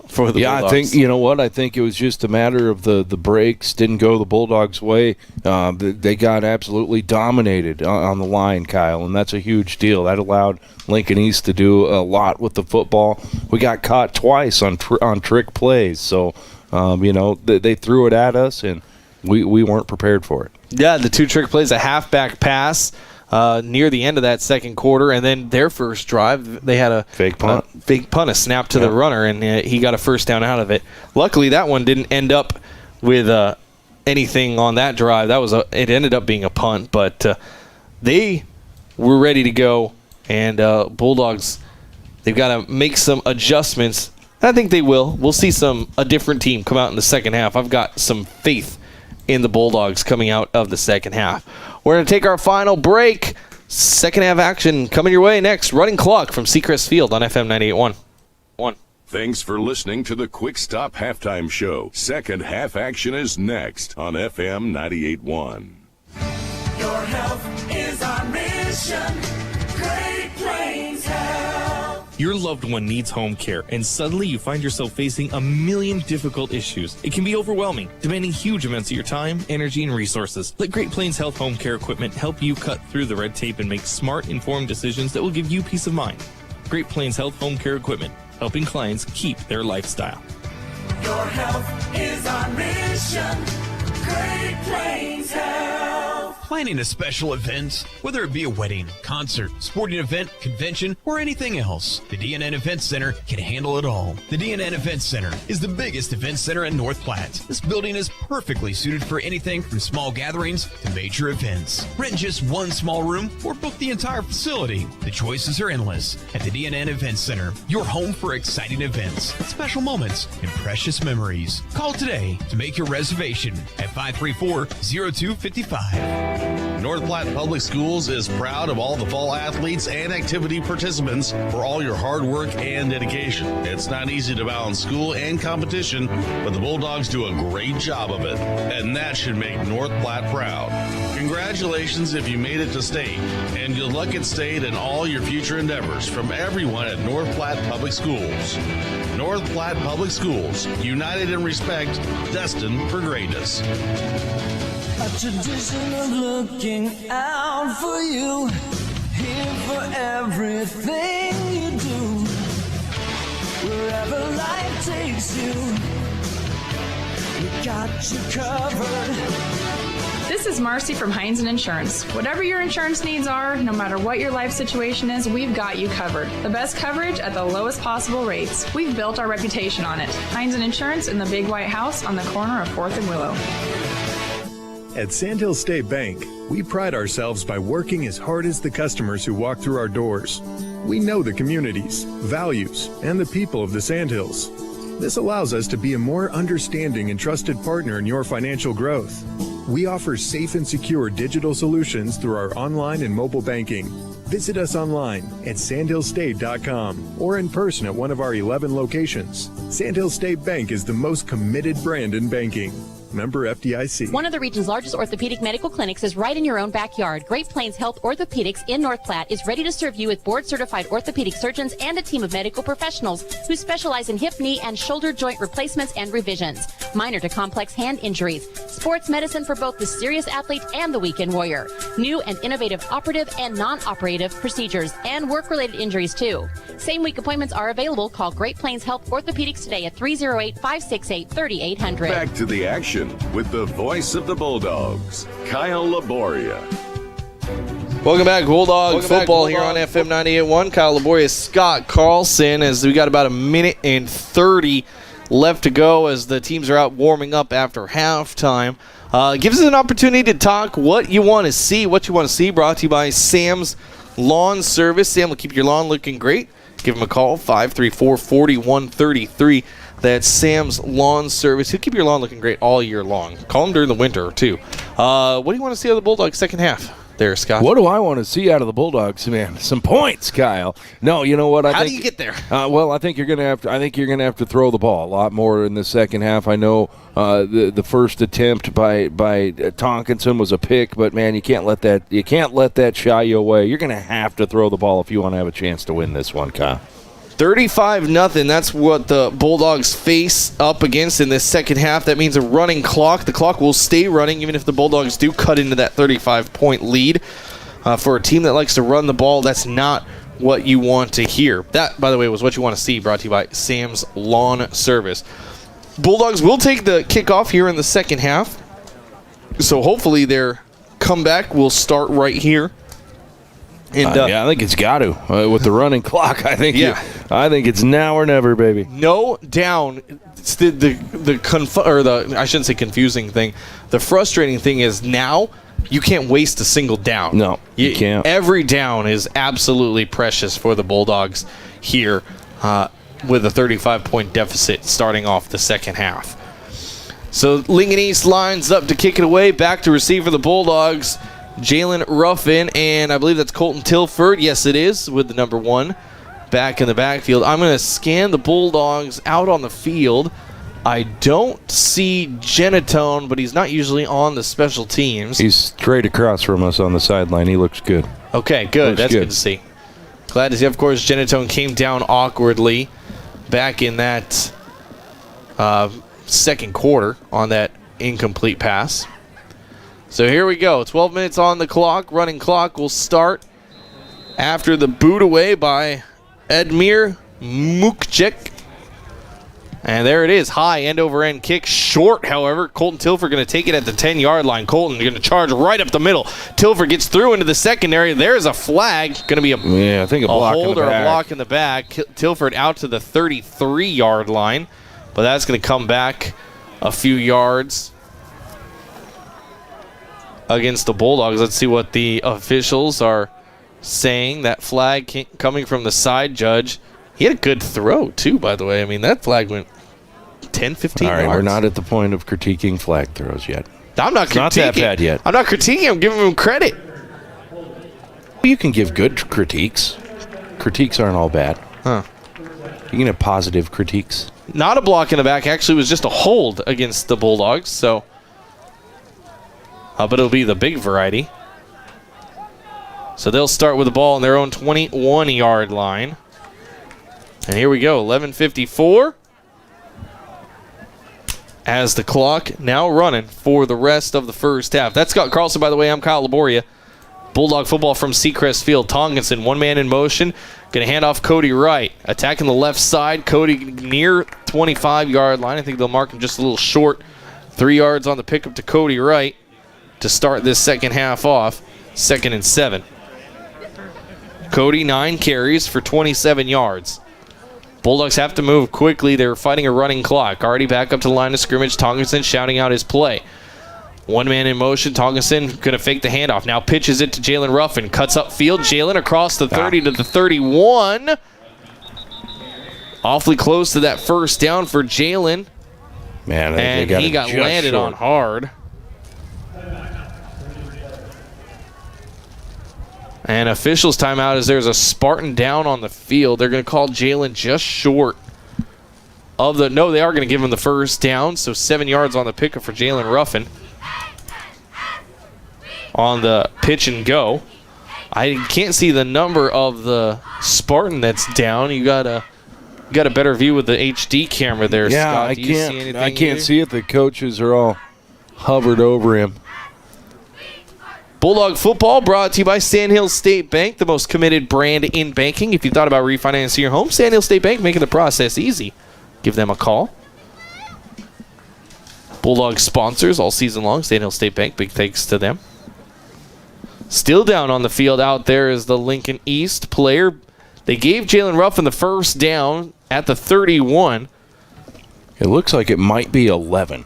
for the Bulldogs. I think, you know what, I think it was just a matter of the breaks didn't go the Bulldogs' way. They got absolutely dominated on the line, Kyle, and that's a huge deal. That allowed Lincoln East to do a lot with the football. We got caught twice on trick plays, so, they threw it at us, and we weren't prepared for it. Yeah, the 2 trick plays, a halfback pass near the end of that second quarter, and then their first drive, they had a fake punt, a snap to the runner, and he got a first down out of it. Luckily, that one didn't end up with anything on that drive. It ended up being a punt, but they were ready to go, and Bulldogs, they've got to make some adjustments. I think they will. We'll see a different team come out in the second half. I've got some faith in the Bulldogs coming out of the second half. We're going to take our final break. Second half action coming your way next. Running Clock from Seacrest Field on FM 98.1. Thanks for listening to the Quick Stop Halftime Show. Second half action is next on FM 98.1. Your health is our mission. Great Plains Health. Your loved one needs home care, and suddenly you find yourself facing a million difficult issues. It can be overwhelming, demanding huge amounts of your time, energy, and resources. Let Great Plains Health Home Care Equipment help you cut through the red tape and make smart, informed decisions that will give you peace of mind. Great Plains Health Home Care Equipment, helping clients keep their lifestyle. Your health is our mission. Great Plains Health. Planning a special event, whether it be a wedding, concert, sporting event, convention, or anything else, the DNN Event Center can handle it all. The DNN Event Center is the biggest event center in North Platte. This building is perfectly suited for anything from small gatherings to major events. Rent just one small room or book the entire facility. The choices are endless at the DNN Event Center, your home for exciting events, special moments, and precious memories. Call today to make your reservation at 534-0255. North Platte Public Schools is proud of all the fall athletes and activity participants for all your hard work and dedication. It's not easy to balance school and competition, but the Bulldogs do a great job of it, and that should make North Platte proud. Congratulations if you made it to state, and good luck at state and all your future endeavors from everyone at North Platte Public Schools. North Platte Public Schools, united in respect, destined for greatness. A tradition of looking out for you, here for everything you do. Wherever life takes you, we got you covered. This is Marcy from Heinz Insurance. Whatever your insurance needs are, no matter what your life situation is, we've got you covered. The best coverage at the lowest possible rates. We've built our reputation on it. Heinz Insurance in the Big White House on the corner of 4th and Willow. At Sandhill State Bank, we pride ourselves by working as hard as the customers who walk through our doors. We know the communities, values, and the people of the Sandhills. This allows us to be a more understanding and trusted partner in your financial growth. We offer safe and secure digital solutions through our online and mobile banking. Visit us online at sandhillstate.com or in person at one of our 11 locations. Sandhill State Bank is the most committed brand in banking. Member FDIC. One of the region's largest orthopedic medical clinics is right in your own backyard. Great Plains Health Orthopedics in North Platte is ready to serve you with board-certified orthopedic surgeons and a team of medical professionals who specialize in hip, knee, and shoulder joint replacements and revisions, minor to complex hand injuries, sports medicine for both the serious athlete and the weekend warrior, new and innovative operative and non-operative procedures, and work-related injuries too. Same-week appointments are available. Call Great Plains Health Orthopedics today at 308-568-3800. Back to the action with the voice of the Bulldogs, Kyle Laboria. Welcome back, Bulldog football here on FM 98.1. Kyle Laboria, Scott Carlson, as we got about a minute and 30 left to go as the teams are out warming up after halftime. Gives us an opportunity to talk what you want to see, brought to you by Sam's Lawn Service. Sam will keep your lawn looking great. Give him a call, 534-4133. That's Sam's Lawn Service. He'll keep your lawn looking great all year long. Call him during the winter, too. What do you want to see out of the Bulldogs second half there, Scott? What do I want to see out of the Bulldogs, man? Some points, Kyle. No, you know what? How do you get there? Well, I think you're going to have to. I think you're going to have to throw the ball a lot more in the second half. I know the first attempt by Tonkinson was a pick, but man, you can't let that shy you away. You're going to have to throw the ball if you want to have a chance to win this one, Kyle. 35-0. That's what the Bulldogs face up against in this second half. That means a running clock. The clock will stay running even if the Bulldogs do cut into that 35-point lead. For a team that likes to run the ball, that's not what you want to hear. That, by the way, was what you want to see, brought to you by Sam's Lawn Service. Bulldogs will take the kickoff here in the second half. So hopefully their comeback will start right here. And, I think it's got to with the running clock. I think it's now or never, baby. No down. It's I shouldn't say confusing thing. The frustrating thing is now you can't waste a single down. No, you can't. Every down is absolutely precious for the Bulldogs here with a 35-point deficit starting off the second half. So Lincoln East lines up to kick it away. Back to receive for the Bulldogs. Jalen Ruffin, and I believe that's Colton Tilford. Yes, it is, with the number 1 back in the backfield. I'm going to scan the Bulldogs out on the field. I don't see Genatone, but he's not usually on the special teams. He's straight across from us on the sideline. He looks good. Okay, good. That's good to see. Glad to see, of course, Genatone came down awkwardly back in that second quarter on that incomplete pass. So here we go. 12 minutes on the clock. Running clock will start after the boot away by Edmir Mukcek. And there it is. High end-over-end kick. Short, however. Colton Tilford going to take it at the 10-yard line. Colton going to charge right up the middle. Tilford gets through into the secondary. There's a flag. Going to be a hold or a block in the back. Tilford out to the 33-yard line. But that's going to come back a few yards against the Bulldogs. Let's see what the officials are saying. That flag coming from the side judge. He had a good throw, too, by the way. I mean, that flag went 10, 15 yards. All right, we're not at the point of critiquing flag throws yet. I'm not critiquing. Not that bad yet. I'm not critiquing. I'm giving him credit. You can give good critiques. Critiques aren't all bad. Huh. You can have positive critiques. Not a block in the back. Actually, it was just a hold against the Bulldogs. So, but it'll be the big variety. So they'll start with the ball on their own 21-yard line. And here we go, 11:54. As the clock now running for the rest of the first half. That's Scott Carlson, by the way. I'm Kyle Laboria. Bulldog football from Seacrest Field. Tonkinson, one man in motion. Going to hand off Cody Wright. Attacking the left side. Cody near 25-yard line. I think they'll mark him just a little short. 3 yards on the pickup to Cody Wright to start this second half off. 2nd and 7. Cody, 9 carries for 27 yards. Bulldogs have to move quickly. They're fighting a running clock. Already back up to the line of scrimmage. Tonkinson shouting out his play. One man in motion. Tonkinson going to fake the handoff. Now pitches it to Jalen Ruffin. Cuts up field. Jalen across the 30 to the 31. Awfully close to that first down for Jalen. Man, and he got landed on hard. And officials timeout as there's a Spartan down on the field. They're going to call Jalen just short of the... No, they are going to give him the first down. So 7 yards on the pickup for Jalen Ruffin. On the pitch and go. I can't see the number of the Spartan that's down. You got a better view with the HD camera there, Scott. I can't. I can't see it. The coaches are all hovered over him. Bulldog football brought to you by Sandhill State Bank, the most committed brand in banking. If you thought about refinancing your home, Sandhill State Bank making the process easy. Give them a call. Bulldog sponsors all season long. Sandhill State Bank, big thanks to them. Still down on the field out there is the Lincoln East player. They gave Jalen Ruffin the first down at the 31. It looks like it might be 11.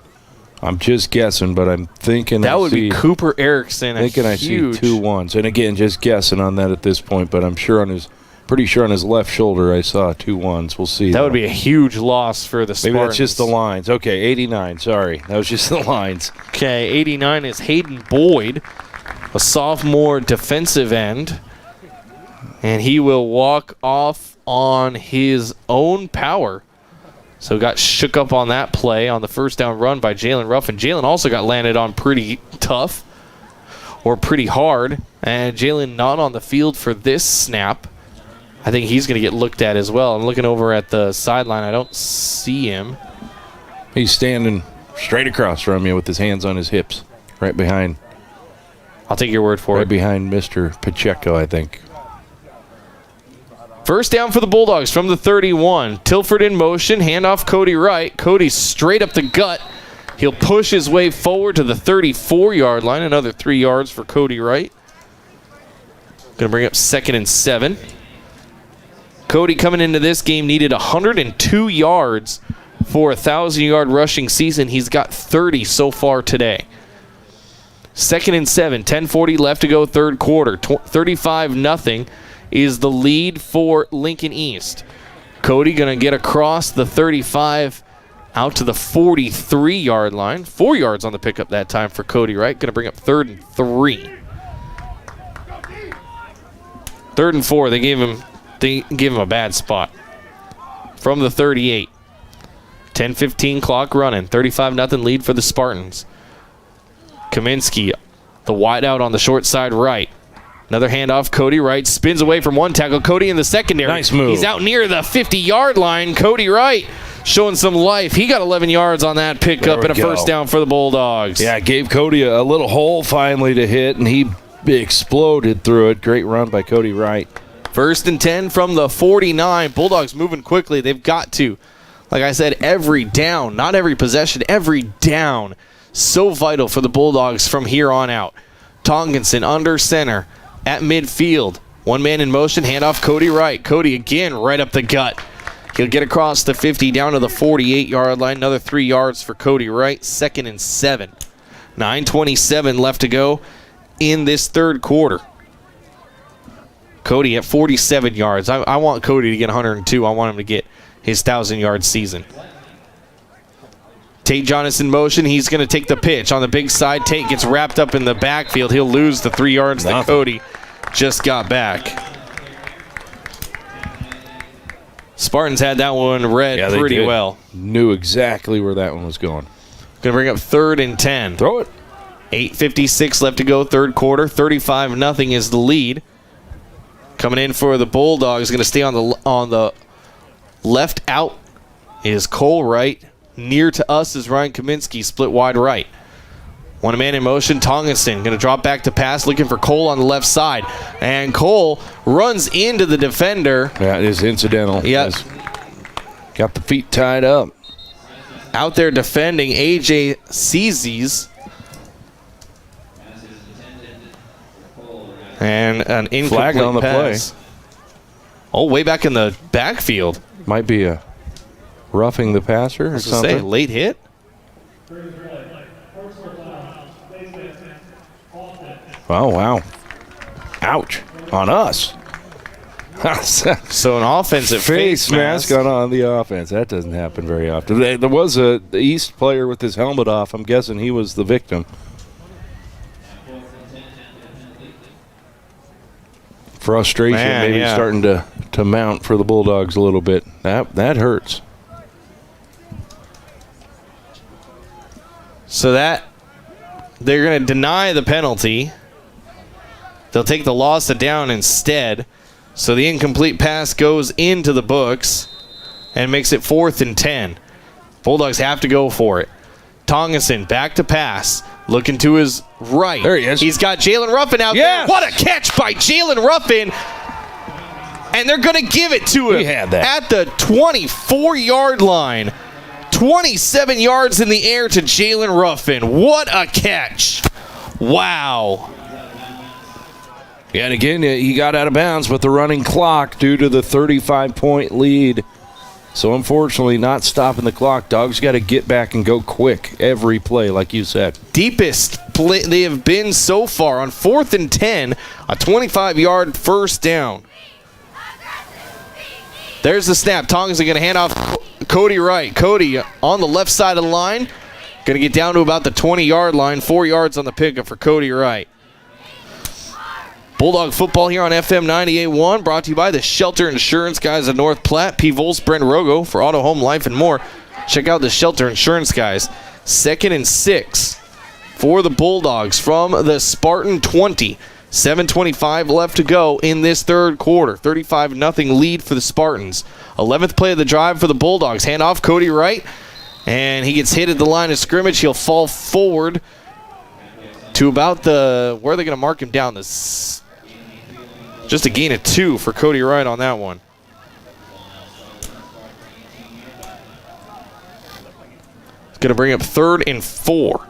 I'm just guessing, but I'm thinking that would be Cooper Erickson. I see 2 ones, and again, just guessing on that at this point. But I'm pretty sure on his left shoulder, I saw 2 ones. We'll see. That would be a huge loss for the Spartans. Maybe that's just the lines. Okay, 89. Sorry, that was just the lines. Okay, 89 is Hayden Boyd, a sophomore defensive end, and he will walk off on his own power. So got shook up on that play on the first down run by Jalen Ruffin. Jalen also got landed on pretty tough or pretty hard. And Jalen not on the field for this snap. I think he's going to get looked at as well. I'm looking over at the sideline. I don't see him. He's standing straight across from you with his hands on his hips. Right behind. I'll take your word for it. Right behind Mr. Pacheco, I think. First down for the Bulldogs from the 31. Tilford in motion. Handoff Cody Wright. Cody straight up the gut. He'll push his way forward to the 34-yard line. Another 3 yards for Cody Wright. Going to bring up 2nd and 7. Cody coming into this game needed 102 yards for a 1,000-yard rushing season. He's got 30 so far today. 2nd and 7. 10:40 left to go third quarter. 35-0. Is the lead for Lincoln East. Cody going to get across the 35 out to the 43-yard line. 4 yards on the pickup that time for Cody Wright. Going to bring up 3rd and 3. 3rd and 4. They gave him a bad spot. From the 38. 10:15 clock running. 35-0 lead for the Spartans. Kaminsky, the wide out on the short side right. Another handoff. Cody Wright spins away from one tackle. Cody in the secondary. Nice move. He's out near the 50-yard line. Cody Wright showing some life. He got 11 yards on that pickup and a first down for the Bulldogs. Yeah, gave Cody a little hole finally to hit, and he exploded through it. Great run by Cody Wright. 1st and 10 from the 49. Bulldogs moving quickly. They've got to. Like I said, every down, not every possession, every down. So vital for the Bulldogs from here on out. Tonkinson under center. At midfield, one man in motion, handoff Cody Wright. Cody again right up the gut. He'll get across the 50 down to the 48-yard line. Another 3 yards for Cody Wright. 2nd and 7. 9:27 left to go in this third quarter. Cody at 47 yards. I want Cody to get 102. I want him to get his 1,000-yard season. Tate Jonas in motion. He's going to take the pitch on the big side. Tate gets wrapped up in the backfield. He'll lose the 3 yards that Cody just got back. Spartans had that one read pretty well. Knew exactly where that one was going. Going to bring up 3rd and 10. Throw it. 8:56 left to go, third quarter. 35-0 is the lead. Coming in for the Bulldogs, going to stay on the left out is Cole Wright. Near to us is Ryan Kaminsky, split wide right. One man in motion, Tongason going to drop back to pass, looking for Cole on the left side. And Cole runs into the defender. Yeah, it is incidental. Yeah. Got the feet tied up. Out there defending A.J. Cezies. And an incomplete flag on the pass. play. Oh, way back in the backfield. Might be a roughing the passer or something. Late hit? Oh, wow. Ouch. On us. So an offensive face mask on the offense. That doesn't happen very often. There was the East player with his helmet off. I'm guessing he was the victim. Frustration maybe starting to mount for the Bulldogs a little bit. That hurts. So that they're going to deny the penalty. They'll take the loss of down instead. So the incomplete pass goes into the books and makes it 4th and 10. Bulldogs have to go for it. Tongason back to pass. Looking to his right. There he is. He's got Jalen Ruffin out there. What a catch by Jalen Ruffin. And they're going to give it to him at the 24-yard line. 27 yards in the air to Jalen Ruffin. What a catch. Wow. Yeah, and again, he got out of bounds with the running clock due to the 35-point lead. So, unfortunately, not stopping the clock. Dogs got to get back and go quick every play, like you said. Deepest play they have been so far on 4th and 10, a 25-yard first down. There's the snap. Tongs are going to hand off Cody Wright. Cody on the left side of the line. Going to get down to about the 20-yard line. 4 yards on the pickup for Cody Wright. Bulldog football here on FM 98.1, brought to you by the Shelter Insurance Guys of North Platte, P. Volz, Brent Rogo for auto, home, life, and more. Check out the Shelter Insurance Guys. 2nd and 6 for the Bulldogs from the Spartan 20. 7:25 left to go in this third quarter. 35-0 lead for the Spartans. 11th play of the drive for the Bulldogs. Hand off Cody Wright, and he gets hit at the line of scrimmage. He'll fall forward to about the, where are they going to mark him down? This. Just a gain of 2 for Cody Wright on that one. It's going to bring up 3rd and 4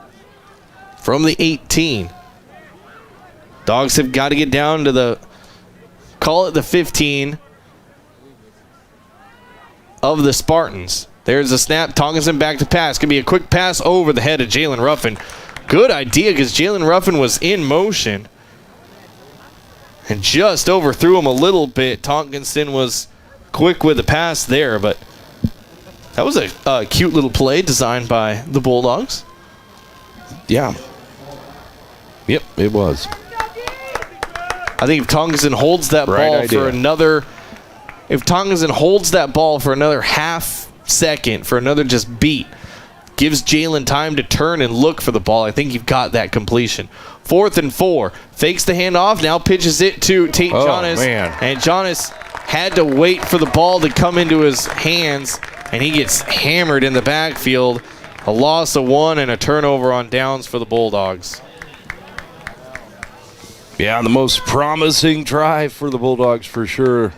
from the 18. Dogs have got to get down to the, call it the 15 of the Spartans. There's a snap. Tongason back to pass. Going to be a quick pass over the head of Jalen Ruffin. Good idea because Jalen Ruffin was in motion and just overthrew him a little bit. Tonkinson was quick with the pass there, but that was a cute little play designed by the Bulldogs. Yeah. Yep, it was. I think if Tonkinson holds that ball for another, if Tonkinson holds that ball for another half second, for another just beat, gives Jalen time to turn and look for the ball, I think you've got that completion. 4th and 4. Fakes the handoff. Now pitches it to Tate Jonas. Man. And Jonas had to wait for the ball to come into his hands, and he gets hammered in the backfield. A loss of 1 and a turnover on downs for the Bulldogs. Yeah, the most promising drive for the Bulldogs for sure.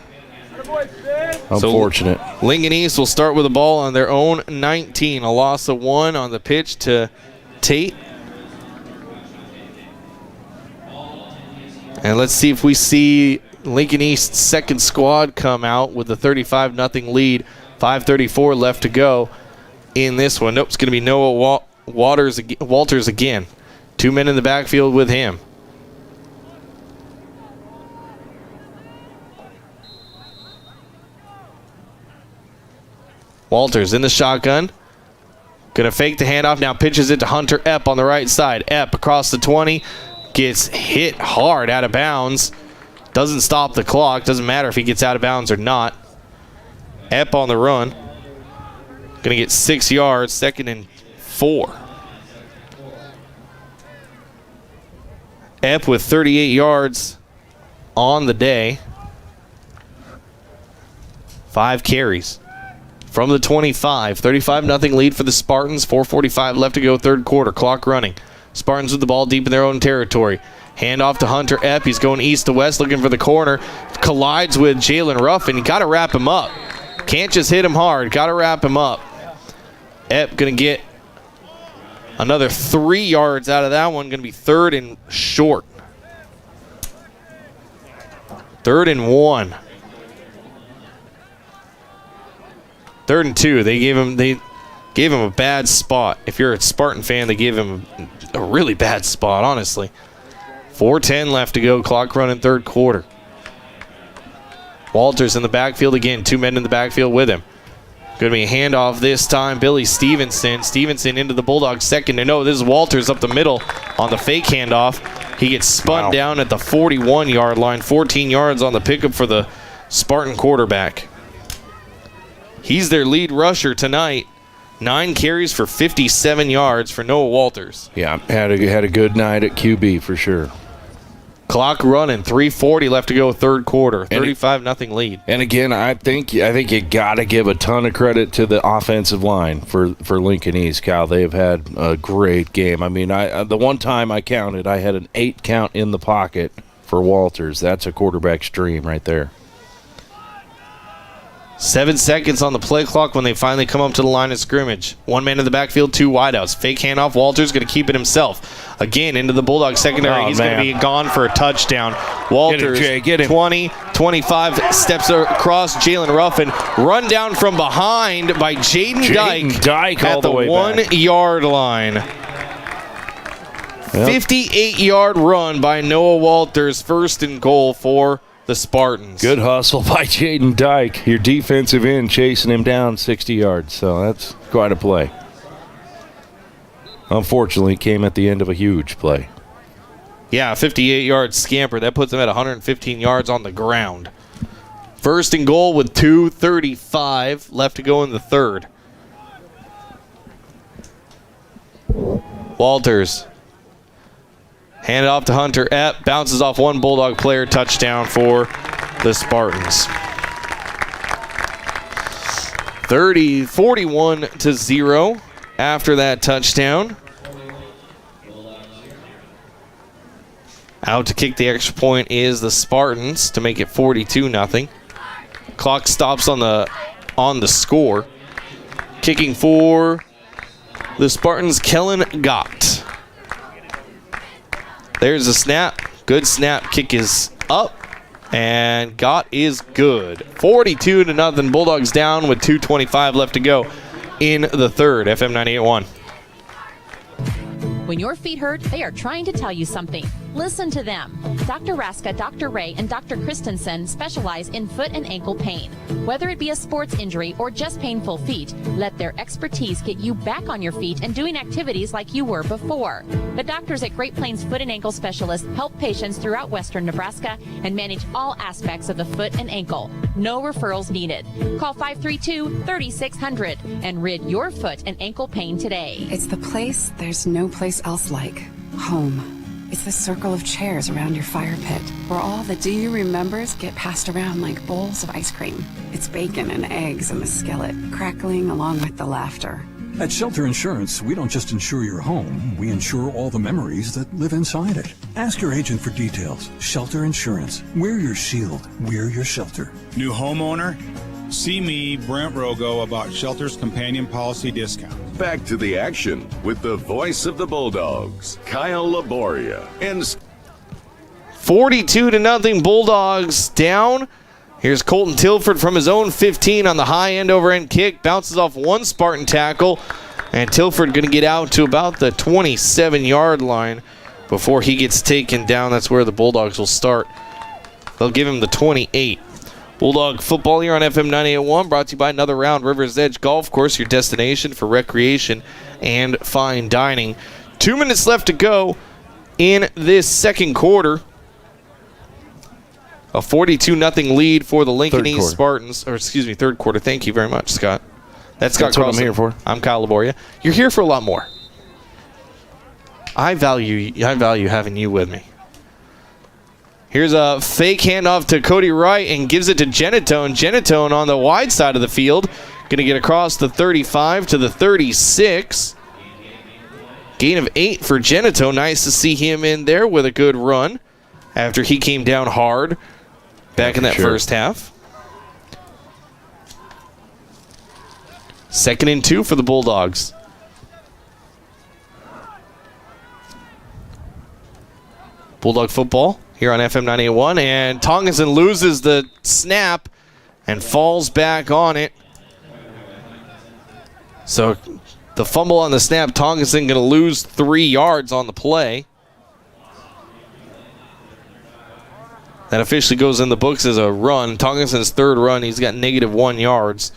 Unfortunate. So Lincoln East will start with the ball on their own 19. A loss of 1 on the pitch to Tate. And let's see if we see Lincoln East's second squad come out with a 35-0 lead. 5:34 left to go in this one. Nope, it's going to be Noah Walters again. 2 men in the backfield with him. Walters in the shotgun. Going to fake the handoff. Now pitches it to Hunter Epp on the right side. Epp across the 20. Gets hit hard out of bounds. Doesn't stop the clock. Doesn't matter if he gets out of bounds or not. Epp on the run. Going to get 6 yards. 2nd and 4. Epp with 38 yards on the day. 5 carries. From the 25, 35-0 lead for the Spartans. 4:45 left to go, third quarter. Clock running. Spartans with the ball deep in their own territory. Hand off to Hunter Epp. He's going east to west looking for the corner. Collides with Jalen Ruffin. You got to wrap him up. Can't just hit him hard. Got to wrap him up. Epp going to get another 3 yards out of that one. Going to be 3rd and short. 3rd and 1. 3rd and 2. They gave him a bad spot. If you're a Spartan fan, they gave him a really bad spot, honestly. 4:10 left to go. Clock running, third quarter. Walters in the backfield again. 2 men in the backfield with him. Going to be a handoff this time. Billy Stevenson. Stevenson into the Bulldogs' 2nd and 0. This is Walters up the middle on the fake handoff. He gets spun down at the 41-yard line. 14 yards on the pickup for the Spartan quarterback. He's their lead rusher tonight. 9 carries for 57 yards for Noah Walters. Yeah, had a good night at QB for sure. Clock running, 3:40 left to go, third quarter. 35-0 lead. And again, I think you got to give a ton of credit to the offensive line for Lincoln East, Kyle. They've had a great game. I mean, the one time I counted, I had an 8 count in the pocket for Walters. That's a quarterback's dream right there. 7 seconds on the play clock when they finally come up to the line of scrimmage. 1 man in the backfield, 2 wideouts. Fake handoff. Walters going to keep it himself. Again, into the Bulldogs secondary. He's going to be gone for a touchdown. Walters, get him. 20, 25, steps across Jalen Ruffin. Run down from behind by Jaden Dyke all at the 1-yard line. 58-yard run by Noah Walters. 1st and goal for the Spartans. Good hustle by Jaden Dyke. Your defensive end chasing him down 60 yards. So that's quite a play. Unfortunately, came at the end of a huge play. Yeah, 58-yard scamper. That puts him at 115 yards on the ground. 1st and goal with 2:35 left to go in the third. Walters. Hand it off to Hunter Epp. Bounces off one Bulldog player. Touchdown for the Spartans. 41-0 after that touchdown. Out to kick the extra point is the Spartans to make it 42-0. Clock stops on the score. Kicking for the Spartans, Kellen Gott. There's a snap. Good snap. Kick is up. And Gott is good. 42-0. Bulldogs down with 2:25 left to go in the third. FM 98.1. When your feet hurt, they are trying to tell you something. Listen to them. Dr. Raska, Dr. Ray, and Dr. Christensen specialize in foot and ankle pain. Whether it be a sports injury or just painful feet, let their expertise get you back on your feet and doing activities like you were before. The doctors at Great Plains Foot and Ankle Specialists help patients throughout western Nebraska and manage all aspects of the foot and ankle. No referrals needed. Call 532-3600 and rid your foot and ankle pain today. It's the place there's no place else like. Home. It's the circle of chairs around your fire pit, where all the do you remembers get passed around like bowls of ice cream. It's bacon and eggs in the skillet, crackling along with the laughter. At Shelter Insurance, we don't just insure your home, we insure all the memories that live inside it. Ask your agent for details. Shelter Insurance. We're your shield. We're your shelter. New homeowner? See me, Brent Rogo, about Shelter's companion policy discount. Back to the action with the voice of the Bulldogs, Kyle Laboria. And 42-0 Bulldogs down. Here's Colton Tilford from his own 15 on the high end over end kick. Bounces off one Spartan tackle. And Tilford going to get out to about the 27-yard line before he gets taken down. That's where the Bulldogs will start. They'll give him the 28. Bulldog football here on FM 98.1, brought to you by Another Round River's Edge Golf Course, your destination for recreation and fine dining. 2 minutes left to go in this second quarter. A 42-0 lead for the Lincoln East Spartans. Third quarter. Thank you very much, Scott. That's Scott Carlson. What I'm here for. I'm Kyle Laboria. You're here for a lot more. I value having you with me. Here's a fake handoff to Cody Wright and gives it to Genitone. Genitone on the wide side of the field. Going to get across the 35 to the 36. Gain of 8 for Genitone. Nice to see him in there with a good run after he came down hard back in that first half. 2nd and 2 for the Bulldogs. Bulldog football here on FM 98.1, and Tonkinson loses the snap and falls back on it. So the fumble on the snap, Tonkinson going to lose 3 yards on the play. That officially goes in the books as a run. Tonkinson's 3rd run. He's got -1 yards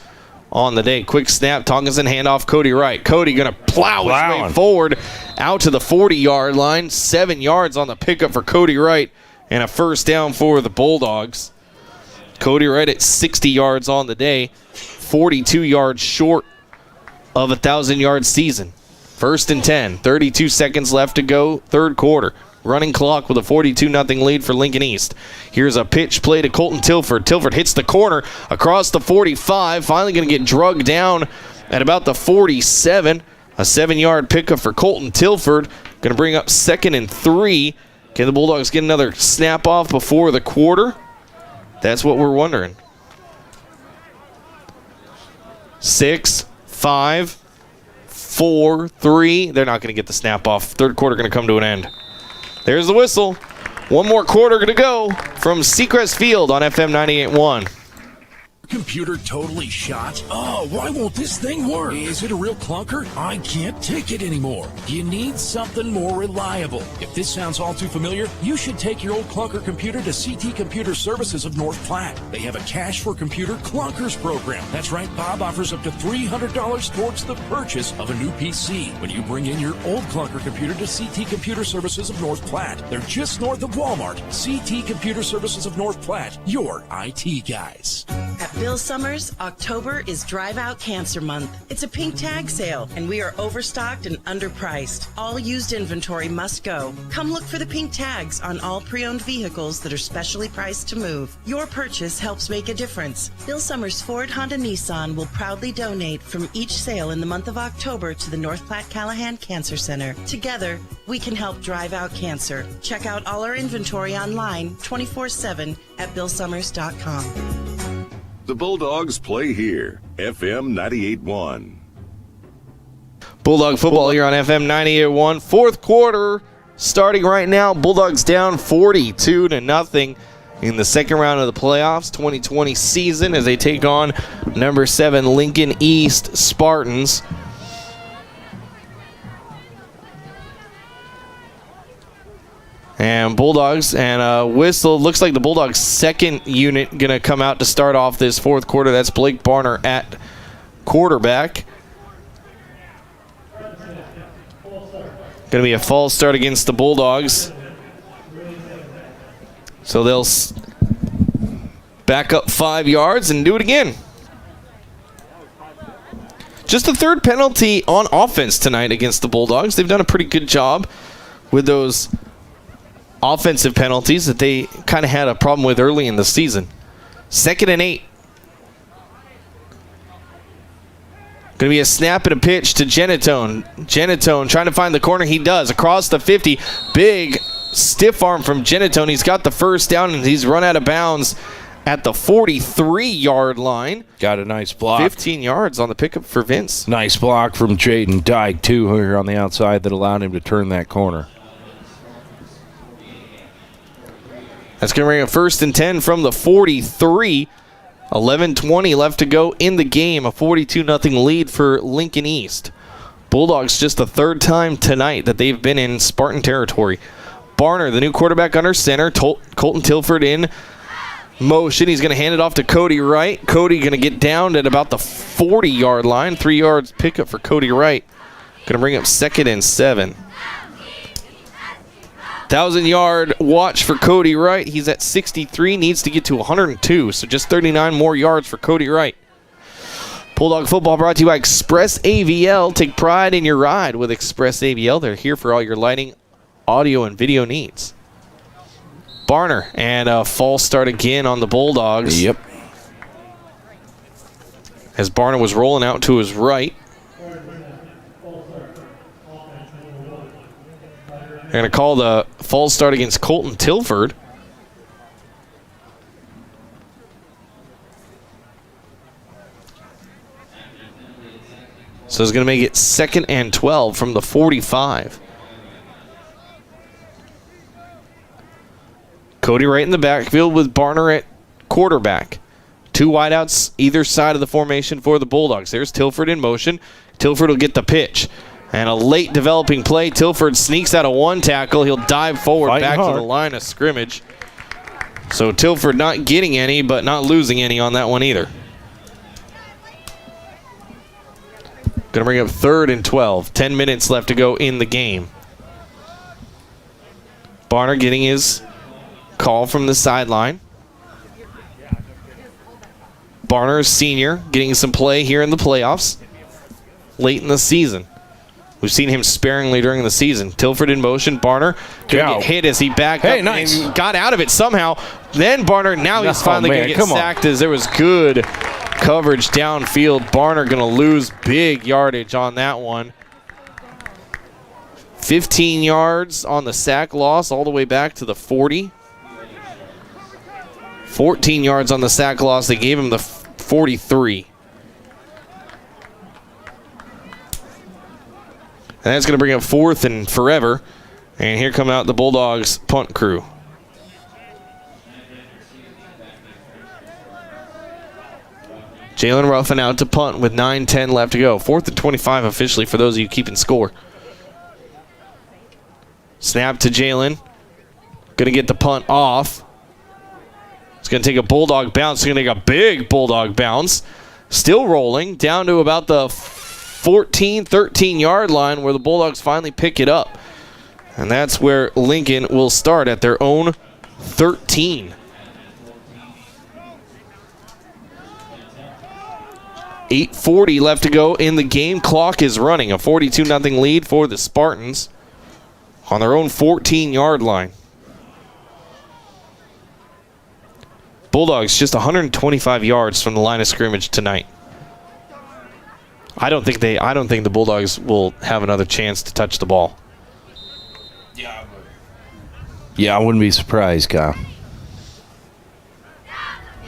on the day. Quick snap. Tonkinson handoff Cody Wright. Cody going to plow his way forward out to the 40-yard line. 7 yards on the pickup for Cody Wright and a first down for the Bulldogs. Cody Wright at 60 yards on the day. 42 yards short of a 1,000-yard season. 1st and 10. 32 seconds left to go. Third quarter. Running clock with a 42-0 lead for Lincoln East. Here's a pitch play to Colton Tilford. Tilford hits the corner across the 45. Finally going to get drugged down at about the 47. A 7-yard pickup for Colton Tilford. Going to bring up 2nd and 3. Can the Bulldogs get another snap off before the quarter? That's what we're wondering. 6, 5, 4, 3. They're not going to get the snap off. Third quarter going to come to an end. There's the whistle. One more quarter to go from Seacrest Field on FM 98.1. Computer totally shot? Oh, why won't this thing work? Is it a real clunker? I can't take it anymore. You need something more reliable. If this sounds all too familiar, you should take your old clunker computer to CT Computer Services of North Platte. They have a Cash for Computer Clunkers program. That's right, Bob offers up to $300 towards the purchase of a new PC when you bring in your old clunker computer to CT Computer Services of North Platte. They're just north of Walmart. CT Computer Services of North Platte, your IT guys. At Bill Summers, October is Drive Out Cancer Month. It's a pink tag sale, and we are overstocked and underpriced. All used inventory must go. Come look for the pink tags on all pre-owned vehicles that are specially priced to move. Your purchase helps make a difference. Bill Summers Ford, Honda, Nissan will proudly donate from each sale in the month of October to the North Platte Callahan Cancer Center. Together, we can help drive out cancer. Check out all our inventory online 24/7 at billsummers.com. The Bulldogs play here, FM 98.1. Bulldog football here on FM 98.1. Fourth quarter starting right now. Bulldogs down 42-0 in the second round of the playoffs 2020 season as they take on number 7 Lincoln East Spartans. And Bulldogs and whistle. Looks like the Bulldogs' second unit going to come out to start off this fourth quarter. That's Blake Barner at quarterback. Going to be a false start against the Bulldogs. So they'll back up 5 yards and do it again. Just the third penalty on offense tonight against the Bulldogs. They've done a pretty good job with those offensive penalties that they kind of had a problem with early in the season. 2nd and 8. Going to be a snap and a pitch to Genitone. Genitone trying to find the corner. He does. Across the 50. Big stiff arm from Genitone. He's got the first down and he's run out of bounds at the 43-yard line. Got a nice block. 15 yards on the pickup for Vince. Nice block from Jaden Dyke, too, here on the outside that allowed him to turn that corner. That's going to bring a 1st and 10 from the 43. 11:20 left to go in the game. A 42-0 lead for Lincoln East. Bulldogs just the third time tonight that they've been in Spartan territory. Barner, the new quarterback under center. Colton Tilford in motion. He's going to hand it off to Cody Wright. Cody going to get down at about the 40-yard line. 3 yards pickup for Cody Wright. Going to bring up 2nd and 7. 1,000-yard watch for Cody Wright. He's at 63, needs to get to 102, so just 39 more yards for Cody Wright. Bulldog football brought to you by Express AVL. Take pride in your ride with Express AVL. They're here for all your lighting, audio, and video needs. Barner, and a false start again on the Bulldogs. Yep. As Barner was rolling out to his right. They're going to call the false start against Colton Tilford. So it's going to make it 2nd and 12 from the 45. Cody Wright in the backfield with Barner at quarterback. 2 wideouts either side of the formation for the Bulldogs. There's Tilford in motion. Tilford will get the pitch. And a late developing play. Tilford sneaks out of 1 tackle. He'll dive forward back to the line of scrimmage. So Tilford not getting any, but not losing any on that one either. Going to bring up 3rd and 12. 10 minutes left to go in the game. Barner getting his call from the sideline. Barner, senior, getting some play here in the playoffs late in the season. We've seen him sparingly during the season. Tilford in motion. Barner get hit as he backed up and got out of it somehow. Then Barner, now he's finally going to get sacked as there was good coverage downfield. Barner going to lose big yardage on that one. 15 yards on the sack loss all the way back to the 40. 14 yards on the sack loss. They gave him the 43. And that's going to bring up 4th and forever. And here come out the Bulldogs punt crew. Jalen Ruffin out to punt with 9:10 left to go. 4th and 25 officially for those of you keeping score. Snap to Jalen. Going to get the punt off. It's going to take a Bulldog bounce. It's going to take a big Bulldog bounce. Still rolling down to about the 14, 13-yard line where the Bulldogs finally pick it up. And that's where Lincoln will start at their own 13. 8:40 left to go in the game. Clock is running. A 42-0 lead for the Spartans on their own 14-yard line. Bulldogs just 125 yards from the line of scrimmage tonight. I don't think the Bulldogs will have another chance to touch the ball. Yeah, I wouldn't be surprised, Kyle.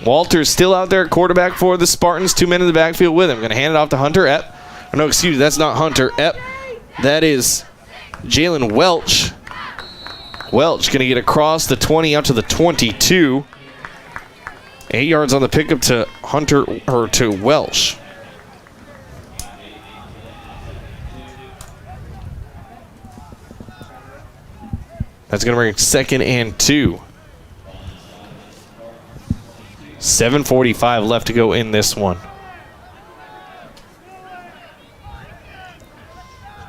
Walter's still out there, quarterback for the Spartans. 2 men in the backfield with him. Going to hand it off to Hunter Epp. Oh, no, excuse me, that's not Hunter Epp. That is Jalen Welch. Welch going to get across the 20 out to the 22. 8 yards on the pickup to Hunter, or to Welch. That's going to bring 2nd and 2. 7:45 left to go in this one.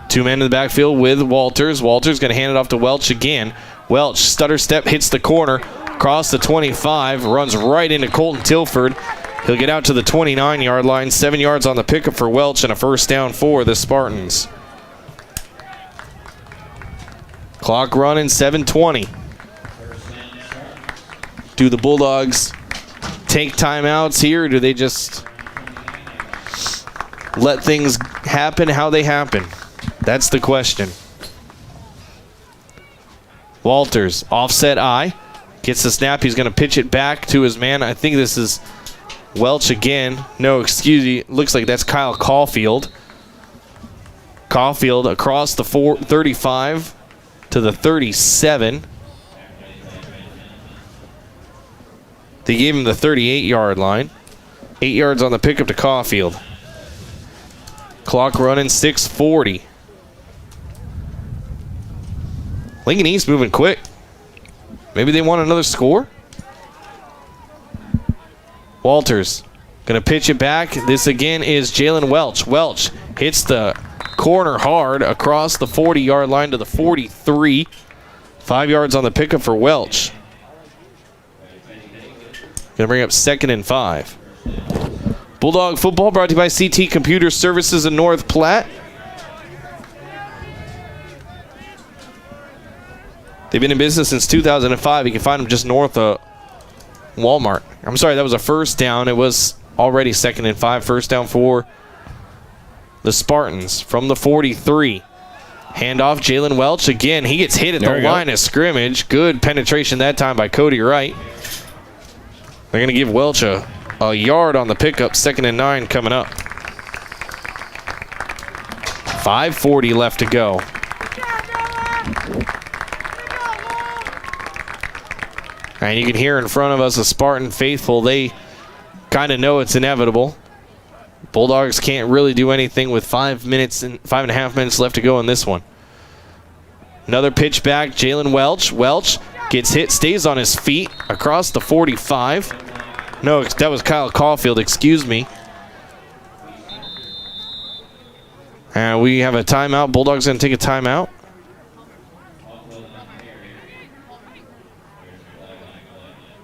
2 men in the backfield with Walters. Walters going to hand it off to Welch again. Welch, stutter step, hits the corner. Across the 25, runs right into Colton Tilford. He'll get out to the 29-yard line. 7 yards on the pickup for Welch and a first down for the Spartans. Clock running, 7:20. Do the Bulldogs take timeouts here, or do they just let things happen how they happen? That's the question. Walters, offset eye. Gets the snap. He's going to pitch it back to his man. I think this is Welch again. No, excuse me. Looks like that's Kyle Caulfield. Caulfield across the 35 to the 37. They gave him the 38-yard line. 8 yards on the pickup to Caulfield. Clock running, 6:40. Lincoln East moving quick. Maybe they want another score? Walters going to pitch it back. This again is Jalen Welch. Welch hits the corner hard across the 40-yard line to the 43. 5 yards on the pickup for Welch. Going to bring up 2nd and 5. Bulldog football brought to you by CT Computer Services in North Platte. They've been in business since 2005. You can find them just north of Walmart. I'm sorry, that was a first down. It was already 2nd and 5. First down for the Spartans from the 43. Handoff, Jalen Welch. Again, he gets hit at the line of scrimmage. Good penetration that time by Cody Wright. They're going to give Welch a yard on the pickup. 2nd and 9 coming up. 5:40 left to go. And you can hear in front of us the Spartan faithful. They kind of know it's inevitable. Bulldogs can't really do anything with 5.5 minutes left to go in this one. Another pitch back, Jalen Welch. Welch gets hit, stays on his feet across the 45. No, that was Kyle Caulfield, excuse me. And we have a timeout. Bulldogs going to take a timeout.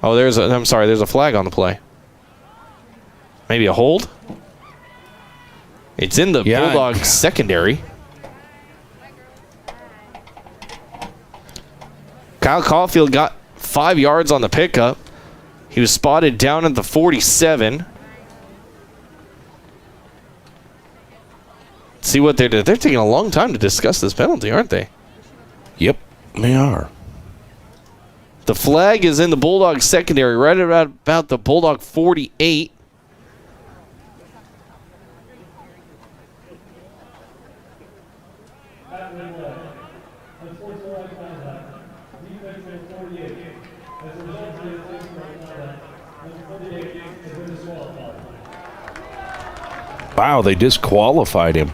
Oh, there's a flag on the play. Maybe a hold? It's in the Bulldogs secondary. Kyle Caulfield got 5 yards on the pickup. He was spotted down at the 47. Let's see what they're doing. They're taking a long time to discuss this penalty, aren't they? Yep, they are. The flag is in the Bulldog secondary, right about the Bulldog 48. Wow, they disqualified him.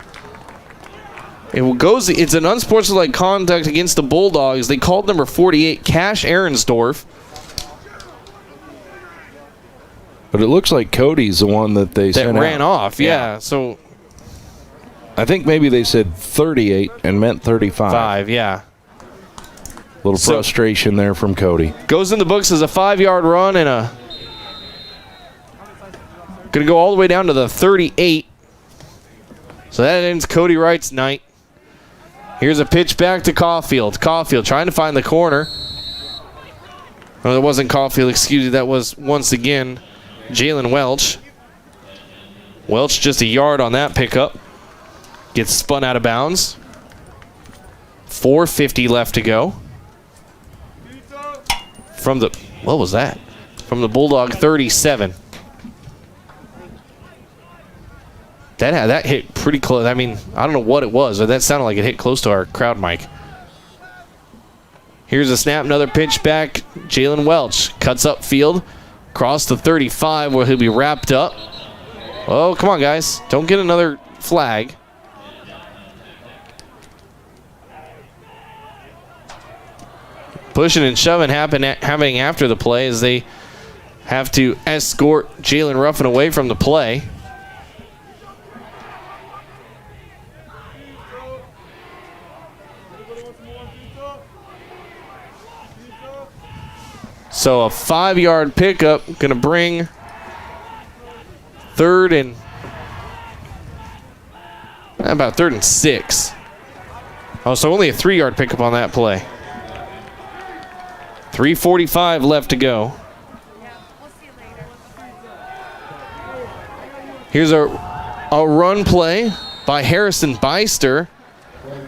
It's an unsportsmanlike conduct against the Bulldogs. They called number 48, Cash Ahrensdorf. But it looks like Cody's the one that they sent out. That ran off, yeah. So I think maybe they said 38 and meant 35. Yeah. A little frustration there from Cody. Goes in the books as a 5-yard run and going to go all the way down to the 38. So that ends Cody Wright's night. Here's a pitch back to Caulfield. Caulfield trying to find the corner. Oh, that wasn't Caulfield, excuse me. That was, once again, Jalen Welch. Welch just a yard on that pickup. Gets spun out of bounds. 4:50 left to go. What was that? From the Bulldog 37. That hit pretty close. I mean, I don't know what it was, but that sounded like it hit close to our crowd mic. Here's a snap, another pitch back. Jalen Welch cuts up field, across the 35 where he'll be wrapped up. Oh, come on, guys. Don't get another flag. Pushing and shoving happening after the play as they have to escort Jalen Ruffin away from the play. So a 5-yard pickup going to bring 3rd and 6. Oh, so only a 3-yard pickup on that play. 3:45 left to go. Here's a run play by Harrison Beister,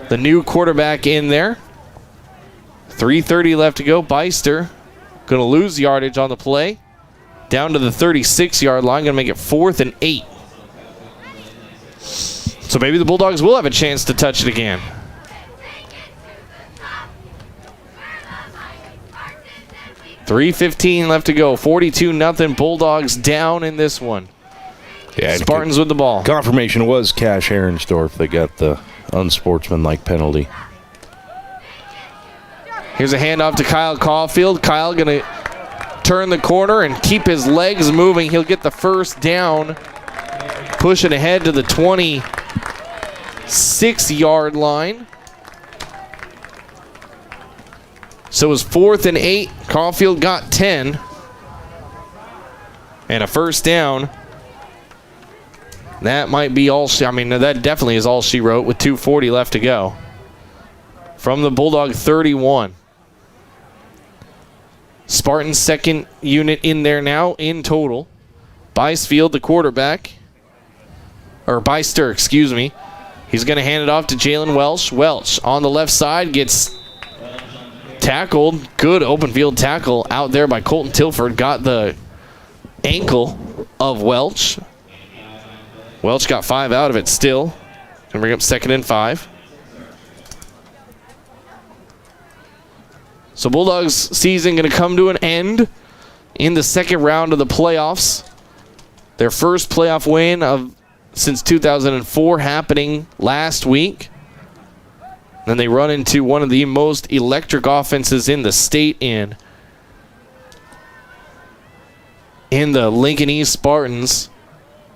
the new quarterback in there. 3:30 left to go. Beister going to lose yardage on the play. Down to the 36-yard line. Going to make it 4th and 8. So maybe the Bulldogs will have a chance to touch it again. $3:15 left to go. 42-0. Bulldogs down in this one. Yeah, Spartans with the ball. Confirmation was Cash Ahrensdorf that got the unsportsmanlike penalty. Here's a handoff to Kyle Caulfield. Kyle going to turn the corner and keep his legs moving. He'll get the first down, pushing ahead to the 26-yard line. So it was 4th and 8. Caulfield got 10. And a first down. That might be all that definitely is all she wrote with 2:40 left to go. From the Bulldog 31. Spartan's second unit in there now in total. Byfield, the quarterback. Or Byster, excuse me. He's going to hand it off to Jalen Welch. Welch on the left side gets tackled. Good open field tackle out there by Colton Tilford. Got the ankle of Welch. Welch got 5 out of it still. Gonna bring up 2nd and 5. So Bulldogs season gonna come to an end in the second round of the playoffs. Their first playoff win since 2004 happening last week. Then they run into one of the most electric offenses in the state in the Lincoln East Spartans.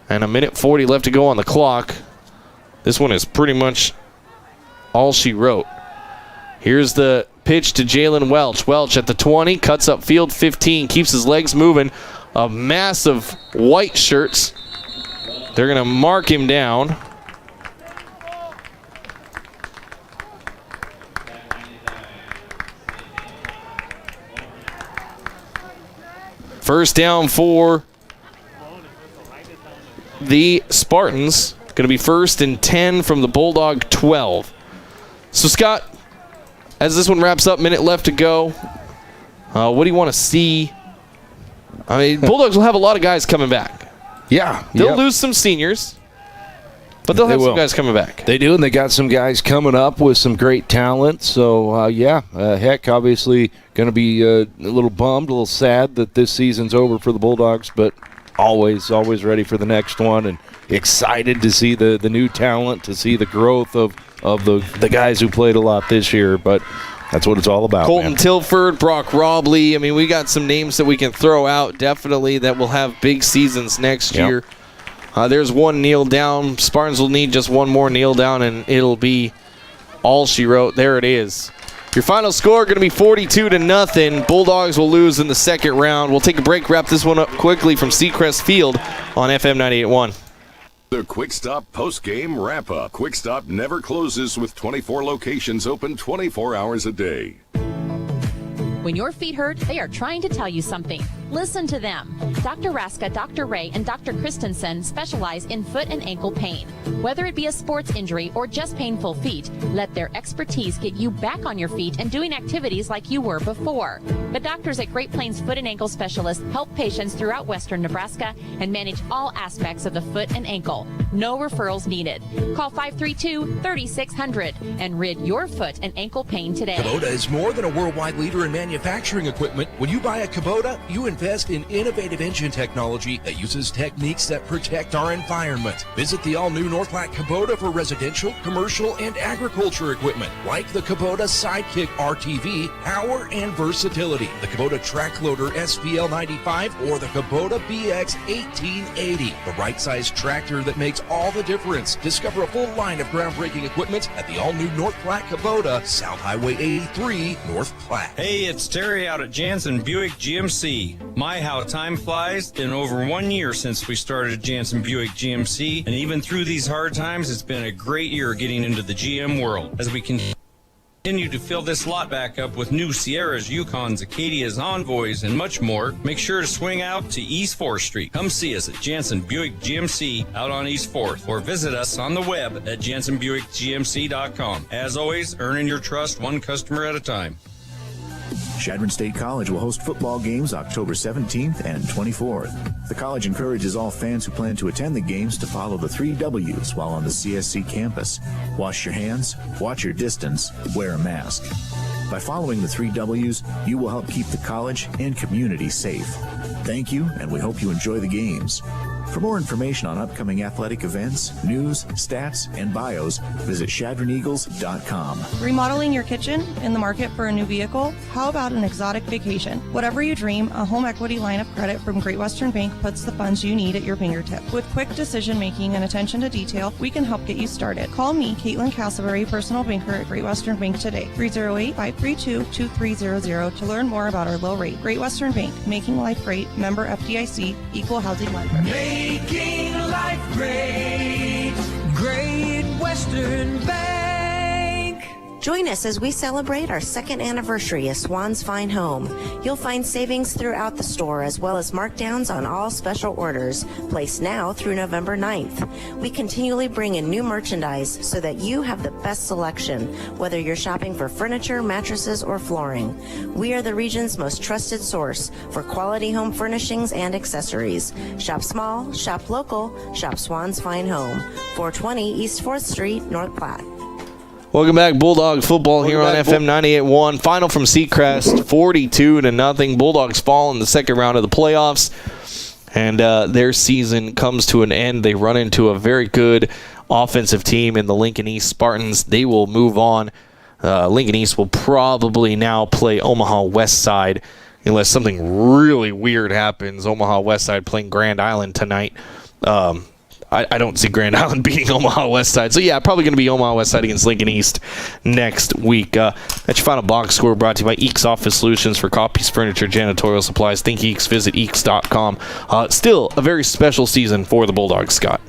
And a minute 40 left to go on the clock. This one is pretty much all she wrote. Here's the pitch to Jalen Welch. Welch at the 20, cuts up field 15, keeps his legs moving. A massive white shirts. They're going to mark him down. First down for the Spartans. Going to be 1st and 10 from the Bulldog 12. So, Scott, as this one wraps up, minute left to go, what do you want to see? I mean, Bulldogs will have a lot of guys coming back. Yeah. They'll lose some seniors, but they'll have some guys coming back. They do, and they got some guys coming up with some great talent. So, heck, obviously going to be a little bummed, a little sad that this season's over for the Bulldogs, but always ready for the next one and excited to see the new talent, to see the growth of the guys who played a lot this year. But that's what it's all about. Colton Tilford, Brock Robley. I mean, we got some names that we can throw out definitely that will have big seasons next year. There's one kneel down. Spartans will need just one more kneel down, and it'll be all she wrote. There it is. Your final score going to be 42-0. Bulldogs will lose in the second round. We'll take a break, wrap this one up quickly from Seacrest Field on FM 98.1. The Quick Stop post-game wrap-up. Quick Stop never closes with 24 locations open 24 hours a day. When your feet hurt, they are trying to tell you something. Listen to them. Dr. Raska, Dr. Ray, and Dr. Christensen specialize in foot and ankle pain. Whether it be a sports injury or just painful feet, let their expertise get you back on your feet and doing activities like you were before. The doctors at Great Plains Foot and Ankle Specialists help patients throughout western Nebraska and manage all aspects of the foot and ankle. No referrals needed. Call 532-3600 and rid your foot and ankle pain today. Kubota is more than a worldwide leader in manufacturing equipment. When you buy a Kubota, you invest in innovative engine technology that uses techniques that protect our environment. Visit the all-new North Platte Kubota for residential, commercial, and agriculture equipment, like the Kubota Sidekick RTV, power and versatility, the Kubota Track Loader SVL 95, or the Kubota BX 1880, the right-size tractor that makes all the difference. Discover a full line of groundbreaking equipment at the all-new North Platte Kubota, South Highway 83, North Platte. Hey, it's Terry out at Jansen Buick GMC. My, how time flies. Been over 1 year since we started Jansen Buick GMC, and even through these hard times, it's been a great year getting into the GM world. As we continue to fill this lot back up with new Sierras, Yukons, Acadias, Envoys, and much more, make sure to swing out to East 4th Street. Come see us at Jansen Buick GMC out on East 4th, or visit us on the web at jansenbuickgmc.com. As always, earning your trust one customer at a time. Chadron State College will host football games October 17th and 24th. The college encourages all fans who plan to attend the games to follow the 3 W's while on the CSC campus. Wash your hands, watch your distance, wear a mask. By following the 3 W's, you will help keep the college and community safe. Thank you, and we hope you enjoy the games. For more information on upcoming athletic events, news, stats, and bios, visit ShadronEagles.com. Remodeling your kitchen? In the market for a new vehicle? How about an exotic vacation? Whatever you dream, a home equity line of credit from Great Western Bank puts the funds you need at your fingertips. With quick decision making and attention to detail, we can help get you started. Call me, Caitlin Castleberry, personal banker at Great Western Bank today. 308-532-2300 to learn more about our low rate. Great Western Bank, making life great. Member FDIC, equal housing lender. Making life great. Great Western Bank. Join us as we celebrate our second anniversary of Swan's Fine Home. You'll find savings throughout the store as well as markdowns on all special orders, placed now through November 9th. We continually bring in new merchandise so that you have the best selection, whether you're shopping for furniture, mattresses, or flooring. We are the region's most trusted source for quality home furnishings and accessories. Shop small, shop local, shop Swan's Fine Home. 420 East 4th Street, North Platte. Welcome back, Bulldog football here on FM 98.1. Final from Seacrest, 42-0. Bulldogs fall in the second round of the playoffs, and their season comes to an end. They run into a very good offensive team in the Lincoln East Spartans. They will move on. Lincoln East will probably now play Omaha West Side unless something really weird happens. Omaha West Side playing Grand Island tonight. I don't see Grand Island beating Omaha West Side. So, yeah, probably going to be Omaha West Side against Lincoln East next week. That's your final box score brought to you by Eeks Office Solutions for copies, furniture, janitorial supplies. Think Eeks. Visit Eeks.com. Still a very special season for the Bulldogs, Scott.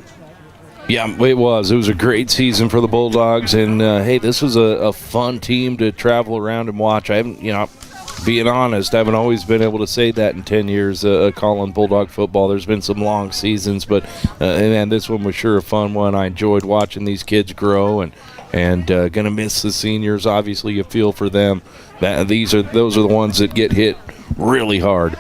Yeah, it was. It was a great season for the Bulldogs. And, hey, this was a fun team to travel around and watch. I haven't, being honest, I haven't always been able to say that in 10 years calling Bulldog football. There's been some long seasons, but man, this one was sure a fun one. I enjoyed watching these kids grow, and going to miss the seniors. Obviously, you feel for them. Those are the ones that get hit really hard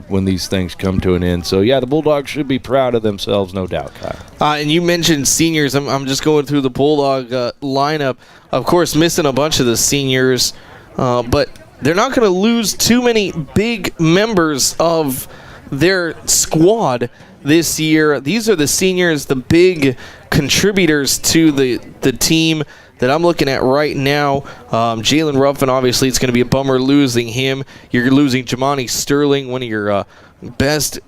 when these things come to an end. So, yeah, the Bulldogs should be proud of themselves, no doubt, Kyle. And you mentioned seniors. I'm just going through the Bulldog lineup. Of course, missing a bunch of the seniors, but they're not going to lose too many big members of their squad this year. These are the seniors, the big contributors to the team that I'm looking at right now. Jalen Ruffin, obviously, it's going to be a bummer losing him. You're losing Jamani Sterling, one of your best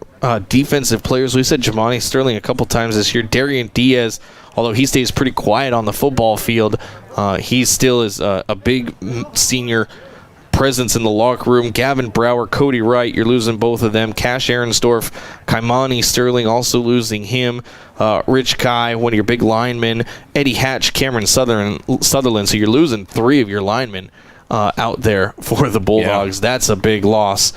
defensive players. We said Jamani Sterling a couple times this year. Darian Diaz, although he stays pretty quiet on the football field, he still is a big senior presence in the locker room. Gavin Brower, Cody Wright, you're losing both of them. Cash Aaronsdorf, Kaimani Sterling, also losing him. Rich Kai, one of your big linemen. Eddie Hatch, Cameron Sutherland. So you're losing three of your linemen out there for the Bulldogs. Yeah. That's a big loss.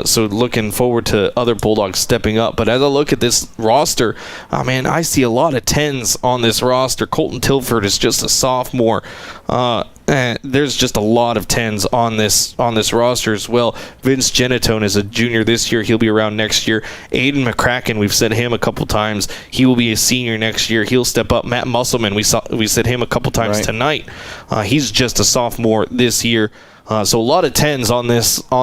So looking forward to other Bulldogs stepping up. But as I look at this roster, I see a lot of 10s on this roster. Colton Tilford is just a sophomore. There's just a lot of 10s on this roster as well. Vince Genatone is a junior this year. He'll be around next year. Aiden McCracken, we've said him a couple times. He will be a senior next year. He'll step up. Matt Musselman, we said him a couple times tonight. He's just a sophomore this year. So a lot of 10s on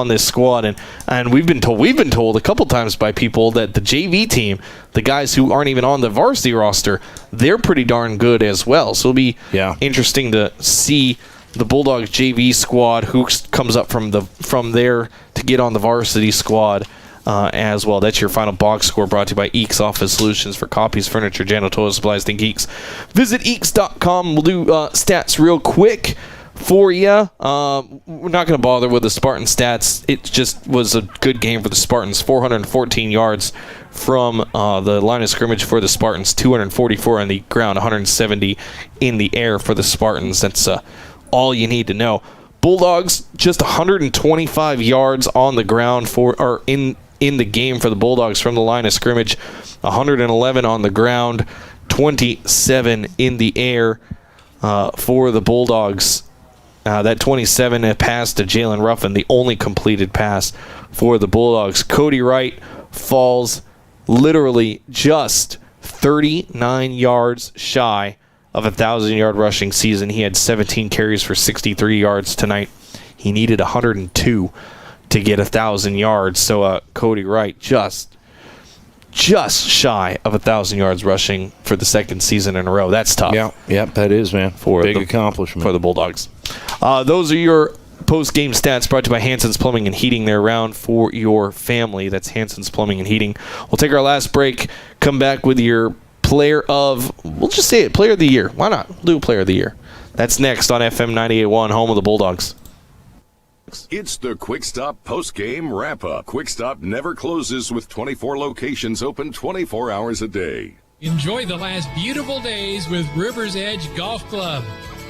this squad, and we've been told a couple times by people that the JV team, the guys who aren't even on the varsity roster, they're pretty darn good as well. So it'll be interesting to see the Bulldogs JV squad who comes up from there to get on the varsity squad as well. That's your final box score brought to you by Eeks Office Solutions for copies, furniture, janitorial supplies. Think Eeks. Visit Eeks.com. We'll do stats real quick for you. We're not going to bother with the Spartan stats. It just was a good game for the Spartans. 414 yards from the line of scrimmage for the Spartans. 244 on the ground, 170 in the air for the Spartans. That's all you need to know. Bulldogs just 125 yards on the ground in the game for the Bulldogs from the line of scrimmage. 111 on the ground, 27 in the air for the Bulldogs. That 27 pass to Jalen Ruffin, the only completed pass for the Bulldogs. Cody Wright falls literally just 39 yards shy of a 1,000-yard rushing season. He had 17 carries for 63 yards tonight. He needed 102 to get 1,000 yards. So Cody Wright just just shy of 1,000 yards rushing for the second season in a row. That's tough. Yeah, that is, man. Big accomplishment for the Bulldogs. Those are your post-game stats brought to you by Hanson's Plumbing and Heating. They're around for your family. That's Hanson's Plumbing and Heating. We'll take our last break, come back with your we'll just say it, player of the year. Why not? We'll do player of the year. That's next on FM 98.1, home of the Bulldogs. It's the Quick Stop post-game wrap-up. Quick Stop never closes with 24 locations open 24 hours a day. Enjoy the last beautiful days with River's Edge Golf Club.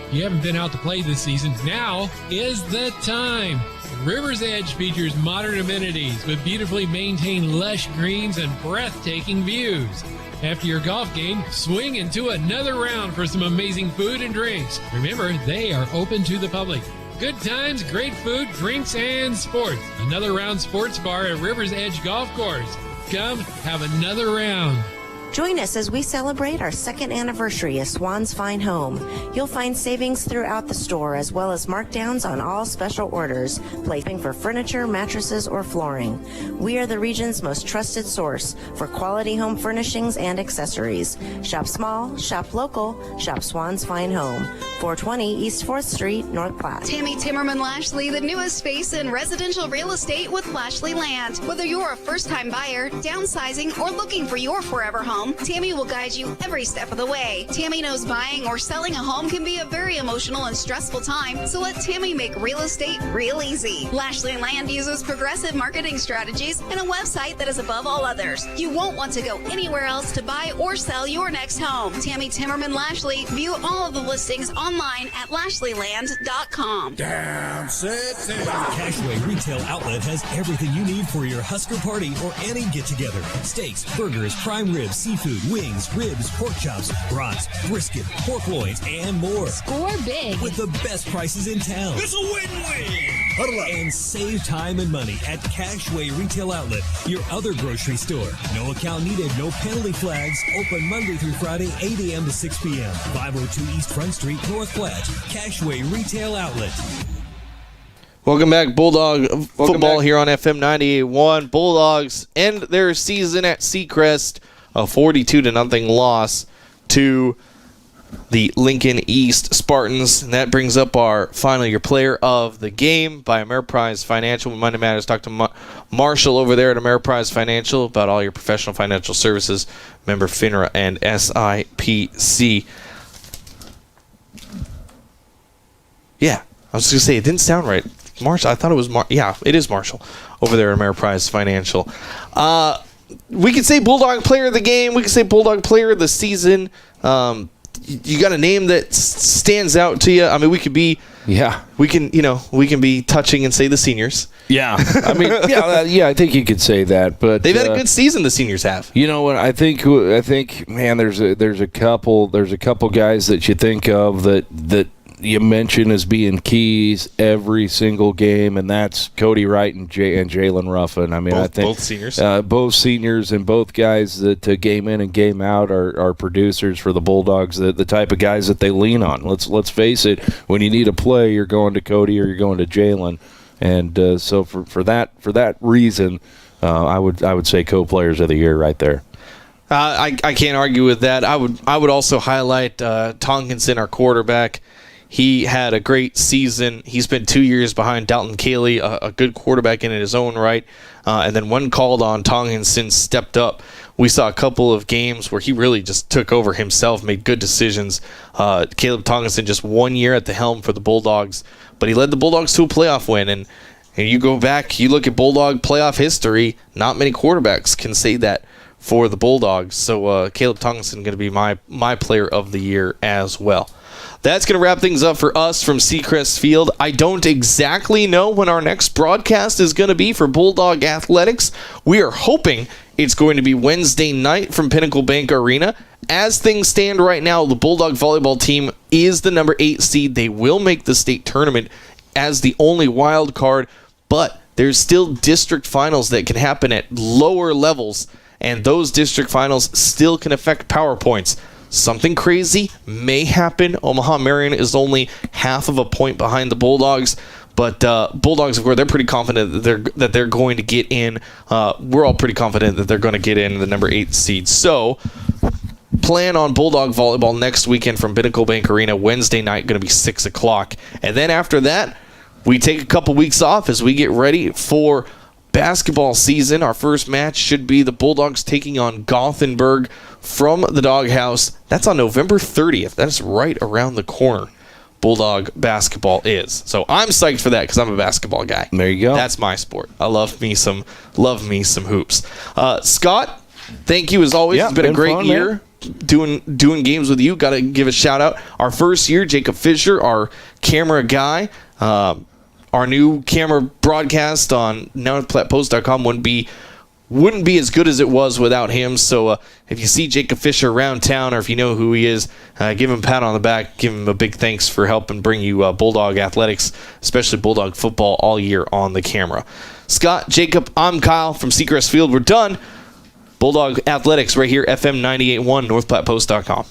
If you haven't been out to play this season, now is the time. River's Edge features modern amenities with beautifully maintained lush greens and breathtaking views. After your golf game, swing into another round for some amazing food and drinks. Remember, they are open to the public. Good times, great food, drinks, and sports. Another round sports bar at River's Edge Golf Course. Come have another round. Join us as we celebrate our second anniversary of Swan's Fine Home. You'll find savings throughout the store as well as markdowns on all special orders, placing for furniture, mattresses, or flooring. We are the region's most trusted source for quality home furnishings and accessories. Shop small, shop local, shop Swan's Fine Home. 420 East 4th Street, North Platte. Tammy Timmerman Lashley, the newest face in residential real estate with Lashley Land. Whether you're a first-time buyer, downsizing, or looking for your forever home, Tammy will guide you every step of the way. Tammy knows buying or selling a home can be a very emotional and stressful time, so let Tammy make real estate real easy. Lashley Land uses progressive marketing strategies and a website that is above all others. You won't want to go anywhere else to buy or sell your next home. Tammy Timmerman Lashley. View all of the listings online at lashleyland.com. Down, set, Cashway Retail Outlet has everything you need for your Husker party or any get-together. Steaks, burgers, prime ribs, seafood, wings, ribs, pork chops, brats, brisket, pork loins, and more. Score big with the best prices in town. It's a win-win! Huddle up and save time and money at Cashway Retail Outlet, your other grocery store. No account needed, no penalty flags. Open Monday through Friday, 8 a.m. to 6 p.m. 502 East Front Street, North Platte. Cashway Retail Outlet. Welcome back, Bulldog football here on FM 98.1. Bulldogs end their season at Seacrest, a 42-0 loss to the Lincoln East Spartans. And that brings up your player of the game by Ameriprise Financial. When Monday Matters, talk to Marshall over there at Ameriprise Financial about all your professional financial services, member FINRA and SIPC. Yeah, I was going to say, it didn't sound right. Marshall, I thought it was it is Marshall over there at Ameriprise Financial. We could say Bulldog player of the game. We could say Bulldog player of the season. You got a name that stands out to you? I mean, we could be we can be touching and say the seniors. Yeah. I mean, I think you could say that, but they've had a good season, the seniors have. You know what? I think man, there's a couple guys that you think of that you mention as being keys every single game, and that's Cody Wright and Jalen Ruffin. I mean, I think both seniors and both guys that game in and game out are producers for the Bulldogs. The type of guys that they lean on. Let's face it. When you need a play, you're going to Cody or you're going to Jalen, and so for that reason, I would say co-players of the year right there. I can't argue with that. I would also highlight Tonkinson, our quarterback. He had a great season. He's been 2 years behind Dalton Cayley, a good quarterback in his own right. And then when called on, Tonkinson stepped up. We saw a couple of games where he really just took over himself, made good decisions. Caleb Tonkinson just 1 year at the helm for the Bulldogs, but he led the Bulldogs to a playoff win. And you go back, you look at Bulldog playoff history, not many quarterbacks can say that for the Bulldogs. So Caleb Tonkinson going to be my player of the year as well. That's going to wrap things up for us from Seacrest Field. I don't exactly know when our next broadcast is going to be for Bulldog Athletics. We are hoping it's going to be Wednesday night from Pinnacle Bank Arena. As things stand right now, the Bulldog volleyball team is the number 8 seed. They will make the state tournament as the only wild card, but there's still district finals that can happen at lower levels, and those district finals still can affect power points. Something crazy may happen. Omaha Marion is only half of a point behind the Bulldogs, But Bulldogs, of course, they're pretty confident that they're going to get in. We're all pretty confident that they're going to get in the number 8 seed. So plan on Bulldog volleyball next weekend from Pinnacle Bank Arena. Wednesday night, going to be 6 o'clock. And then after that, we take a couple weeks off as we get ready for basketball season. Our first match should be the Bulldogs taking on Gothenburg from the Doghouse. That's on November 30th. That's right around the corner. Bulldog basketball is. So I'm psyched for that because I'm a basketball guy. There you go. That's my sport. I love me some hoops. Scott, thank you as always. Yeah, it's been a great fun, year doing games with you. Got to give a shout out. Our first year, Jacob Fisher, our camera guy. Our new camera broadcast on NorthPlattePost.com wouldn't be as good as it was without him. So if you see Jacob Fisher around town, or if you know who he is, give him a pat on the back. Give him a big thanks for helping bring you Bulldog athletics, especially Bulldog football, all year on the camera. Scott, Jacob, I'm Kyle from Seacrest Field. We're done. Bulldog athletics right here, FM 98.1, NorthPlattePost.com.